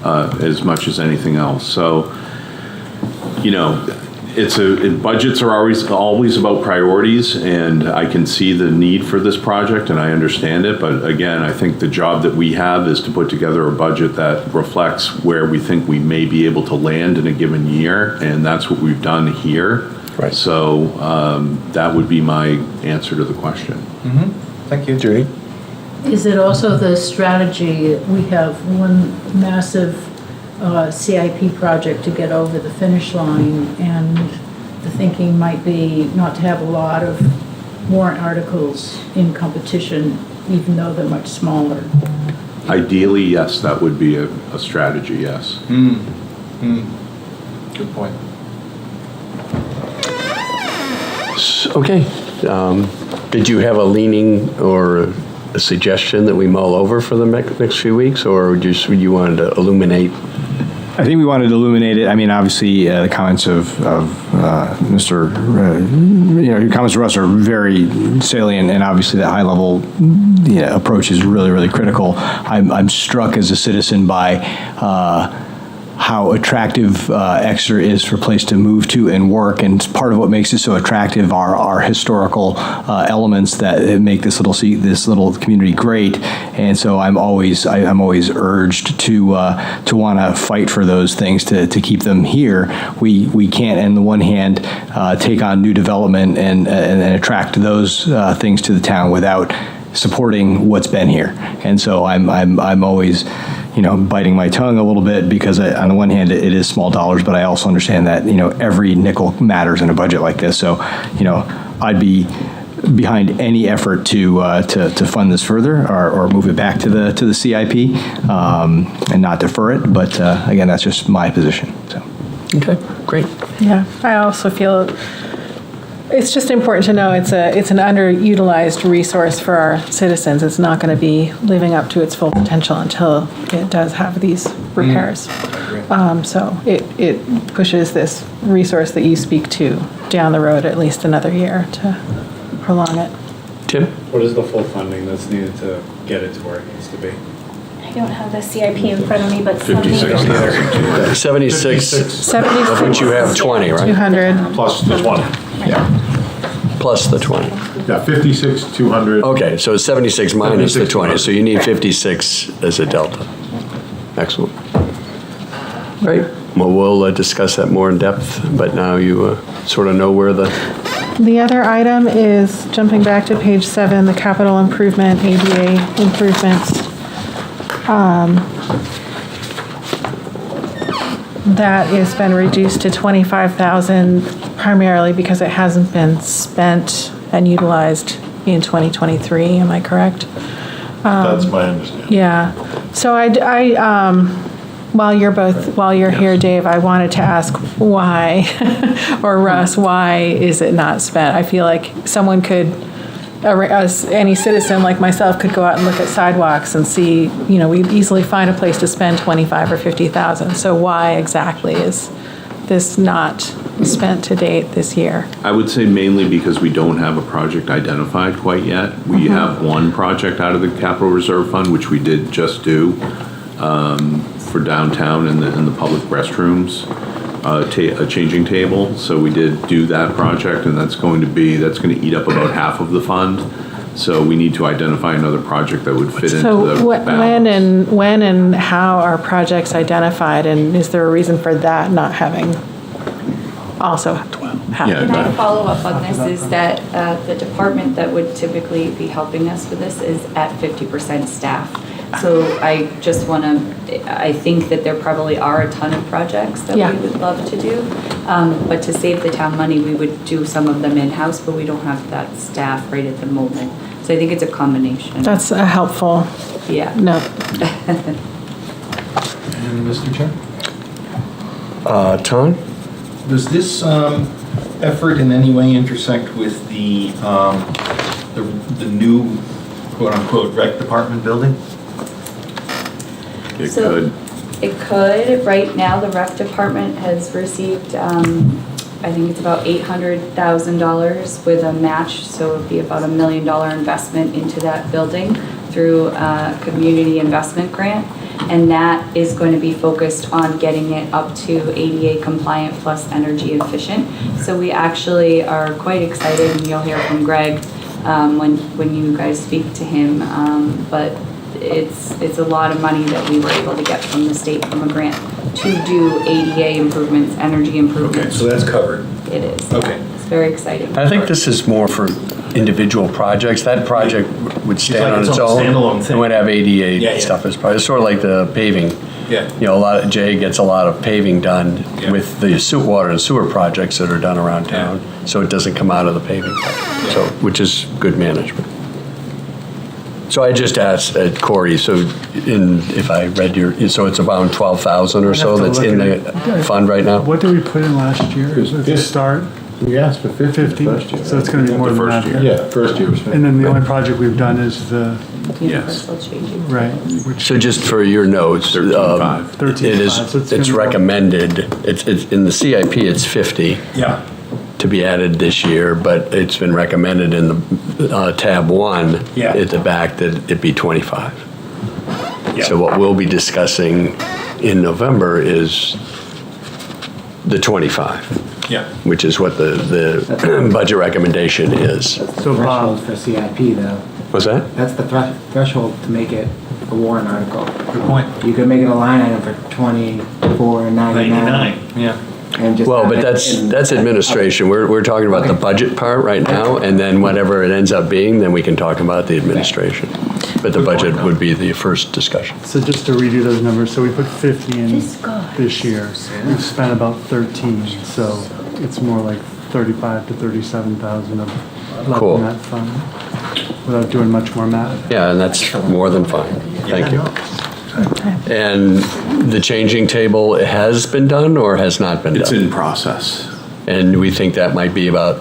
as much as anything else. So, you know, budgets are always about priorities, and I can see the need for this project and I understand it. But again, I think the job that we have is to put together a budget that reflects where we think we may be able to land in a given year, and that's what we've done here. Right. So that would be my answer to the question. Thank you. Judy? Is it also the strategy, we have one massive CIP project to get over the finish line, and the thinking might be not to have a lot of warrant articles in competition, even though they're much smaller? Ideally, yes, that would be a strategy, yes. Good point. Okay. Did you have a leaning or a suggestion that we mull over for the next few weeks, or just you wanted to illuminate? I think we wanted to illuminate it. I mean, obviously, the comments of Mr. Your comments to us are very salient, and obviously that high-level approach is really, really critical. I'm struck as a citizen by how attractive Exeter is for a place to move to and work, and part of what makes it so attractive are our historical elements that make this little community great. And so I'm always urged to want to fight for those things to keep them here. We can't, on the one hand, take on new development and attract those things to the town without supporting what's been here. And so I'm always biting my tongue a little bit, because on the one hand it is small dollars, but I also understand that every nickel matters in a budget like this. So I'd be behind any effort to fund this further or move it back to the CIP and not defer it. But again, that's just my position. So. Okay, great. Yeah, I also feel it's just important to know it's an underutilized resource for our citizens. It's not going to be living up to its full potential until it does have these repairs. So it pushes this resource that you speak to down the road at least another year to prolong it. Tim? What is the full funding that's needed to get it to where it needs to be? I don't have the CIP in front of me, but 76, of which you have 20, right? 200. Plus the 20. Yeah. Plus the 20. Yeah, 56, 200. Okay, so it's 76 minus the 20, 200. so you need 56 as a delta. Excellent. Great. Well, we'll discuss that more in depth, but now you sort of know where the... The other item is, jumping back to page 7, the capital improvement, ADA improvements. That has been reduced to $25,000 primarily because it hasn't been spent and utilized in 2023. Am I correct? That's my understanding. Yeah. So while you're here, Dave, I wanted to ask why, or Russ, why is it not spent? I feel like someone could, any citizen like myself could go out and look at sidewalks and see, we'd easily find a place to spend $25,000 or $50,000. So why exactly is this not spent to date this year? I would say mainly because we don't have a project identified quite yet. We have one project out of the capital reserve fund, which we did just do for downtown in the public restrooms, a changing table. So we did do that project, and that's going to eat up about half of the fund. So we need to identify another project that would fit into the So balance. when and how are projects identified, and is there a reason for that not having also happened? Can I follow up on this, is that the department that would typically be helping us with this is at 50% staff. So I just want to, I think that there probably are a ton of projects that we would love to do. But to save the town money, we would do some of them in-house, but we don't have that staff right at the moment. So I think it's a combination. That's a helpful note. And Mr. Chair? Tom? Does this effort in any way intersect with the new quote-unquote rec department building? It So- could. It could. Right now, the rec department has received, I think it's about $800,000 with a match, so it would be about $1 million investment into that building through a community investment grant. And that is going to be focused on getting it up to ADA compliant plus energy efficient. So we actually are quite excited, and you'll hear from Greg when you guys speak to him. But it's a lot of money that we were able to get from the state from a grant to do ADA improvements, energy improvements. Okay, so that's covered. It is. Okay. It's very exciting. I think this is more for individual projects. That project would stand like on its its own own. standalone thing. And would have ADA Yeah, yeah. stuff as part. It's sort of like the paving. Yeah. You know, Jay gets a lot of paving done with the water and sewer projects that are done around town. So it doesn't come out of the paving. So, which is good management. So I just asked Corey, so if I read so it's about 12,000 or so that's in the fund right now? What did we put in last year at the start? We asked for 50 first year. So it's going to be more than that. Yeah, first year was 50. And then the only project we've done is the, Universal changing. right, So just for your notes, it 13.5, so it's it's gonna be- recommended, it's in the CIP, it's 50. Yeah. To be added this year, but it's been recommended in the tab 1 at the back that it be 25. So what we'll be discussing in November is the 25. Yeah. Which is what the budget recommendation is. So Bob, For CIP though, What's that? that's the threshold to make it a warrant article. Good point. You could make it a line item for $24.99. Yeah. And just Well, have but it in- that's administration. We're talking about the budget part right now, and then whatever it ends up being, then we can talk about the administration. But the budget would be the first discussion. so just to redo those numbers, so we put 50 in this year. We've spent about 13, so it's more like 35 to 37,000 of left Cool. in that fund, without doing much more math. Yeah, and that's more than fine. Thank you. And the changing table has been done or has not been done? It's in process. And we think that might be about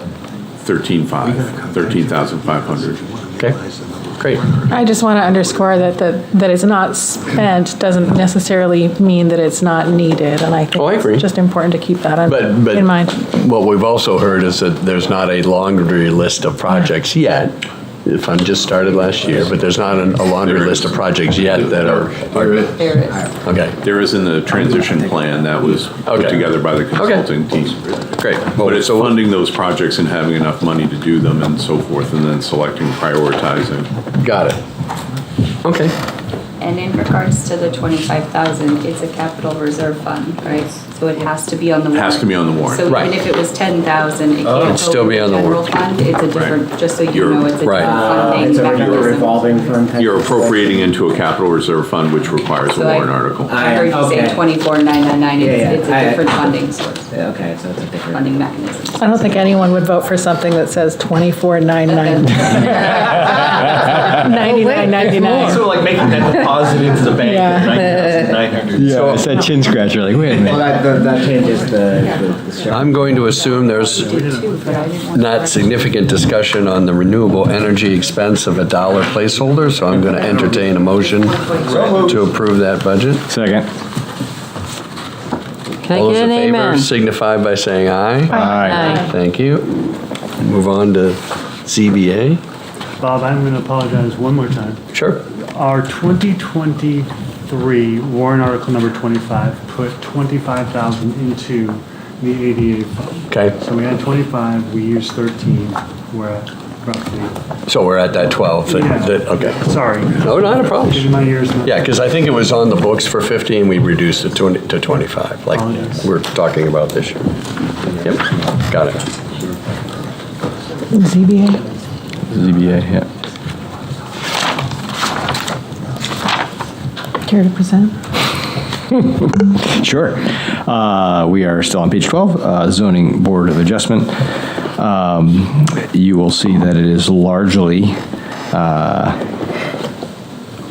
13,500. Okay, great. I just want to underscore that it's not spent doesn't necessarily mean that it's not needed, and I think I agree. it's just important to keep that But in mind. what we've also heard is that there's not a laundry list of projects yet. The fund just started last year, but there's not a laundry list of projects yet that are. There is. Okay. There is in the transition plan that was put together by the consulting team. Great. But it's funding those projects and having enough money to do them and so forth, and then selecting, prioritizing. Got it. Okay. And in regards to the 25,000, it's a capital reserve fund, right? So it has to be on the warrant. Has to be on the warrant. So Right. even if it was 10,000, it can't It'd still go be to on the the general warrant. fund. It's a different, just so you know, it's a Right. different funding It's a mechanism. revolving fund type You're of situation. appropriating into a capital reserve fund, which requires a So warrant article. I heard you say Okay. 24,999, it's a I- different funding source, Okay, so it's a different. funding mechanism. I don't think anyone would vote for something that says 24.99. 99.99. So like making that deposit into the bank Yeah. at 9,900. Yeah, it's that chin scratcher, like, wait a Well, minute. that changes the structure. I'm going to assume there's not significant discussion on the renewable energy expense of $1 placeholder, so I'm going to entertain a motion to approve that budget. Second. Can I All get those an in favor amen? signify by saying aye. Aye. Thank you. Move on to ZBA. Bob, I'm going to apologize one more time. Sure. Our 2023 warrant article number 25 put 25,000 into the ADA fund. Okay. So we had 25, we used 13, we're at roughly. So we're at that 12. Okay. Sorry. No, not a problem. Getting my ears mixed. Yeah, because I think it was on the books for 50 and we reduced it to 25, like we're talking about this year. Yep, got it. ZBA. ZBA, yeah. Care to present? Sure. We are still on page 12, Zoning Board of Adjustment. You will see that it is largely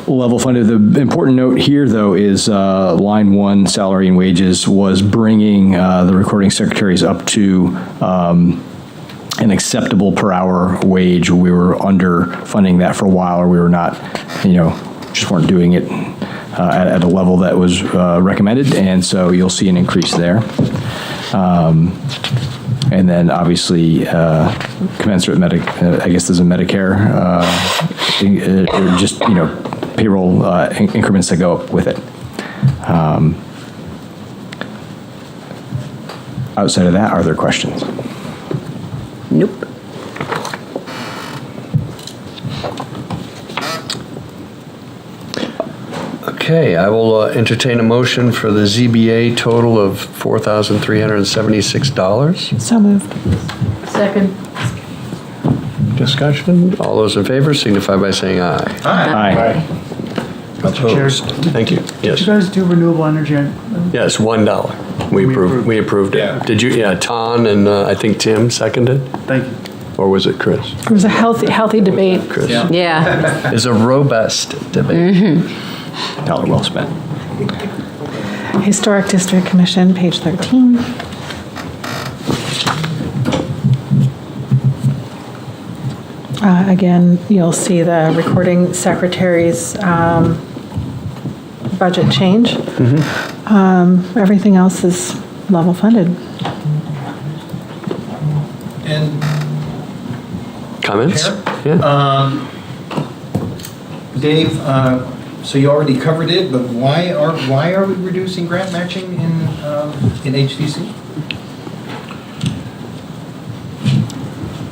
level funded. The important note here, though, is line 1, salary and wages, was bringing the recording secretaries up to an acceptable per hour wage. We were underfunding that for a while, or we were not, just weren't doing it at a level that was recommended, and so you'll see an increase there. And then obviously commensurate I guess there's a Medicare, or just, payroll increments that go up with it. Outside of that, are there questions? Nope. Okay, I will entertain a motion for the ZBA total of $4,376. So moved. Second. Discussion, all those in favor signify by saying aye. Aye. Mr. Chair, Thank you. did Yes. you guys do renewable energy? Yes, $1. We approved it. Did you, Ton and I think Tim seconded? Thank you. Or was it Chris? It was a healthy debate. Chris. Yeah. It's a robust debate. Dollar well spent. Historic District Commission, page 13. Again, you'll see the recording secretary's budget change. Everything else is level funded. And Comments? Dave, so you already covered it, but why are we reducing grant matching in HDC?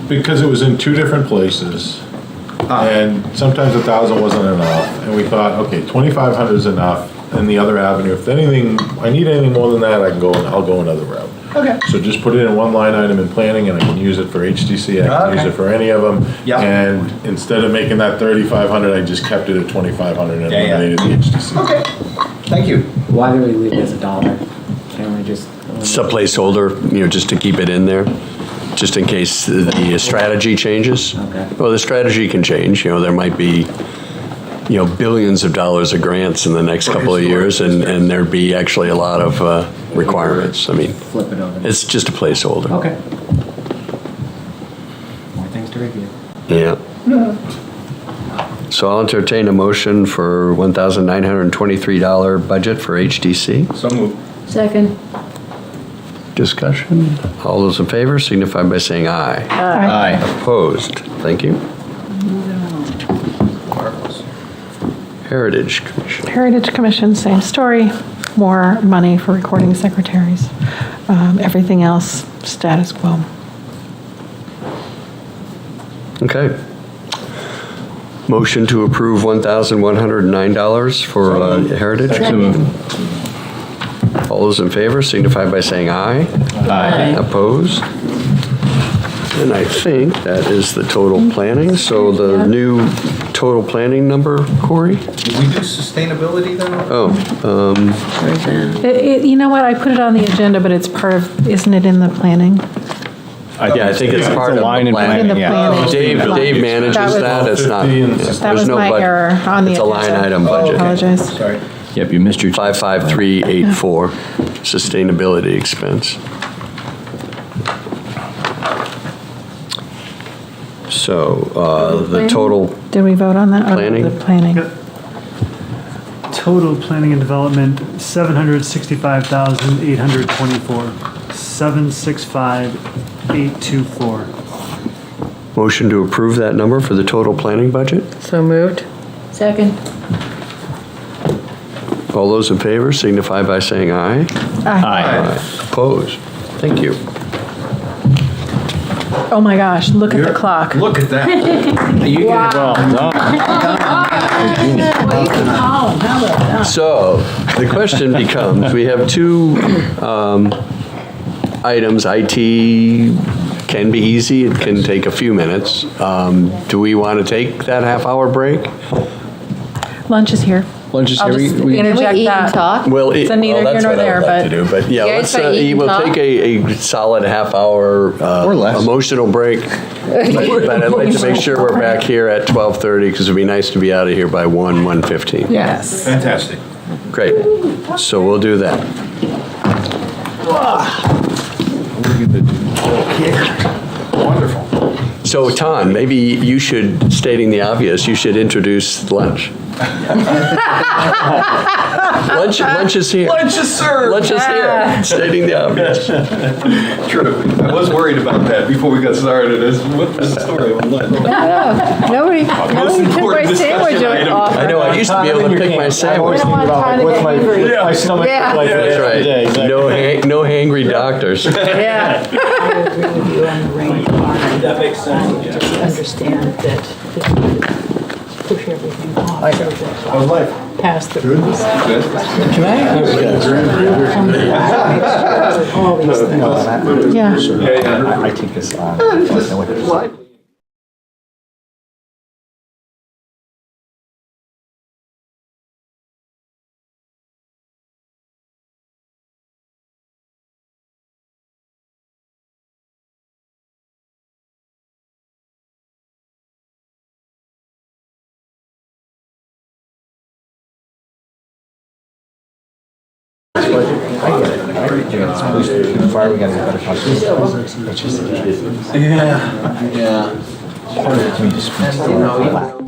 Because it was in two different places, and sometimes 1,000 wasn't enough, and we thought, okay, 2,500 is enough, and the other avenue, if anything, I need anything more than that, I'll go another route. Okay. So just put it in one line item in planning, and I can use it for HDC, I can use it for any of them. Yeah. And instead of making that 3,500, I just kept it at 2,500 and eliminated the HDC. Okay, thank you. Why do we leave it as $1? Can we just? It's a placeholder, just to keep it in there, just in case the strategy changes. Okay. Well, the strategy can change, there might be, billions of dollars of grants in the next couple of years, and there'd be actually a lot of requirements. I mean, Flip it over. it's just a placeholder. Okay. More things to review. Yeah. So I'll entertain a motion for $1,923 budget for HDC. So moved. Second. Discussion? All those in favor signify by saying aye. Aye. Opposed? Thank you. Heritage Commission. Heritage Commission, same story. More money for recording secretaries. Everything else, status quo. Okay. Motion to approve $1,109 for Heritage? All those in favor signify by saying aye. Aye. Opposed? And I think that is the total planning. So the new total planning number, Corey? Did we do sustainability then? Oh, You know what, I put it on the agenda, but it's part of, isn't it in the planning? yeah, I think it's part of the line in planning. In the planning. Dave manages That was- that. It's not. That was my error on the It's a line agenda. item I budget. apologize. Sorry. Yep, you missed your. 55384, sustainability expense. So the total Did we vote on that? Oh, Planning? The planning. total planning and development, 765,824. 765,824. Motion to approve that number for the total planning budget? So moved. Second. All those in favor signify by saying aye. Aye. Opposed? Thank you. Oh my gosh, look at the clock. Look at that. You Wow. Oh, how about that? So, the question becomes, we have two items. IT can be easy, it can take a few minutes. Do we want to take that half-hour break? Lunch is here. Lunch is I'll here. just We- interject Can we eat and that. talk? Well, It's a neither well, here that's nor what I there, would like but- to do, but yeah, You guys let's, try to eat and we'll talk? take a solid half-hour Or less. emotional break. But I'd like to make sure we're back here at 12:30, because it'd be nice to be out of here by 1:15. Yes. Fantastic. Great. So we'll do that. Wonderful. So, Tom, maybe you should, stating the obvious, you should introduce lunch. Lunch is here. Lunch is served. Lunch is here, stating the obvious. True. I was worried about that before we got started. What's the story on lunch? Nobody took my important sandwich discussion item. off. I know, I used to be able to pick my sandwich. What's my stomach Yeah. like That's today? right. No hangry doctors. Yeah. I agree with you on the rain garden. That makes sense. Just understand that push everything off. How's life? Past the. Good. Can I? All these things. Yeah. I take this on.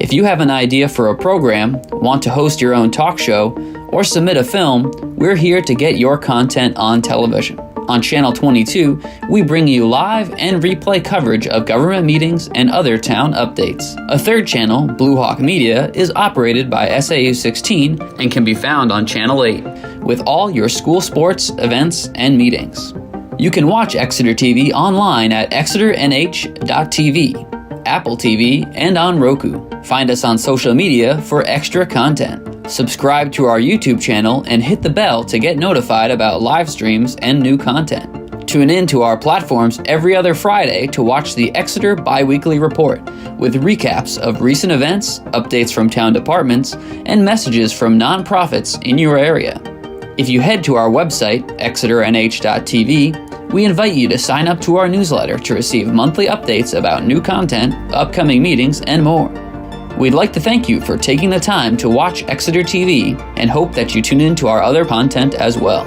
If you have an idea for a program, want to host your own talk show, or submit a film, we're here to get your content on television. On Channel 22, we bring you live and replay coverage of government meetings and other town updates. A third channel, Blue Hawk Media, is operated by SAU 16 and can be found on Channel 8, with all your school sports, events, and meetings. You can watch Exeter TV online at exeternh.tv, Apple TV, and on Roku. Find us on social media for extra content. Subscribe to our YouTube channel and hit the bell to get notified about live streams and new content. Tune in to our platforms every other Friday to watch the Exeter Biweekly Report with recaps of recent events, updates from town departments, and messages from nonprofits in your area. If you head to our website, exeternh.tv, we invite you to sign up to our newsletter to receive monthly updates about new content, upcoming meetings, and more. We'd like to thank you for taking the time to watch Exeter TV and hope that you tune in to our other content as well.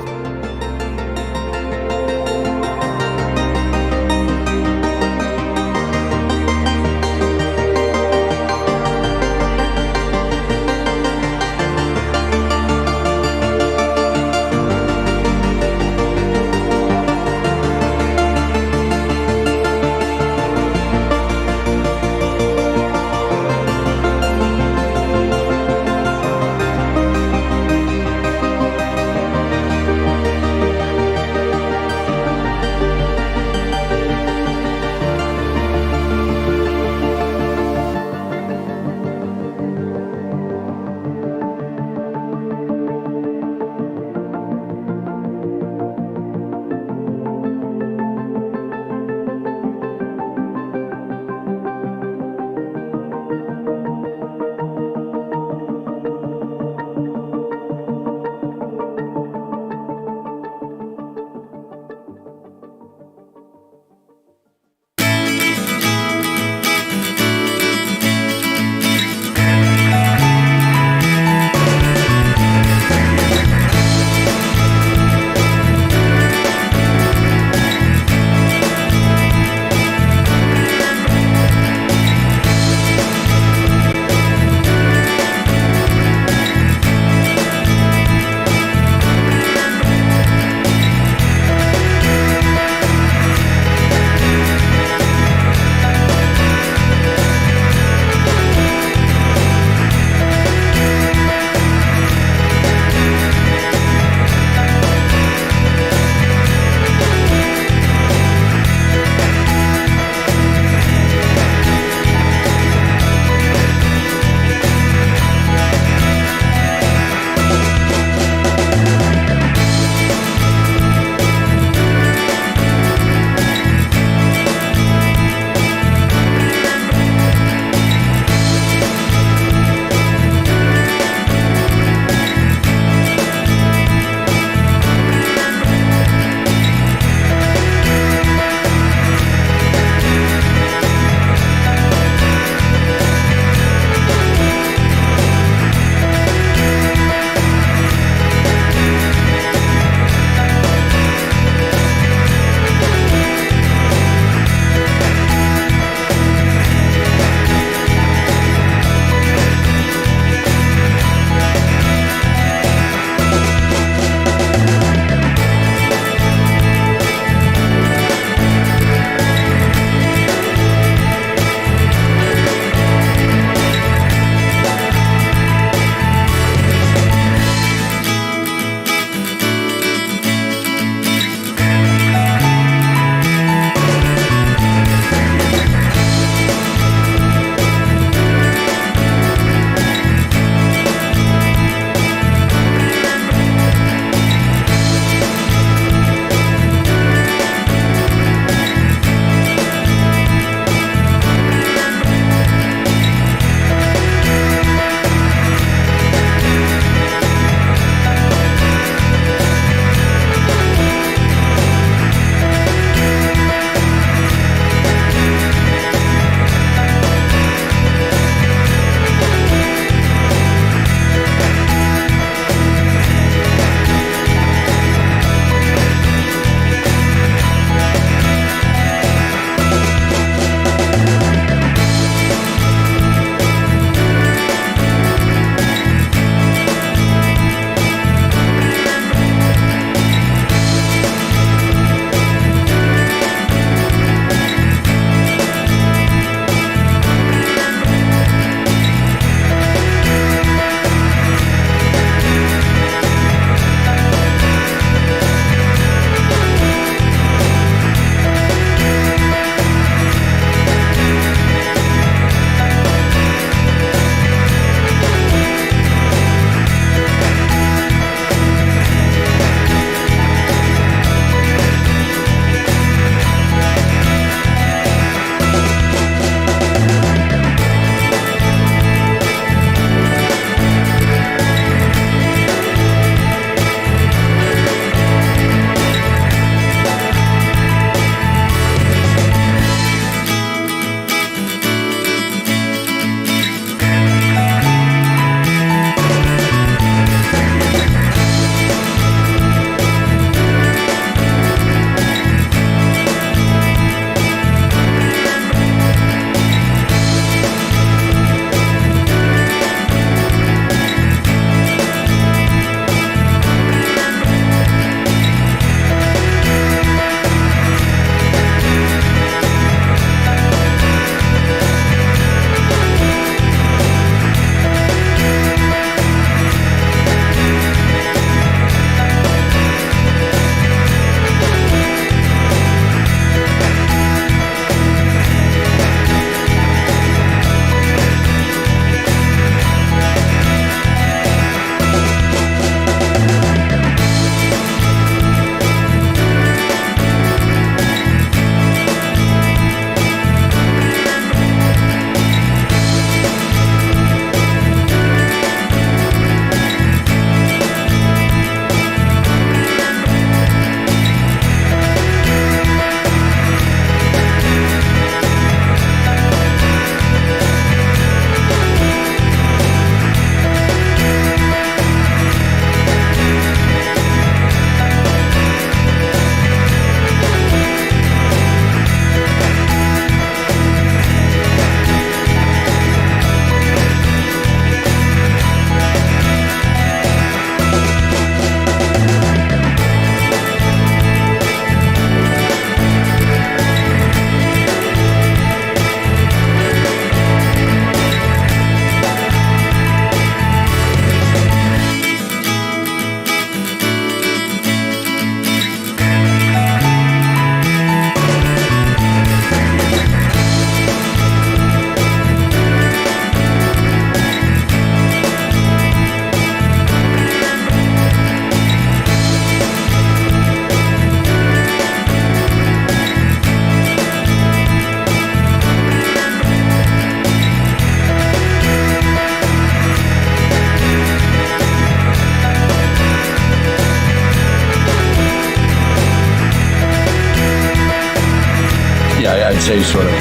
I'd say sort of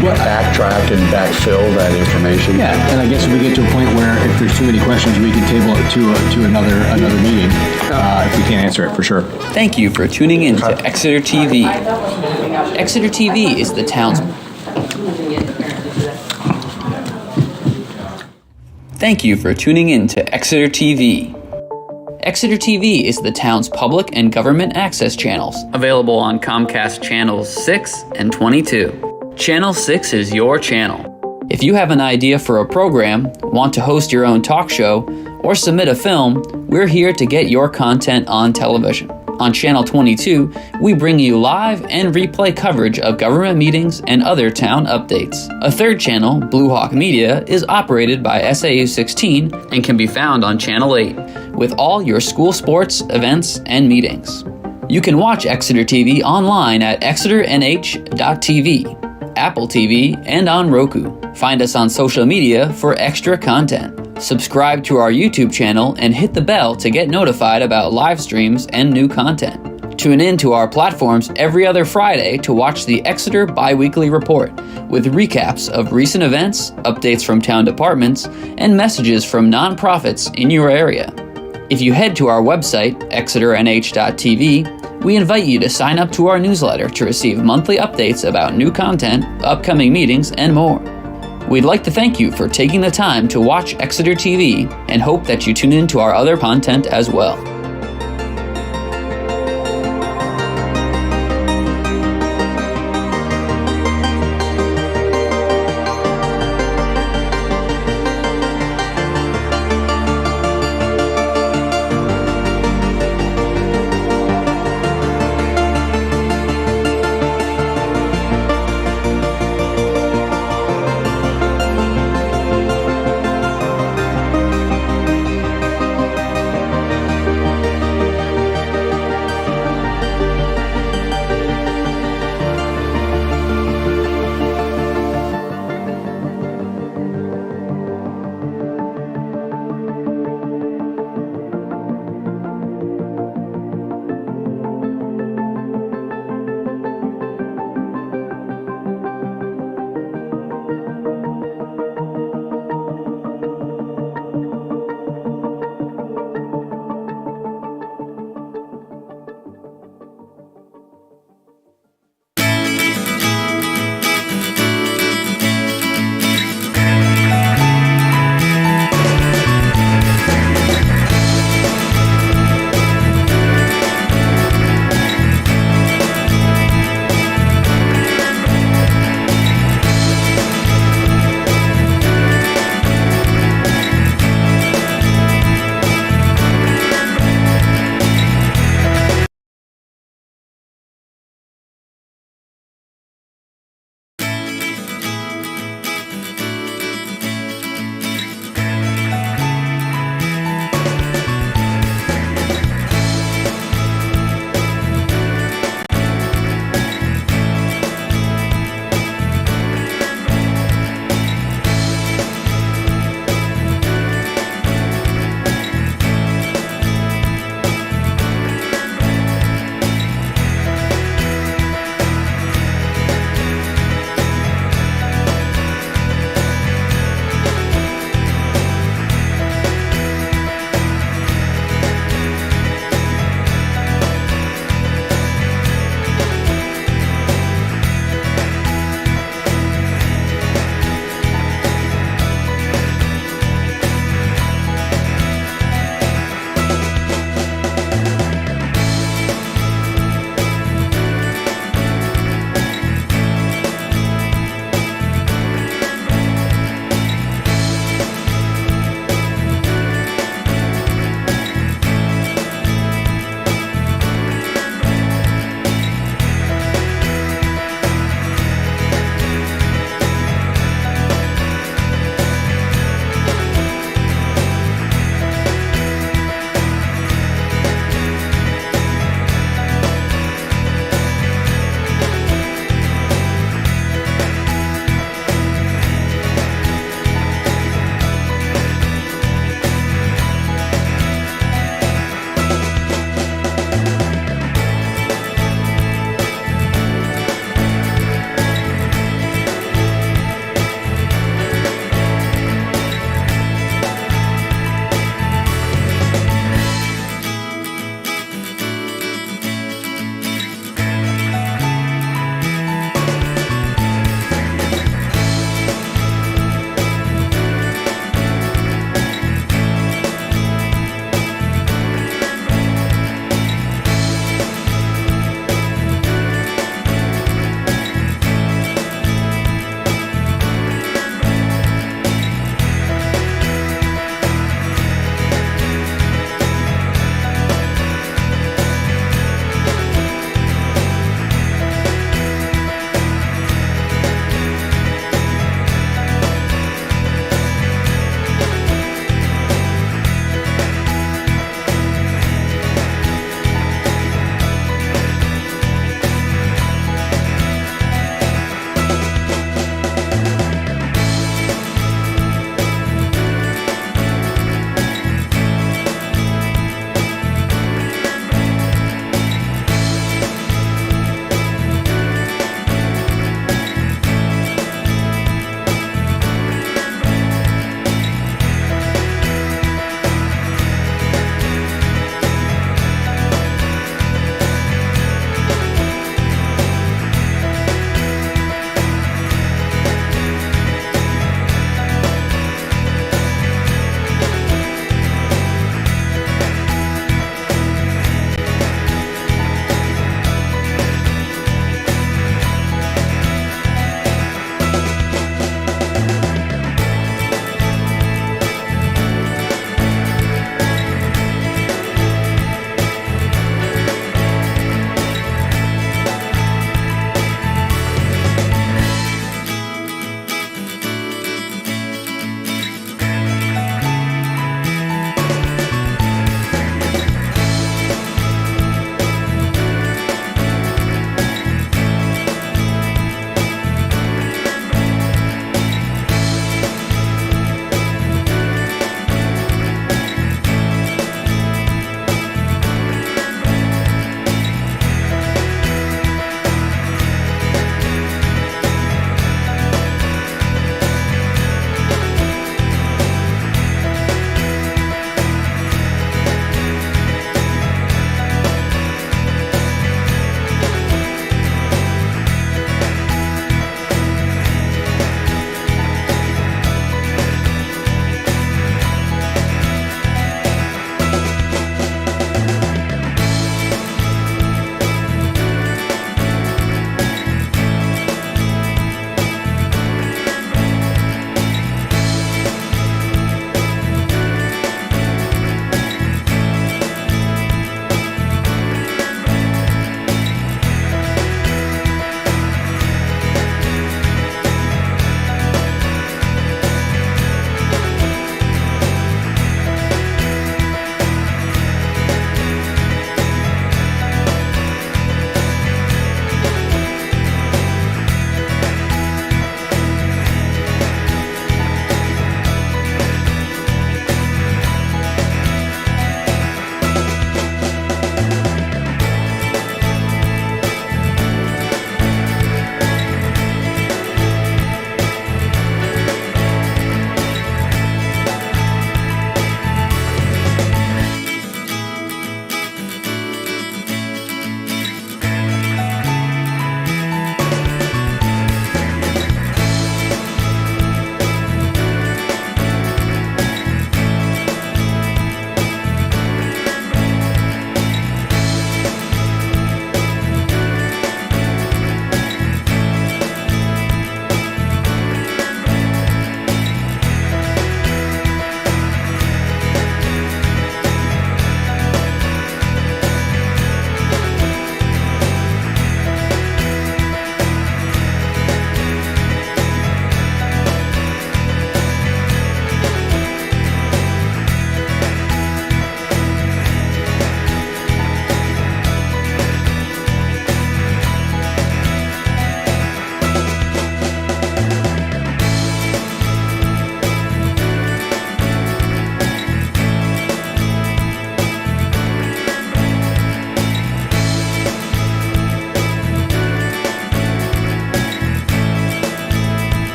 backtrack and backfill that information. Yeah, and I guess if we get to a point where if there's too many questions, we can table it to another meeting if we can't answer it, for sure. Thank you for tuning in to Exeter TV. Exeter TV is the town's Thank you for tuning in to Exeter TV. Exeter TV is the town's public and government access channels, available on Comcast Channels 6 and 22. Channel 6 is your channel. If you have an idea for a program, want to host your own talk show, or submit a film, we're here to get your content on television. On Channel 22, we bring you live and replay coverage of government meetings and other town updates. A third channel, Blue Hawk Media, is operated by SAU 16 and can be found on Channel 8, with all your school sports, events, and meetings. You can watch Exeter TV online at exeternh.tv, Apple TV, and on Roku. Find us on social media for extra content. Subscribe to our YouTube channel and hit the bell to get notified about live streams and new content. Tune in to our platforms every other Friday to watch the Exeter Biweekly Report with recaps of recent events, updates from town departments, and messages from nonprofits in your area. If you head to our website, exeternh.tv, we invite you to sign up to our newsletter to receive monthly updates about new content, upcoming meetings, and more. We'd like to thank you for taking the time to watch Exeter TV and hope that you tune in to our other content as well.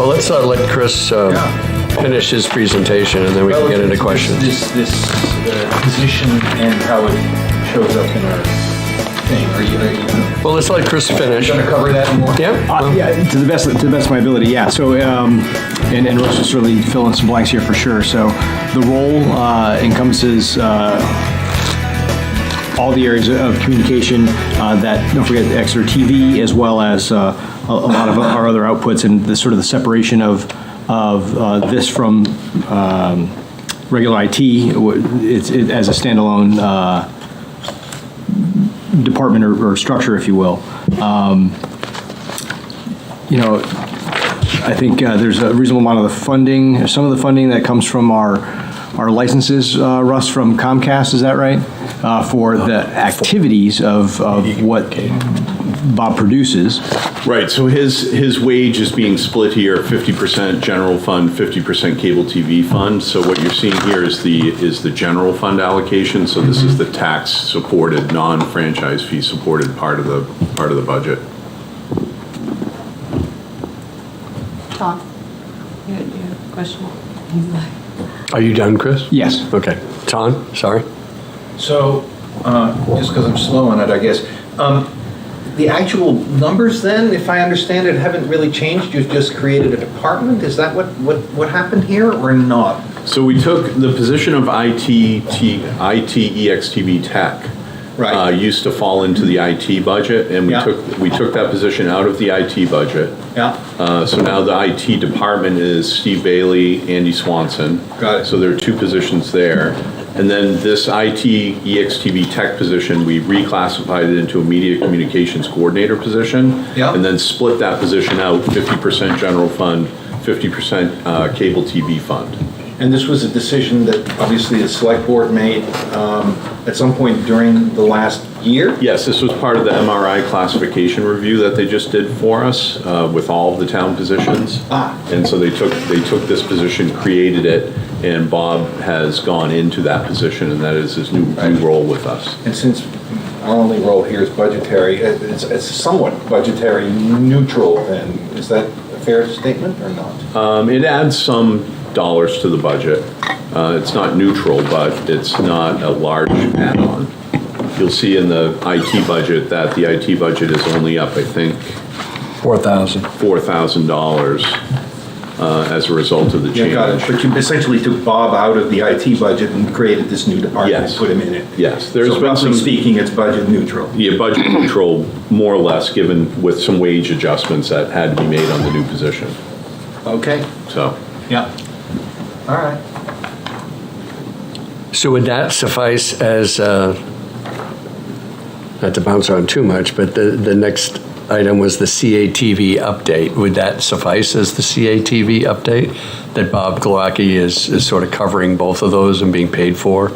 Well, let's let Chris finish his presentation, and then we can get into questions. This position and how it shows up in our thing. Are you Well, let's let Chris finish. going to cover that more? Yeah. Yeah, to the best of my ability, yeah. So, and Rose will certainly fill in some blanks here for sure. So, the role encompasses all the areas of communication that, don't forget, Exeter TV, as well as a lot of our other outputs, and the sort of the separation of this from regular IT. It's as a standalone department or structure, if you will. I think there's a reasonable amount of the funding, some of the funding that comes from our licenses, Russ, from Comcast, is that right? For the activities of what Bob produces. Right, so his wage is being split here, 50% general fund, 50% cable TV fund. So what you're seeing here is the general fund allocation. So this is the tax-supported, non-franchise fee-supported part of the budget. Tom, you had a question? Are you done, Chris? Yes. Okay. Ton, sorry. So, just because I'm slow on it, I guess. The actual numbers then, if I understand it, haven't really changed. You've just created a department. Is that what happened here or not? So we took the position of IT EXTV Tech. Right. Used to fall into the IT budget, and we took that position out of the IT budget. Yeah. So now the IT department is Steve Bailey, Andy Swanson. Got it. So there are two positions there. And then this IT EXTV Tech position, we reclassified it into a media communications coordinator position. Yeah. And then split that position out, 50% general fund, 50% cable TV fund. And this was a decision that obviously the select board made at some point during the last year? Yes, this was part of the MRI classification review that they just did for us with all of the town positions. And so they took this position, created it, and Bob has gone into that position, and that is his new role with us. And since our only role here is budgetary, it's somewhat budgetary neutral then. Is that a fair statement or not? It adds some dollars to the budget. It's not neutral, but it's not a large add-on. You'll see in the IT budget that the IT budget is only up, I think, $4,000 as a result of the change. Yeah, got it. But you essentially took Bob out of the IT budget and created this new department and put him in it. Yes. So roughly speaking, it's budget neutral. Yeah, budget neutral, more or less, given with some wage adjustments that had to be made on the new position. Okay. So. Yeah. All right. So would that suffice as, not to bounce around too much, but the next item was the CATV update. Would that suffice as the CATV update? That Bob Glowacki is sort of covering both of those and being paid for?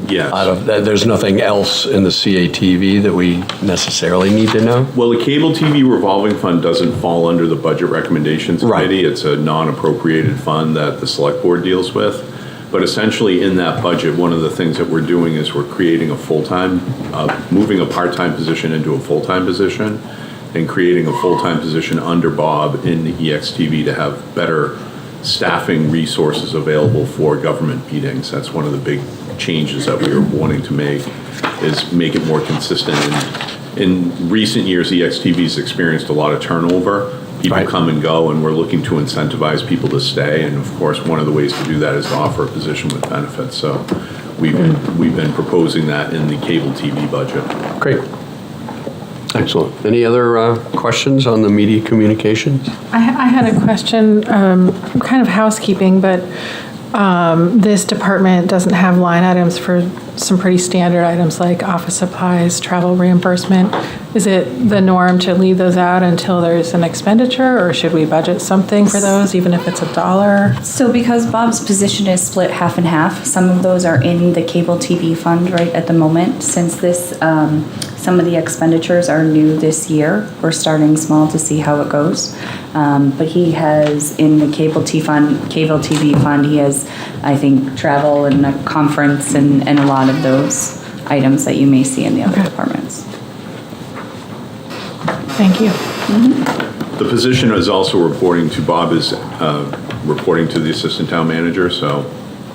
Yes. There's nothing else in the CATV that we necessarily need to know? Well, the cable TV revolving fund doesn't fall under the budget recommendations committee. It's a non-appropriated fund that the select board deals with. But essentially in that budget, one of the things that we're doing is we're creating a full-time, moving a part-time position into a full-time position and creating a full-time position under Bob in the EXTV to have better staffing resources available for government meetings. That's one of the big changes that we are wanting to make, is make it more consistent. In recent years, EXTV's experienced a lot of turnover. People come and go, and we're looking to incentivize people to stay. And of course, one of the ways to do that is to offer a position with benefits. So we've been proposing that in the cable TV budget. Great. Excellent. Any other questions on the media communications? I had a question, kind of housekeeping, but this department doesn't have line items for some pretty standard items like office supplies, travel reimbursement. Is it the norm to leave those out until there's an expenditure, or should we budget something for those, even if it's $1? So because Bob's position is split half and half, some of those are in the cable TV fund right at the moment. Since this, some of the expenditures are new this year, we're starting small to see how it goes. But he has in the cable TV fund, he has, I think, travel and a conference and a lot of those items that you may see in the other departments. Thank you. The position is also reporting to, Bob is reporting to the assistant town manager, so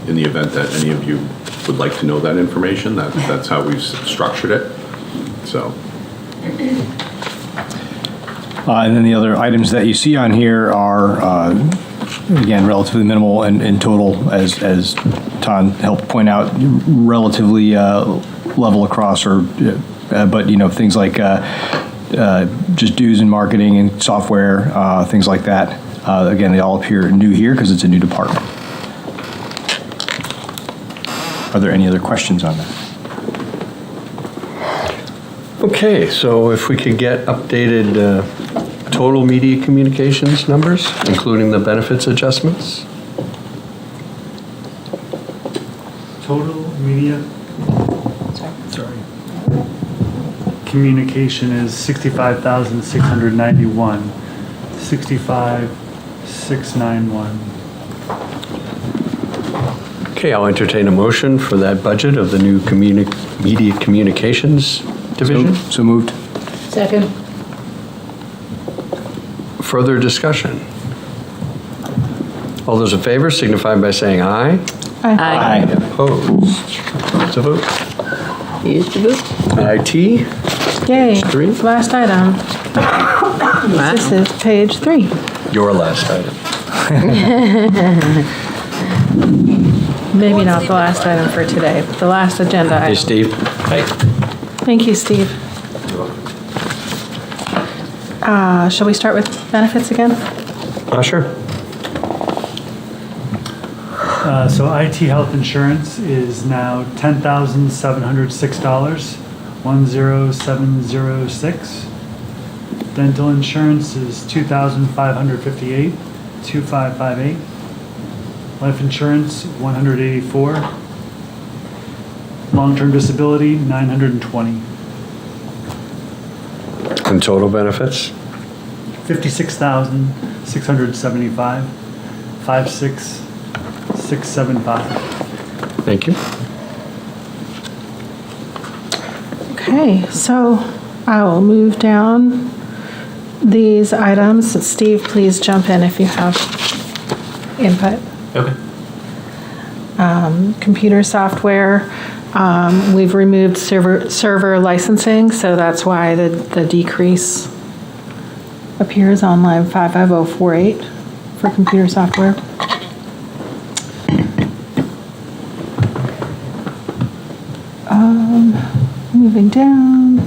in the event that any of you would like to know that information, that's how we've structured it, so. And then the other items that you see on here are, again, relatively minimal in total, as Ton helped point out, relatively level across, but things like just dues in marketing and software, things like that. Again, they all appear new here because it's a new department. Are there any other questions on that? Okay, so if we could get updated total media communications numbers, including the benefits adjustments? Total media, sorry. Communication is 65,691, 65,691. Okay, I'll entertain a motion for that budget of the new media communications division. So moved. Second. Further discussion? All those in favor signify by saying aye. Aye. Opposed? It's a vote. Here's the book. IT, Yay, three. last item. This is page 3. Your last item. Maybe not the last item for today, but the last agenda Hey, item. Steve. Hey. Thank you, Steve. Shall we start with benefits again? Sure. So IT health insurance is now $10,706, 10706. Dental insurance is $2,558, 2558. Life insurance, 184. Long-term disability, 920. And total benefits? 56,675, 56,675. Thank you. Okay, so I will move down these items. Steve, please jump in if you have input. Okay. Computer software, we've removed server licensing, so that's why the decrease appears on line 55048 for computer software. Moving down,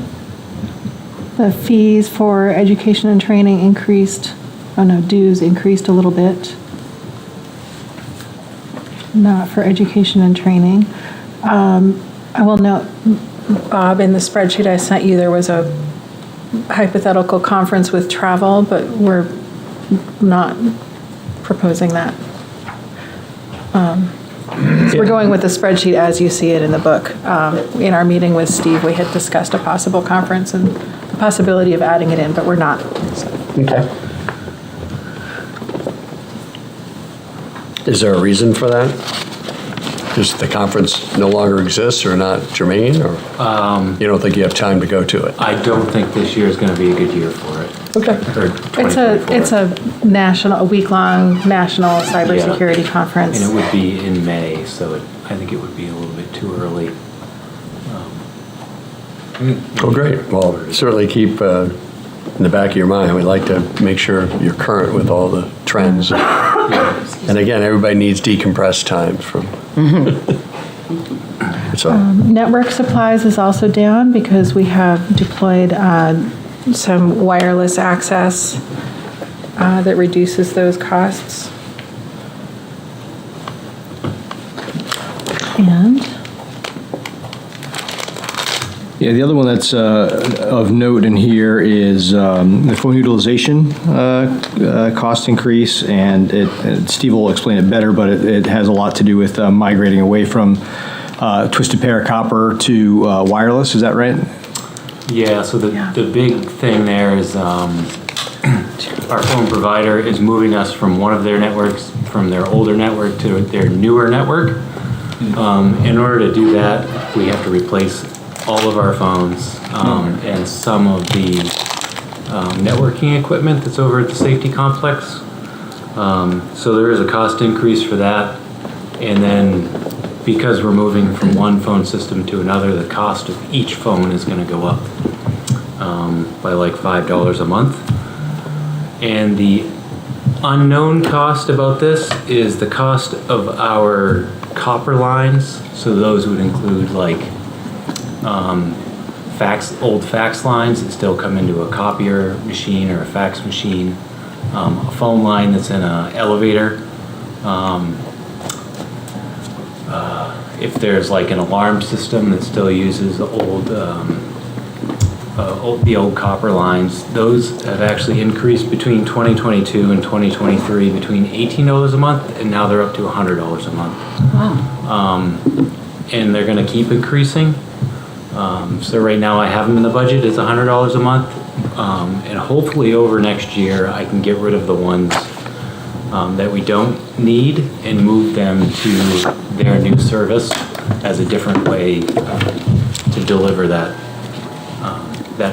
the fees for education and training increased, dues increased a little bit. Not for education and training. I will note, Bob, in the spreadsheet I sent you, there was a hypothetical conference with travel, but we're not proposing that. So we're going with the spreadsheet as you see it in the book. In our meeting with Steve, we had discussed a possible conference and the possibility of adding it in, but we're not. So. Okay. Is there a reason for that? Just the conference no longer exists or not germane, or you don't think you have time to go to it? I don't think this year is going to be a good year for it. Okay. It's a week-long national cybersecurity conference. And it would be in May, so I think it would be a little bit too early. Oh, great. Well, certainly keep in the back of your mind, we'd like to make sure you're current with all the trends. And again, everybody needs decompressed time from. Network supplies is also down because we have deployed some wireless access that reduces those costs. And Yeah, the other one that's of note in here is the phone utilization cost increase, and Steve will explain it better, but it has a lot to do with migrating away from twisted pair copper to wireless. Is that right? Yeah, so the big thing there is our phone provider is moving us from one of their networks, from their older network to their newer network. In order to do that, we have to replace all of our phones, and some of the networking equipment that's over at the safety complex. So there is a cost increase for that. And then because we're moving from one phone system to another, the cost of each phone is going to go up by like $5 a month. And the unknown cost about this is the cost of our copper lines. So those would include like old fax lines that still come into a copier machine or a fax machine, a phone line that's in an elevator. If there's like an alarm system that still uses the old copper lines, those have actually increased between 2022 and 2023 between $18 a month, and now they're up to $100 a month. Wow. And they're going to keep increasing. So right now I have them in the budget as $100 a month, and hopefully over next year I can get rid of the ones that we don't need and move them to their new service as a different way to deliver that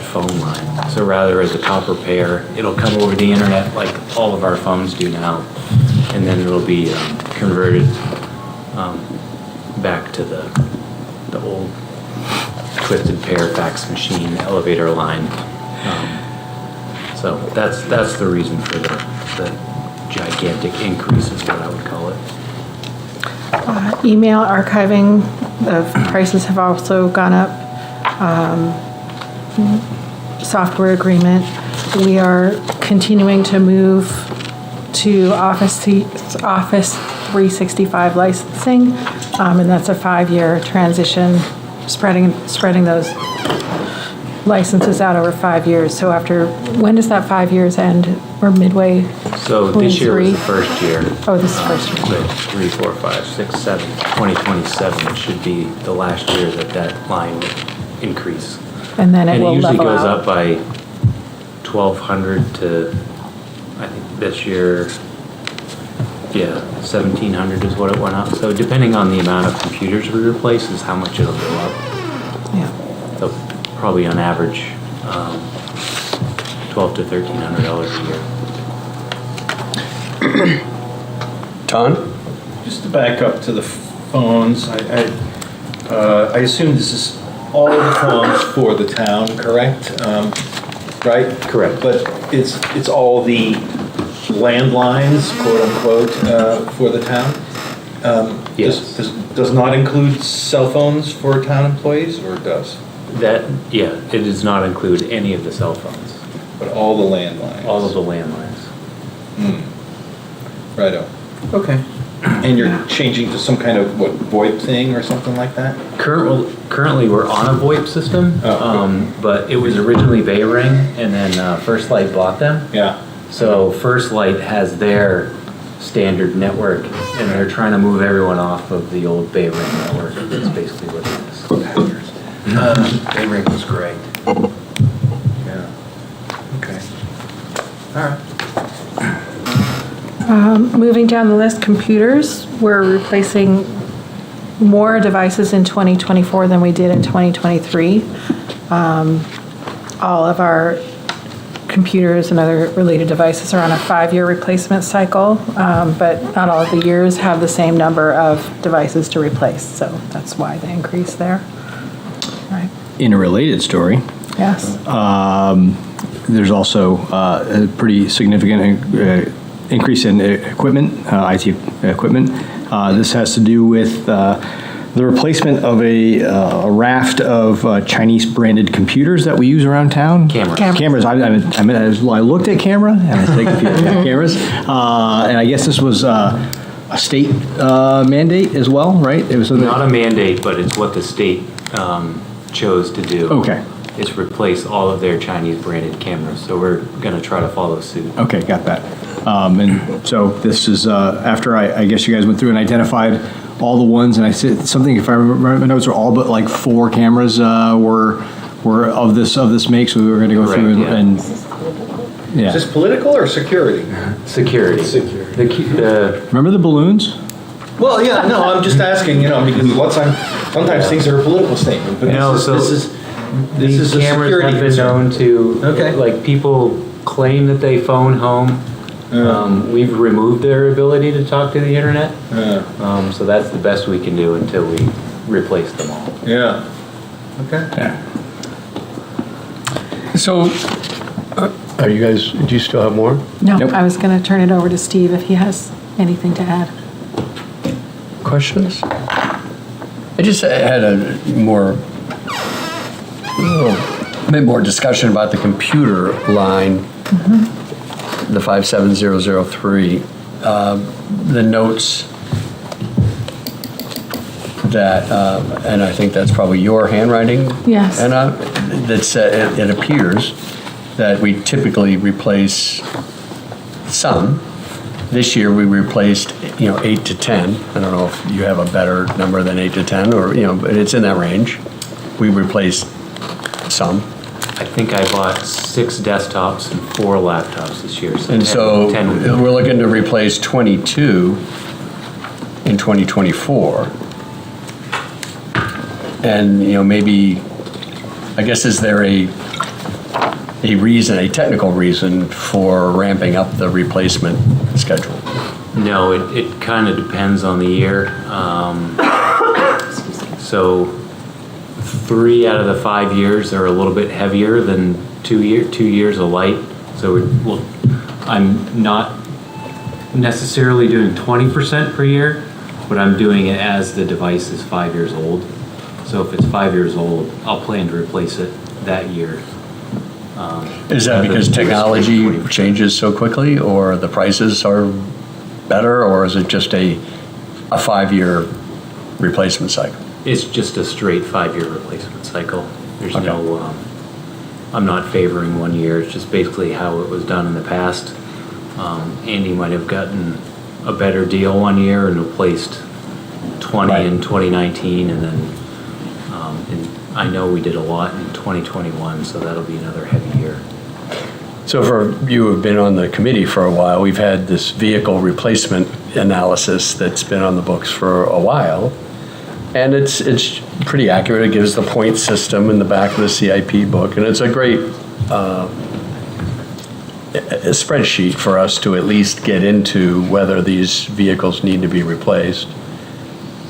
phone line. So rather as a copper pair, it'll come over the internet like all of our phones do now, and then it'll be converted back to the old twisted pair fax machine elevator line. So that's the reason for the gigantic increase is what I would call it. Email archiving, the prices have also gone up. Software agreement, we are continuing to move to Office 365 licensing, and that's a 5-year transition, spreading those licenses out over 5 years. So when does that 5 years end? We're midway. So this year was the first year. Oh, this is the first year. 3, 4, 5, 6, 7. 2027 should be the last year that line will increase. And then it will usually level goes out. up by 1,200 to, I think this year, 1,700 is what it went up. So depending on the amount of computers we replace is how much it'll go up. Yeah. So probably on average, $1,200 to $1,300 a year. Ton? Just to back up to the phones, I assume this is all the phones for the town, correct? Right? Correct. But it's all the landlines, quote unquote, for the town? Yes. Does not include cell phones for town employees, or does? It does not include any of the cell phones. But all the landlines? All of the landlines. Righto. Okay. And you're changing to some kind of, VoIP thing or something like that? Currently we're on a VoIP system, but it was originally Bayring, and then First Light bought them. Yeah. So First Light has their standard network, and they're trying to move everyone off of the old Bayring network. That's basically what it is. Bayring was great. Yeah. Okay. All right. Moving down the list, computers, we're replacing more devices in 2024 than we did in 2023. All of our computers and other related devices are on a 5-year replacement cycle, but not all of the years have the same number of devices to replace, so that's why the increase there. Right. In a related story, Yes. there's also a pretty significant increase in equipment, IT equipment. This has to do with the replacement of a raft of Chinese branded computers that we use around town. Cameras. I looked at camera and I said cameras. And I guess this was a state mandate as well, right? It was Not a mandate, but it's what the state chose to do. Okay. Is replace all of their Chinese branded cameras. So we're going to try to follow suit. Okay, got that. And so this is after I guess you guys went through and identified all the ones, and I said something, if I remember my notes, are all but like 4 cameras were of this make, so we were going to go through and yeah. Is this political or security? Security. Remember the balloons? Well, yeah, no, I'm just asking, because sometimes things are a political statement, but this is This is a cameras security have been concern. known to, Okay. like, people claim that they phone home. We've removed their ability to talk to the internet. So that's the best we can do until we replace them all. Yeah. Okay. So, are you guys, do you still have more? No, I was going to turn it over to Steve if he has anything to add. Questions? I just had a bit more discussion about the computer line, the 57003. The notes that, and I think that's probably your handwriting. Yes. And that's, it appears that we typically replace some. This year, we replaced, 8 to 10. I don't know if you have a better number than 8 to 10, or, but it's in that range. We replaced some. I think I bought 6 desktops and 4 laptops this year. And so 10. we're looking to replace 22 in 2024. And, maybe, I guess, is there a reason, a technical reason for ramping up the replacement schedule? No, it kind of depends on the year. So 3 out of the 5 years are a little bit heavier than 2 years of light. So I'm not necessarily doing 20% per year, but I'm doing it as the device is 5 years old. So if it's 5 years old, I'll plan to replace it that year. Is that because technology changes so quickly, or the prices are better, or is it just a 5-year replacement cycle? It's just a straight 5-year replacement cycle. There's no, I'm not favoring 1 year. It's just basically how it was done in the past. Andy might have gotten a better deal 1 year and replaced 20 in 2019, and then and I know we did a lot in 2021, so that'll be another heavy year. So for you who have been on the committee for a while, we've had this vehicle replacement analysis that's been on the books for a while. And it's pretty accurate. It gives the point system in the back of the CIP book. And it's a great a spreadsheet for us to at least get into whether these vehicles need to be replaced.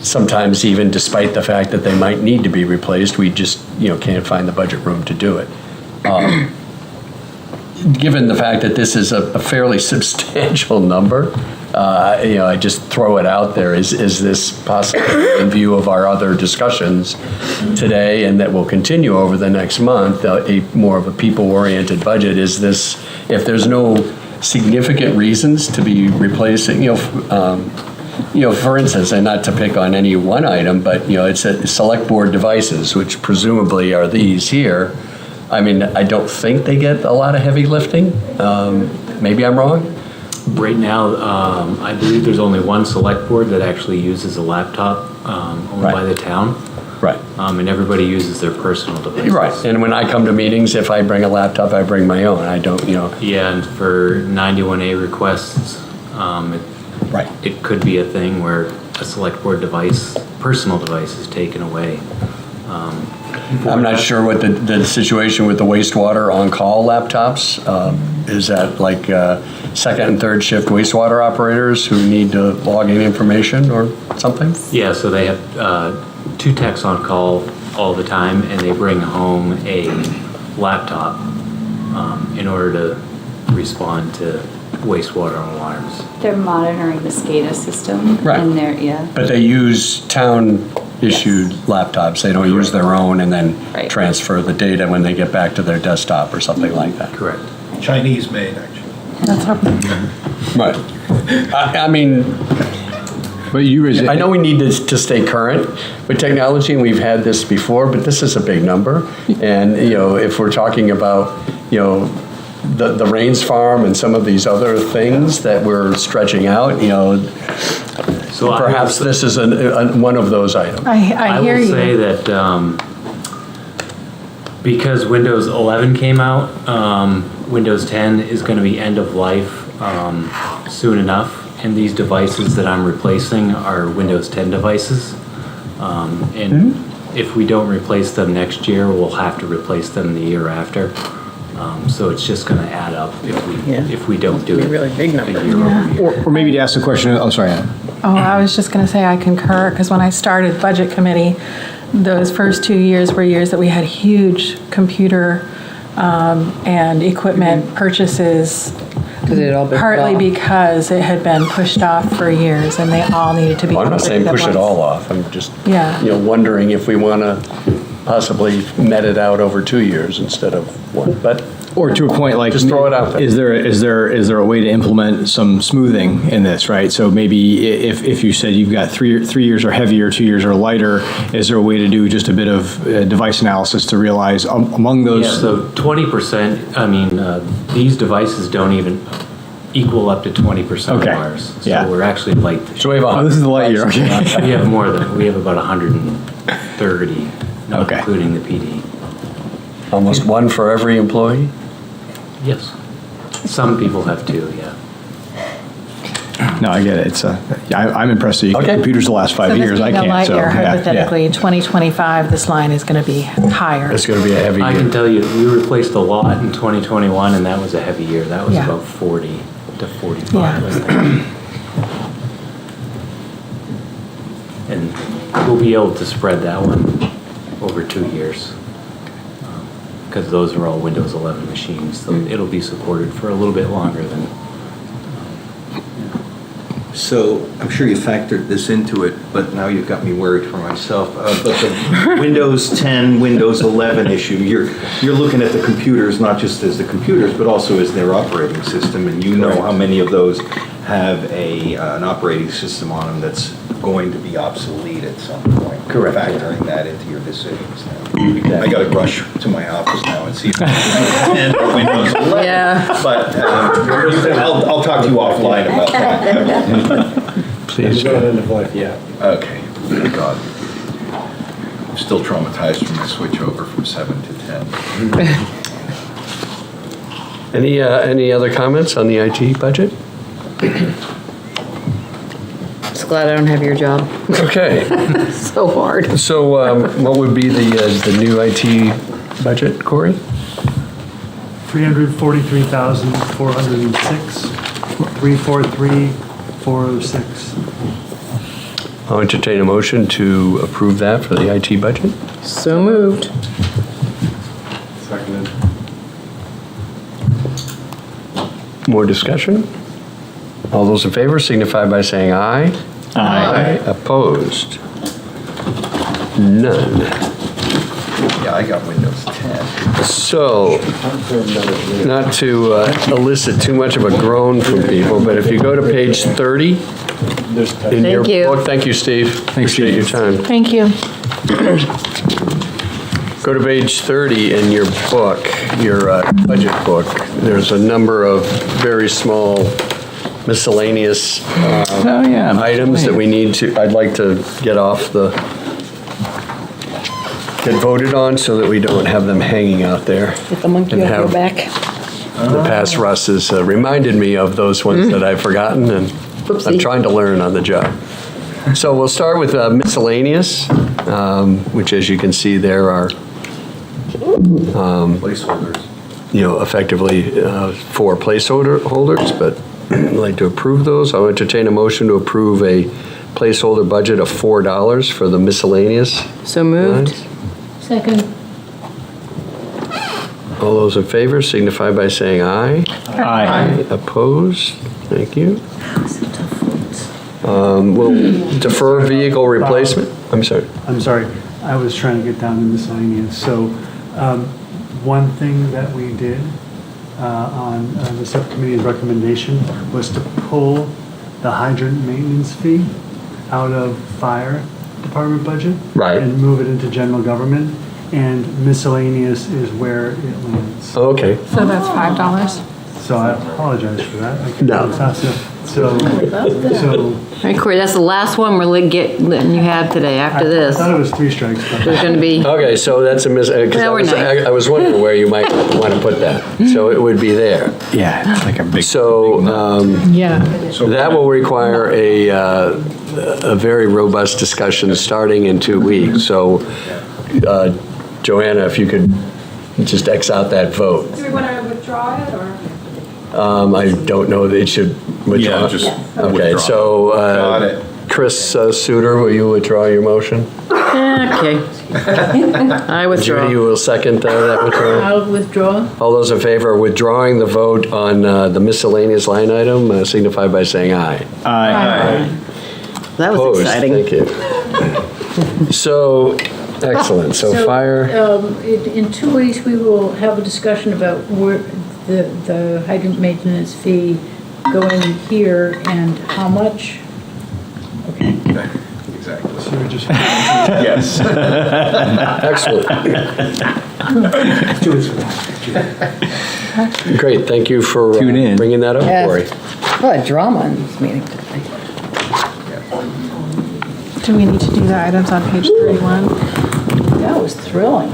Sometimes even despite the fact that they might need to be replaced, we just can't find the budget room to do it. Given the fact that this is a fairly substantial number, I just throw it out there. Is this possible, in view of our other discussions today and that will continue over the next month, a more of a people-oriented budget? Is this, if there's no significant reasons to be replacing, for instance, and not to pick on any one item, but it's a select board devices, which presumably are these here. I mean, I don't think they get a lot of heavy lifting. Maybe I'm wrong. Right now, I believe there's only one select board that actually uses a laptop owned by the town. Right. And everybody uses their personal devices. Right. And when I come to meetings, if I bring a laptop, I bring my own. I don't, Yeah, and for 91A requests, it could be a thing where a select board device, personal device, is taken away. I'm not sure what the situation with the wastewater on-call laptops. Is that like second and third shift wastewater operators who need to log in information or something? Yeah, so they have 2 techs on call all the time, and they bring home a laptop in order to respond to wastewater alarms. They're monitoring the SCADA system. Right. And they're, But they use town-issued laptops. They don't use their own and then transfer the data when they get back to their desktop or something like that. Correct. Chinese made, actually. That's our Right. I mean, but you I know we need to stay current with technology, and we've had this before, but this is a big number. And, if we're talking about, the Rains Farm and some of these other things that we're stretching out, so perhaps this is one of those items. I hear you. will say that because Windows 11 came out, Windows 10 is going to be end of life soon enough, and these devices that I'm replacing are Windows 10 devices. And if we don't replace them next year, we'll have to replace them the year after. So it's just going to add up if we don't do it. Really big number. A year over year. Or maybe to ask the question, oh, sorry, Ann. Oh, I was just going to say I concur, because when I started Budget Committee, those first 2 years were years that we had huge computer and equipment purchases, partly because it had been pushed off for years and they all needed to be I'm not saying upgraded at push it once. all off, I'm just, Yeah. wondering if we want to possibly met it out over 2 years instead of one, but. Or to a point, like, Just throw it out there. Is there a way to implement some smoothing in this, right? So maybe if you said you've got 3 years are heavier, 2 years are lighter, is there a way to do just a bit of device analysis to realize among those? Yeah, so 20%, I mean, these devices don't even equal up to 20% of Okay. ours. So Yeah. we're actually light. So we have Oh, this is the light year, okay. We have more than, we have about 130, not Okay. including the PD. Almost one for every employee? Yes. Some people have 2, yeah. No, I get it. It's I'm impressed that you got Okay. computers the last 5 years. I So this being a can't. light So year, yeah, hypothetically, 2025, this line is going to be higher. It's going to be a heavy I year. can tell you, we replaced a lot in 2021, and that was a heavy year. That was Yeah. about 40 to 45, Yeah. wasn't it? And we'll be able to spread that one over 2 years. Because those are all Windows 11 machines, so it'll be supported for a little bit longer than. So I'm sure you factored this into it, but now you've got me worried for myself. But the Windows 10, Windows 11 issue, you're looking at the computers not just as the computers, but also as their operating system, and you know how many of those have an operating system on them that's going to be obsolete at some point. Correct. Factoring that into your decisions now. I got to rush to my office now and see if it's 10 or Windows 11. Yeah. But I'll talk to you offline about that. Please. Not end of life yet. Okay, thank God. I'm still traumatized from my switch over from 7 to 10. Any other comments on the IT budget? Just glad I don't have your job. Okay. So hard. So what would be the new IT budget, Corey? 343,406, 343,406. I'll entertain a motion to approve that for the IT budget. So moved. Seconded. More discussion? All those in favor signify by saying aye. Aye. Opposed? None. Yeah, I got Windows 10. So, not to elicit too much of a groan from people, but if you go to page 30 in your Thank you. book, thank you, Steve. Appreciate your time. Thank you. Go to page 30 in your book, your budget book. There's a number of very small miscellaneous items that we need to, I'd like to get get voted on so that we don't have them hanging out there. Get the monkey And off your have- back. The past Russ has reminded me of those ones that I've forgotten, and I'm Whoopsie. trying to learn on the job. So we'll start with miscellaneous, which, as you can see, there are Placeholders. effectively 4 placeholders, but I'd like to approve those. I'll entertain a motion to approve a placeholder budget of $4 for the miscellaneous. So moved. lines. Second. All those in favor signify by saying aye. Aye. Opposed? Thank you. We'll defer vehicle replacement. I'm sorry. I'm sorry, I was trying to get down to miscellaneous. So, one thing that we did on the subcommittee's recommendation was to pull the hydrant maintenance fee out of fire department budget. Right. And move it into general government, and miscellaneous is where it lands. Okay. So that's $5. So I apologize for that. I couldn't No. do it fast enough. So, All right, Corey, that's the last one we're letting you have today after I this. thought it was 3 strikes, but. There's going to be, Okay, so that's a Now we're nice. I was wondering where you might want to put that. So it would be there. Yeah, it's like a big. So Yeah. that will require a a very robust discussion starting in 2 weeks. So, Joanna, if you could just X out that vote. Do we want to withdraw it, or? I don't know that it should withdraw. Yeah, just Okay, withdraw. so Got it. Chris Suter, will you withdraw your motion? Okay. I withdraw. Judy, you will second that withdrawal? I'll withdraw. All those in favor of withdrawing the vote on the miscellaneous line item signify by saying aye. Aye. That was Opposed? exciting. Thank you. So, excellent. So fire, In 2 weeks, we will have a discussion about where the hydrant maintenance fee going here and how much. Okay. Exactly. So you're just. Yes. excellent. Great, thank you for Tune in. bringing that up, Yes. Lori. What a drama in this meeting today. Do we need to do the items on page 31? That was thrilling.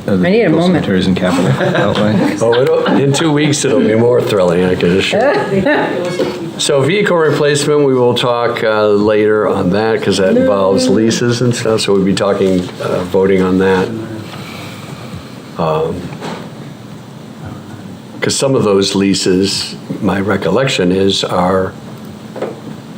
I need a moment. Cemeteries and capital outlay. In 2 weeks, it'll be more thrilling, I can assure you. So vehicle replacement, we will talk later on that because that involves leases and stuff. So we'll be talking, voting on that. Because some of those leases, my recollection is, are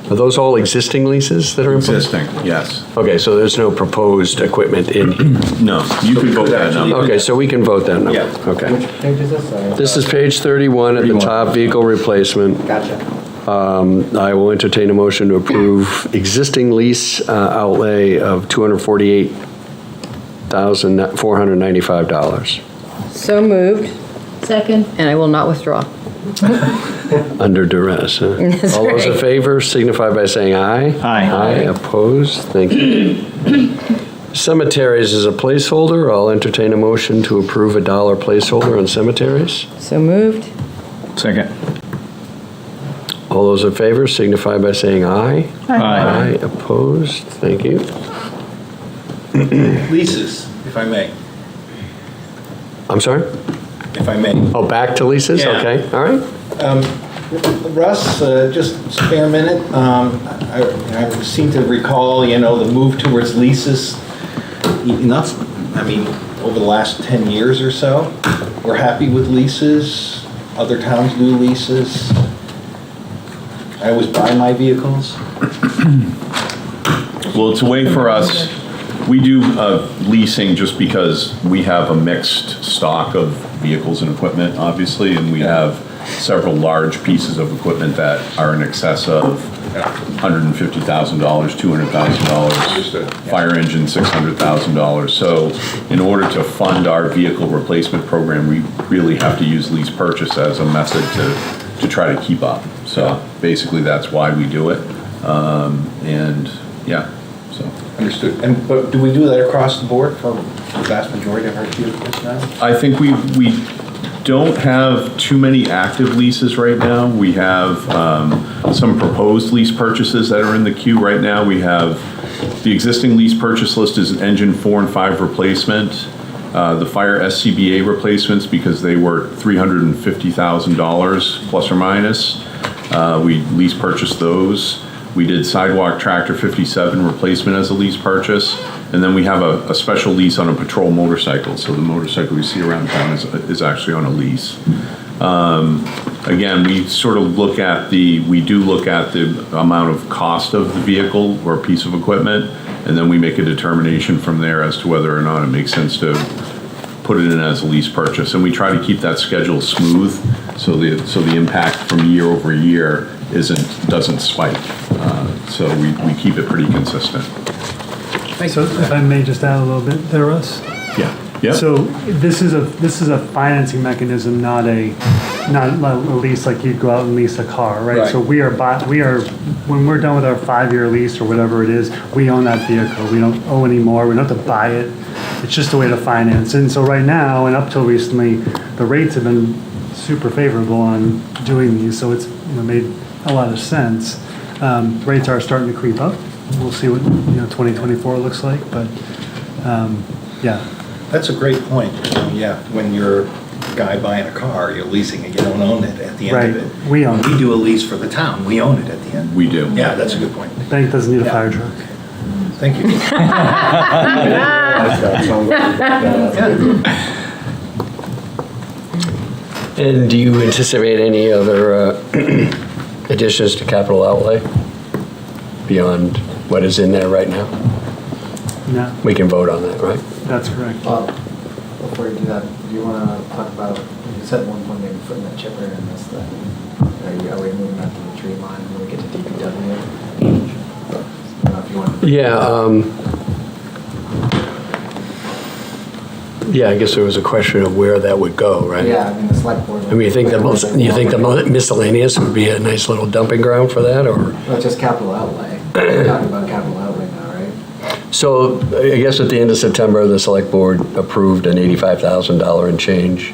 those all existing leases that are in place? Existing, yes. Okay, so there's no proposed equipment in here? No, you can vote that number. Okay, so we can vote that number? Yeah. Okay. Which page is this? Sorry. This is page 31 at the top, vehicle replacement. Gotcha. I will entertain a motion to approve existing lease outlay of $248,495 So moved, Second. and I will not withdraw. under duress. Huh? That's All those in right. favor signify by saying aye. Aye. Aye, opposed, thank you. Cemeteries is a placeholder. I'll entertain a motion to approve $1 placeholder on cemeteries. So moved. Second. All those in favor signify by saying aye. Aye. Opposed, thank you. Leases, if I may. I'm sorry? If I may. Oh, back to leases? Yeah. Okay, all right. Russ, just spare a minute. I seem to recall, the move towards leases, over the last 10 years or so. We're happy with leases. Other towns do leases. I always buy my vehicles. Well, it's a way for us, we do leasing just because we have a mixed stock of vehicles and equipment, obviously, and we have several large pieces of equipment that are in excess of $150,000, $200,000, fire engine $600,000. So in order to fund our vehicle replacement program, we really have to use lease purchase as a method to try to keep up. So basically, that's why we do it. Understood. But do we do that across the board for the vast majority of our vehicles now? I think we don't have too many active leases right now. We have some proposed lease purchases that are in the queue right now. We have the existing lease purchase list is engine 4 and 5 replacement, the fire SCBA replacements because they were $350,000 plus or minus. We lease purchased those. We did sidewalk tractor 57 replacement as a lease purchase. And then we have a special lease on a patrol motorcycle. So the motorcycle we see around town is actually on a lease. Again, we sort of look at the amount of cost of the vehicle or piece of equipment, and then we make a determination from there as to whether or not it makes sense to put it in as a lease purchase. And we try to keep that schedule smooth so the impact from year over year doesn't spike. So we keep it pretty consistent. So if I may just add a little bit there, Russ? Yeah. Yeah. So this is a financing mechanism, not a lease like you'd go out and lease a car, right? So we are when we're done with our 5-year lease or whatever it is, we own that vehicle. We don't owe any more. We don't have to buy it. It's just a way to finance. And so right now and up till recently, the rates have been super favorable on doing these. So it's made a lot of sense. Rates are starting to creep up. We'll see what 2024 looks like, but yeah. That's a great point. Yeah, when you're guy buying a car, you're leasing it, you don't own it at the end of Right. it. We own it. We do a lease for the town, we own it at the end. We do. Yeah, that's a good point. The bank doesn't need a fire truck. Thank you. And do you anticipate any other additions to capital outlay beyond what is in there right now? No, We can vote on that, right? that's correct. Before you do that, do you want to talk about, you said at one point maybe putting that chipper in this thing. Are we moving that to the tree line when we get to DPW? I don't know if you want to. Yeah, I guess there was a question of where that would go, right? Yeah, I mean, the select board. I mean, you think the miscellaneous would be a nice little dumping ground for that, or? Well, it's just capital outlay. We're talking about capital outlay now, right? So I guess at the end of September, the select board approved an $85,000 and change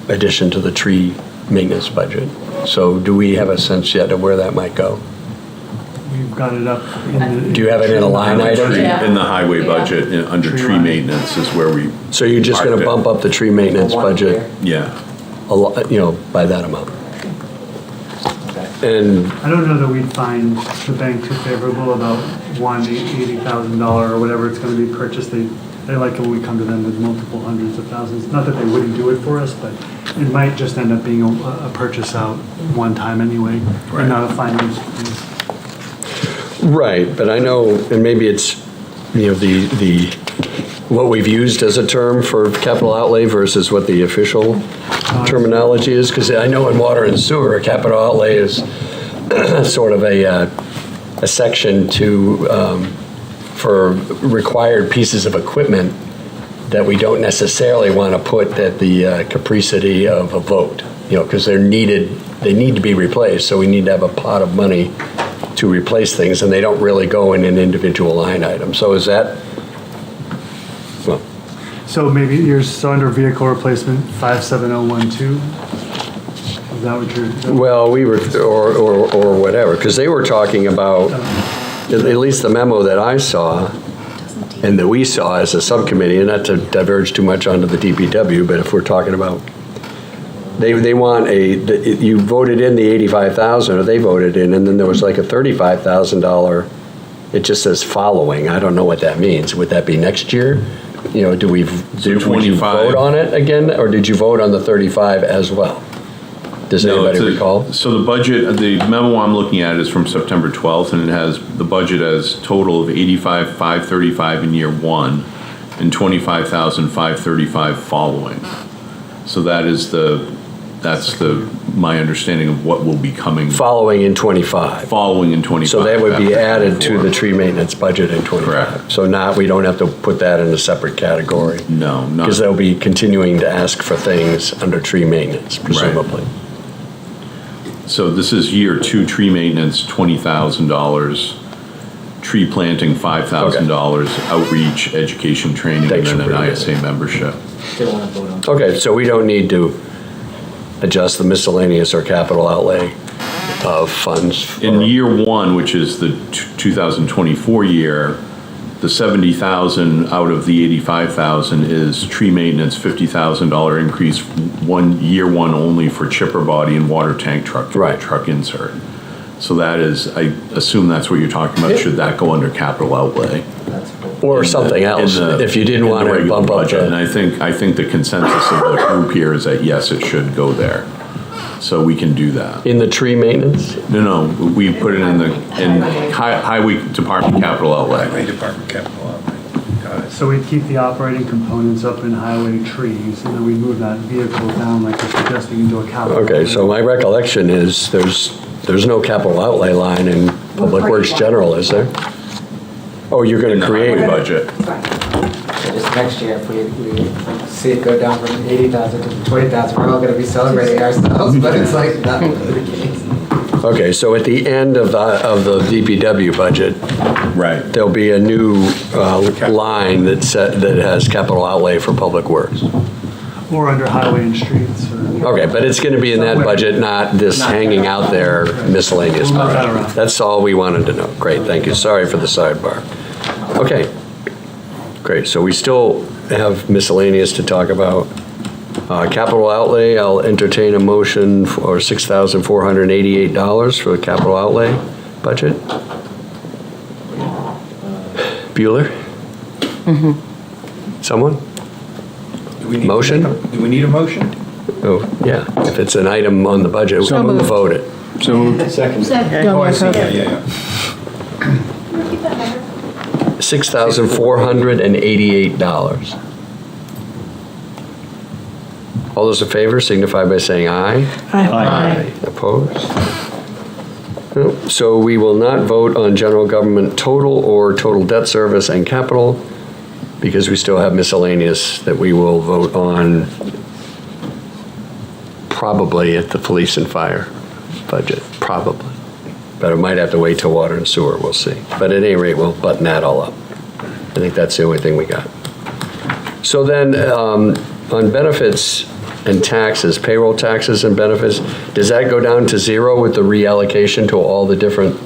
addition to the tree maintenance budget. So do we have a sense yet of where that might go? We've got it up in the. Do you have it in a line item? In the highway budget, under tree maintenance is where we. So you're just going to bump up the tree maintenance budget? Yeah. A lot, by that amount? And I don't know that we'd find the bank too favorable about $80,000 or whatever it's going to be purchased. They like it when we come to them with multiple hundreds of thousands. Not that they wouldn't do it for us, but it might just end up being a purchase out one time anyway, and not a finance. right, but I know, and maybe it's the what we've used as a term for capital outlay versus what the official terminology is, because I know in water and sewer, capital outlay is sort of a section for required pieces of equipment that we don't necessarily want to put at the capricity of a vote, because they need to be replaced, so we need to have a pot of money to replace things, and they don't really go in an individual line item. So is that, well, So maybe you're under vehicle replacement 57012? Is that what you're? well, we were, or whatever, because they were talking about, at least the memo that I saw, and that we saw as a subcommittee, and not to diverge too much onto the DPW, but if we're talking about, they want you voted in the 85,000, or they voted in, and then there was like a $35,000, it just says following, I don't know what that means. Would that be next year? Would you vote on it again, or did you vote on the 35 as well? Does anybody recall? So the budget, the memo I'm looking at is from September 12th, and it has the budget as total of 85,535 in year one and 25,535 following. So that's my understanding of what will be coming. Following in 25. Following in 25. So that would be added to the tree maintenance budget in 25. Correct. So we don't have to put that in a separate category. No, not. Because they'll be continuing to ask for things under tree maintenance, presumably. Right. So this is year two tree maintenance, $20,000, tree planting, $5,000, outreach, education, training, and then an ISA membership. Okay, so we don't need to adjust the miscellaneous or capital outlay of funds. In year one, which is the 2024 year, the 70,000 out of the 85,000 is tree maintenance, $50,000 increase year one only for chipper body and water tank truck insert. So that is, I assume that's what you're talking about. Should that go under capital outlay? Or something else, if you didn't want to bump up And I think the consensus of the group here is that yes, it should go there. So we can do that. In the tree maintenance? No, we put it in highway department capital outlay. Highway department capital outlay. Got it. So we'd keep the operating components up in highway trees, and then we move that vehicle down, like you're suggesting, into a capital. Okay, so my recollection is there's no capital outlay line in Public Works General, is there? Oh, you're going to create a budget. So just next year, if we see it go down from 80,000 to 20,000, we're all going to be celebrating ourselves, but it's like not really the case. Okay, so at the end of the DPW budget, right, there'll be a new line that has capital outlay for Public Works. Or under highway and streets. Okay, but it's going to be in that budget, not this hanging out there miscellaneous We'll move that budget. around. That's all we wanted to know. Great, thank you. Sorry for the sidebar. Okay, great. So we still have miscellaneous to talk about. Capital outlay, I'll entertain a motion for $6,488 for the capital outlay budget. Bueller? Someone? Motion? Do we need a motion? Oh, yeah, if it's an item on the budget, we can vote it. So moved. Second. Oh, I see, yeah. $6,488. All those in favor signify by saying aye. Aye. Opposed? No. So we will not vote on general government total or total debt service and capital because we still have miscellaneous that we will vote on probably at the police and fire budget, probably. But it might have to wait till water and sewer, we'll see. But at any rate, we'll button that all up. I think that's the only thing we got. So then, on benefits and taxes, payroll taxes and benefits, does that go down to zero with the reallocation to all the different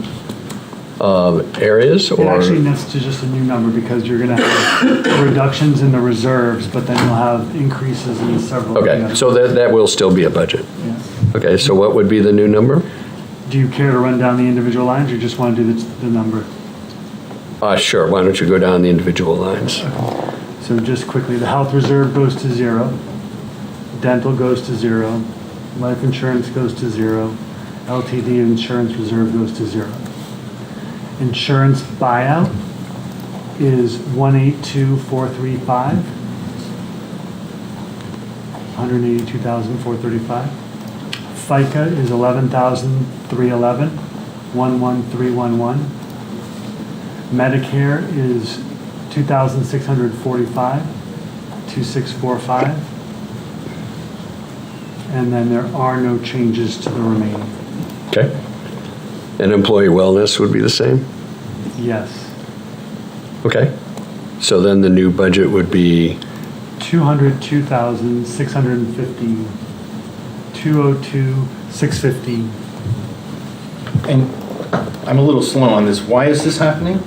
areas? It Or actually nets to just a new number because you're going to have reductions in the reserves, but then you'll have increases in several. of the Okay, other- so that will still be a budget? Yes. Okay, so what would be the new number? Do you care to run down the individual lines or just want to do the number? Sure, why don't you go down the individual lines? So just quickly, the health reserve goes to zero, dental goes to zero, life insurance goes to zero, LTD insurance reserve goes to zero. Insurance buyout is 182,435, 182,435. FICA is 11,311, 11311. Medicare is 2,645, 2645. And then there are no changes to the remaining. Okay. And employee wellness would be the same? Yes. Okay. So then the new budget would be 202,615, 202,615. And I'm a little slow on this. Why is this happening?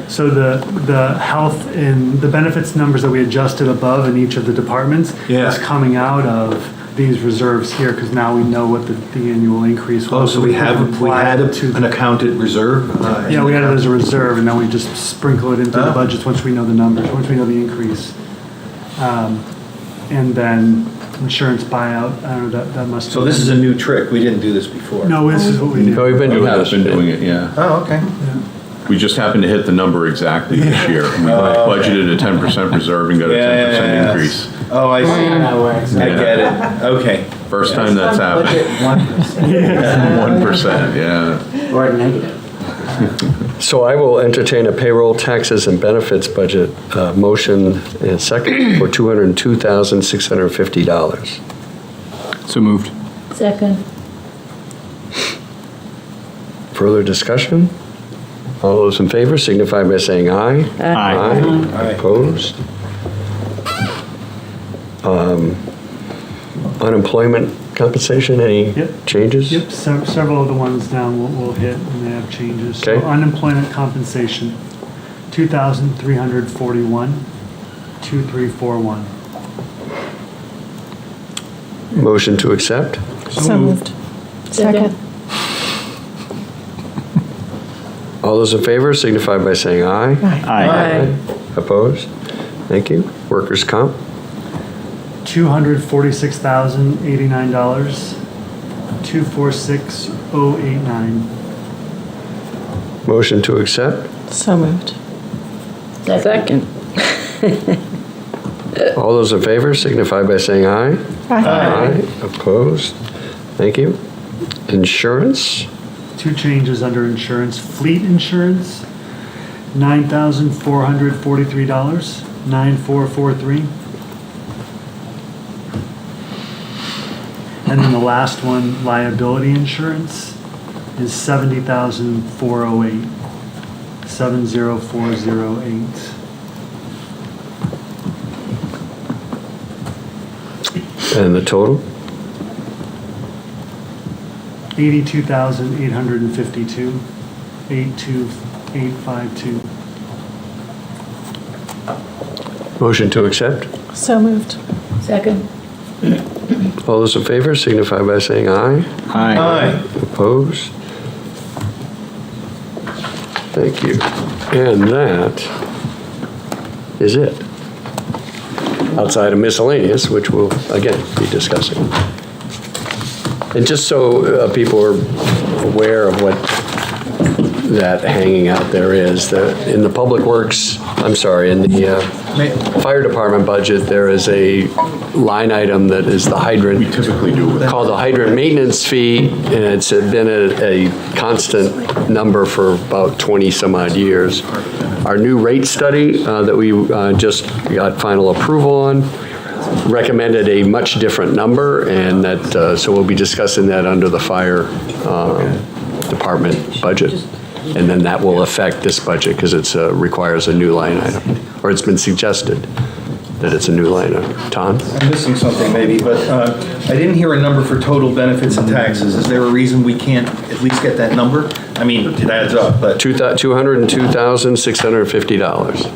So the health and the benefits numbers that we adjusted above in each of the departments is coming out of these reserves here because now we know what the annual increase was. Oh, so we had an accounted reserve? Yeah, we had it as a reserve and now we just sprinkle it into the budgets once we know the numbers, once we know the increase. And then insurance buyout, I don't know, that must. So this is a new trick. We didn't do this before. No, this is what we do. Oh, we've been We doing have this. been doing it, yeah. Oh, okay. We just happened to hit the number exactly this year. We budgeted a 10% reserve and got a 10% increase. Oh, I see. I get it. Okay. First time that's happened. 1%, yeah. Or negative. So I will entertain a payroll taxes and benefits budget motion and second for $202,650. So moved. Second. Further discussion? All those in favor signify by saying aye. Aye. Opposed? Unemployment compensation, any changes? Yep, several of the ones down will hit and they have changes. So Okay. unemployment compensation, 2,341, 2,341. Motion to accept? So moved. Second. All those in favor signify by saying aye. Aye. Opposed? Thank you. Workers' comp? $246,089, 246,089. Motion to accept? So moved. Second. All those in favor signify by saying aye. Aye. Opposed? Thank you. Insurance? Two changes under insurance. Fleet insurance, $9,443, 9443. And then the last one, liability insurance, is $70,408, 70408. And the total? 82,852, 82852. Motion to accept? So moved. Second. All those in favor signify by saying aye. Aye. Opposed? Thank you. And that is it. Outside of miscellaneous, which we'll, again, be discussing. And just so people are aware of what that hanging out there is, in the Public Works, in the Fire Department budget, there is a line item that is the hydrant. We typically do it. Called the hydrant maintenance fee, and it's been a constant number for about 20 some odd years. Our new rate study that we just got final approval on recommended a much different number, and that so we'll be discussing that under the Fire Department budget. And then that will affect this budget because it requires a new line item, or it's been suggested that it's a new line item. Tom? I'm missing something maybe, but I didn't hear a number for total benefits and taxes. Is there a reason we can't at least get that number? I mean, it adds up, but. $202,650.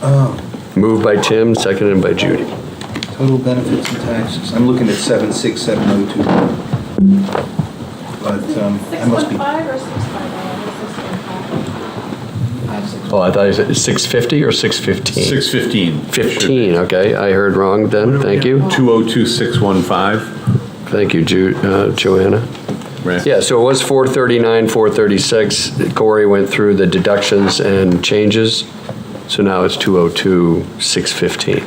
Oh. Moved by Tim, seconded by Judy. Total benefits and taxes. I'm looking at 76702. But I must be. 6.5 or 6.5? Oh, I thought you said 650 or 615? 615. 15, okay. I heard wrong then. Thank you. 202615. Thank you, Joanna. Right. Yeah, so it was 439, 436. Corey went through the deductions and changes. So now it's 202,615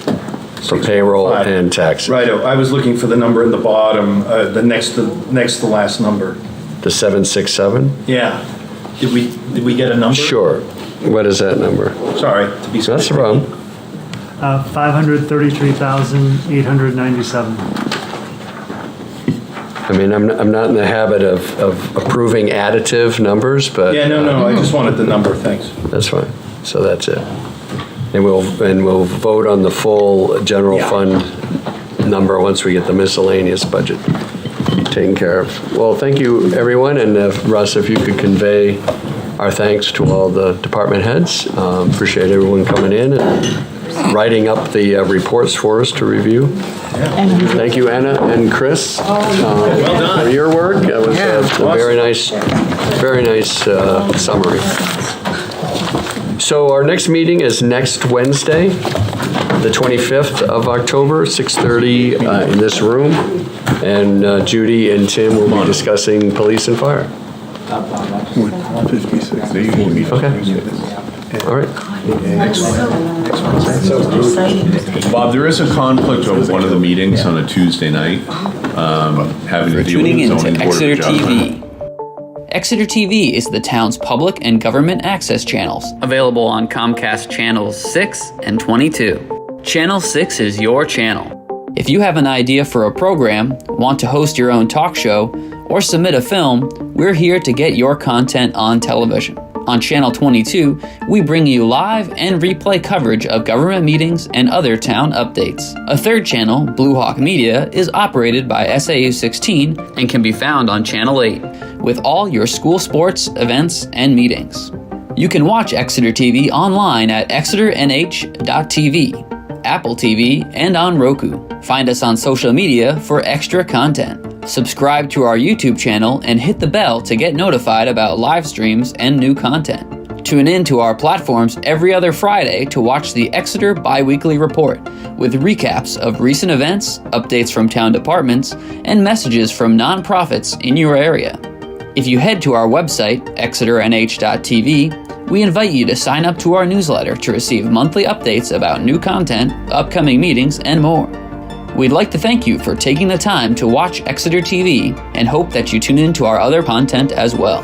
for payroll and taxes. Right, I was looking for the number in the bottom, the next to last number. The 767? Yeah. Did we get a number? Sure. What is that number? Sorry, to be That's the problem. 533,897. I mean, I'm not in the habit of approving additive numbers, but. Yeah, no, I just wanted the number, thanks. That's fine. So that's it. And we'll vote on the full general fund number once we get the miscellaneous budget taken care of. Well, thank you, everyone, and Russ, if you could convey our thanks to all the department heads. Appreciate everyone coming in and writing up the reports for us to review. Thank you, Anna and Chris, for your work. That was a very nice summary. So our next meeting is next Wednesday, the 25th of October, 6:30 in this room. And Judy and Tim will be discussing police and fire. 56. Okay. All right. Bob, there is a conflict of one of the meetings on a Tuesday night, having to deal with Tuning the into zoning board of Exeter adjustment. TV. Exeter TV is the town's public and government access channels, available on Comcast channels 6 and 22. Channel 6 is your channel. If you have an idea for a program, want to host your own talk show, or submit a film, we're here to get your content on television. On Channel 22, we bring you live and replay coverage of government meetings and other town updates. A third channel, Blue Hawk Media, is operated by SAU 16 and can be found on Channel 8, with all your school sports, events, and meetings. You can watch Exeter TV online at exeternh.tv, Apple TV, and on Roku. Find us on social media for extra content. Subscribe to our YouTube channel and hit the bell to get notified about live streams and new content. Tune in to our platforms every other Friday to watch the Exeter Biweekly Report with recaps of recent events, updates from town departments, and messages from nonprofits in your area. If you head to our website, exeternh.tv, we invite you to sign up to our newsletter to receive monthly updates about new content, upcoming meetings, and more. We'd like to thank you for taking the time to watch Exeter TV and hope that you tune in to our other content as well.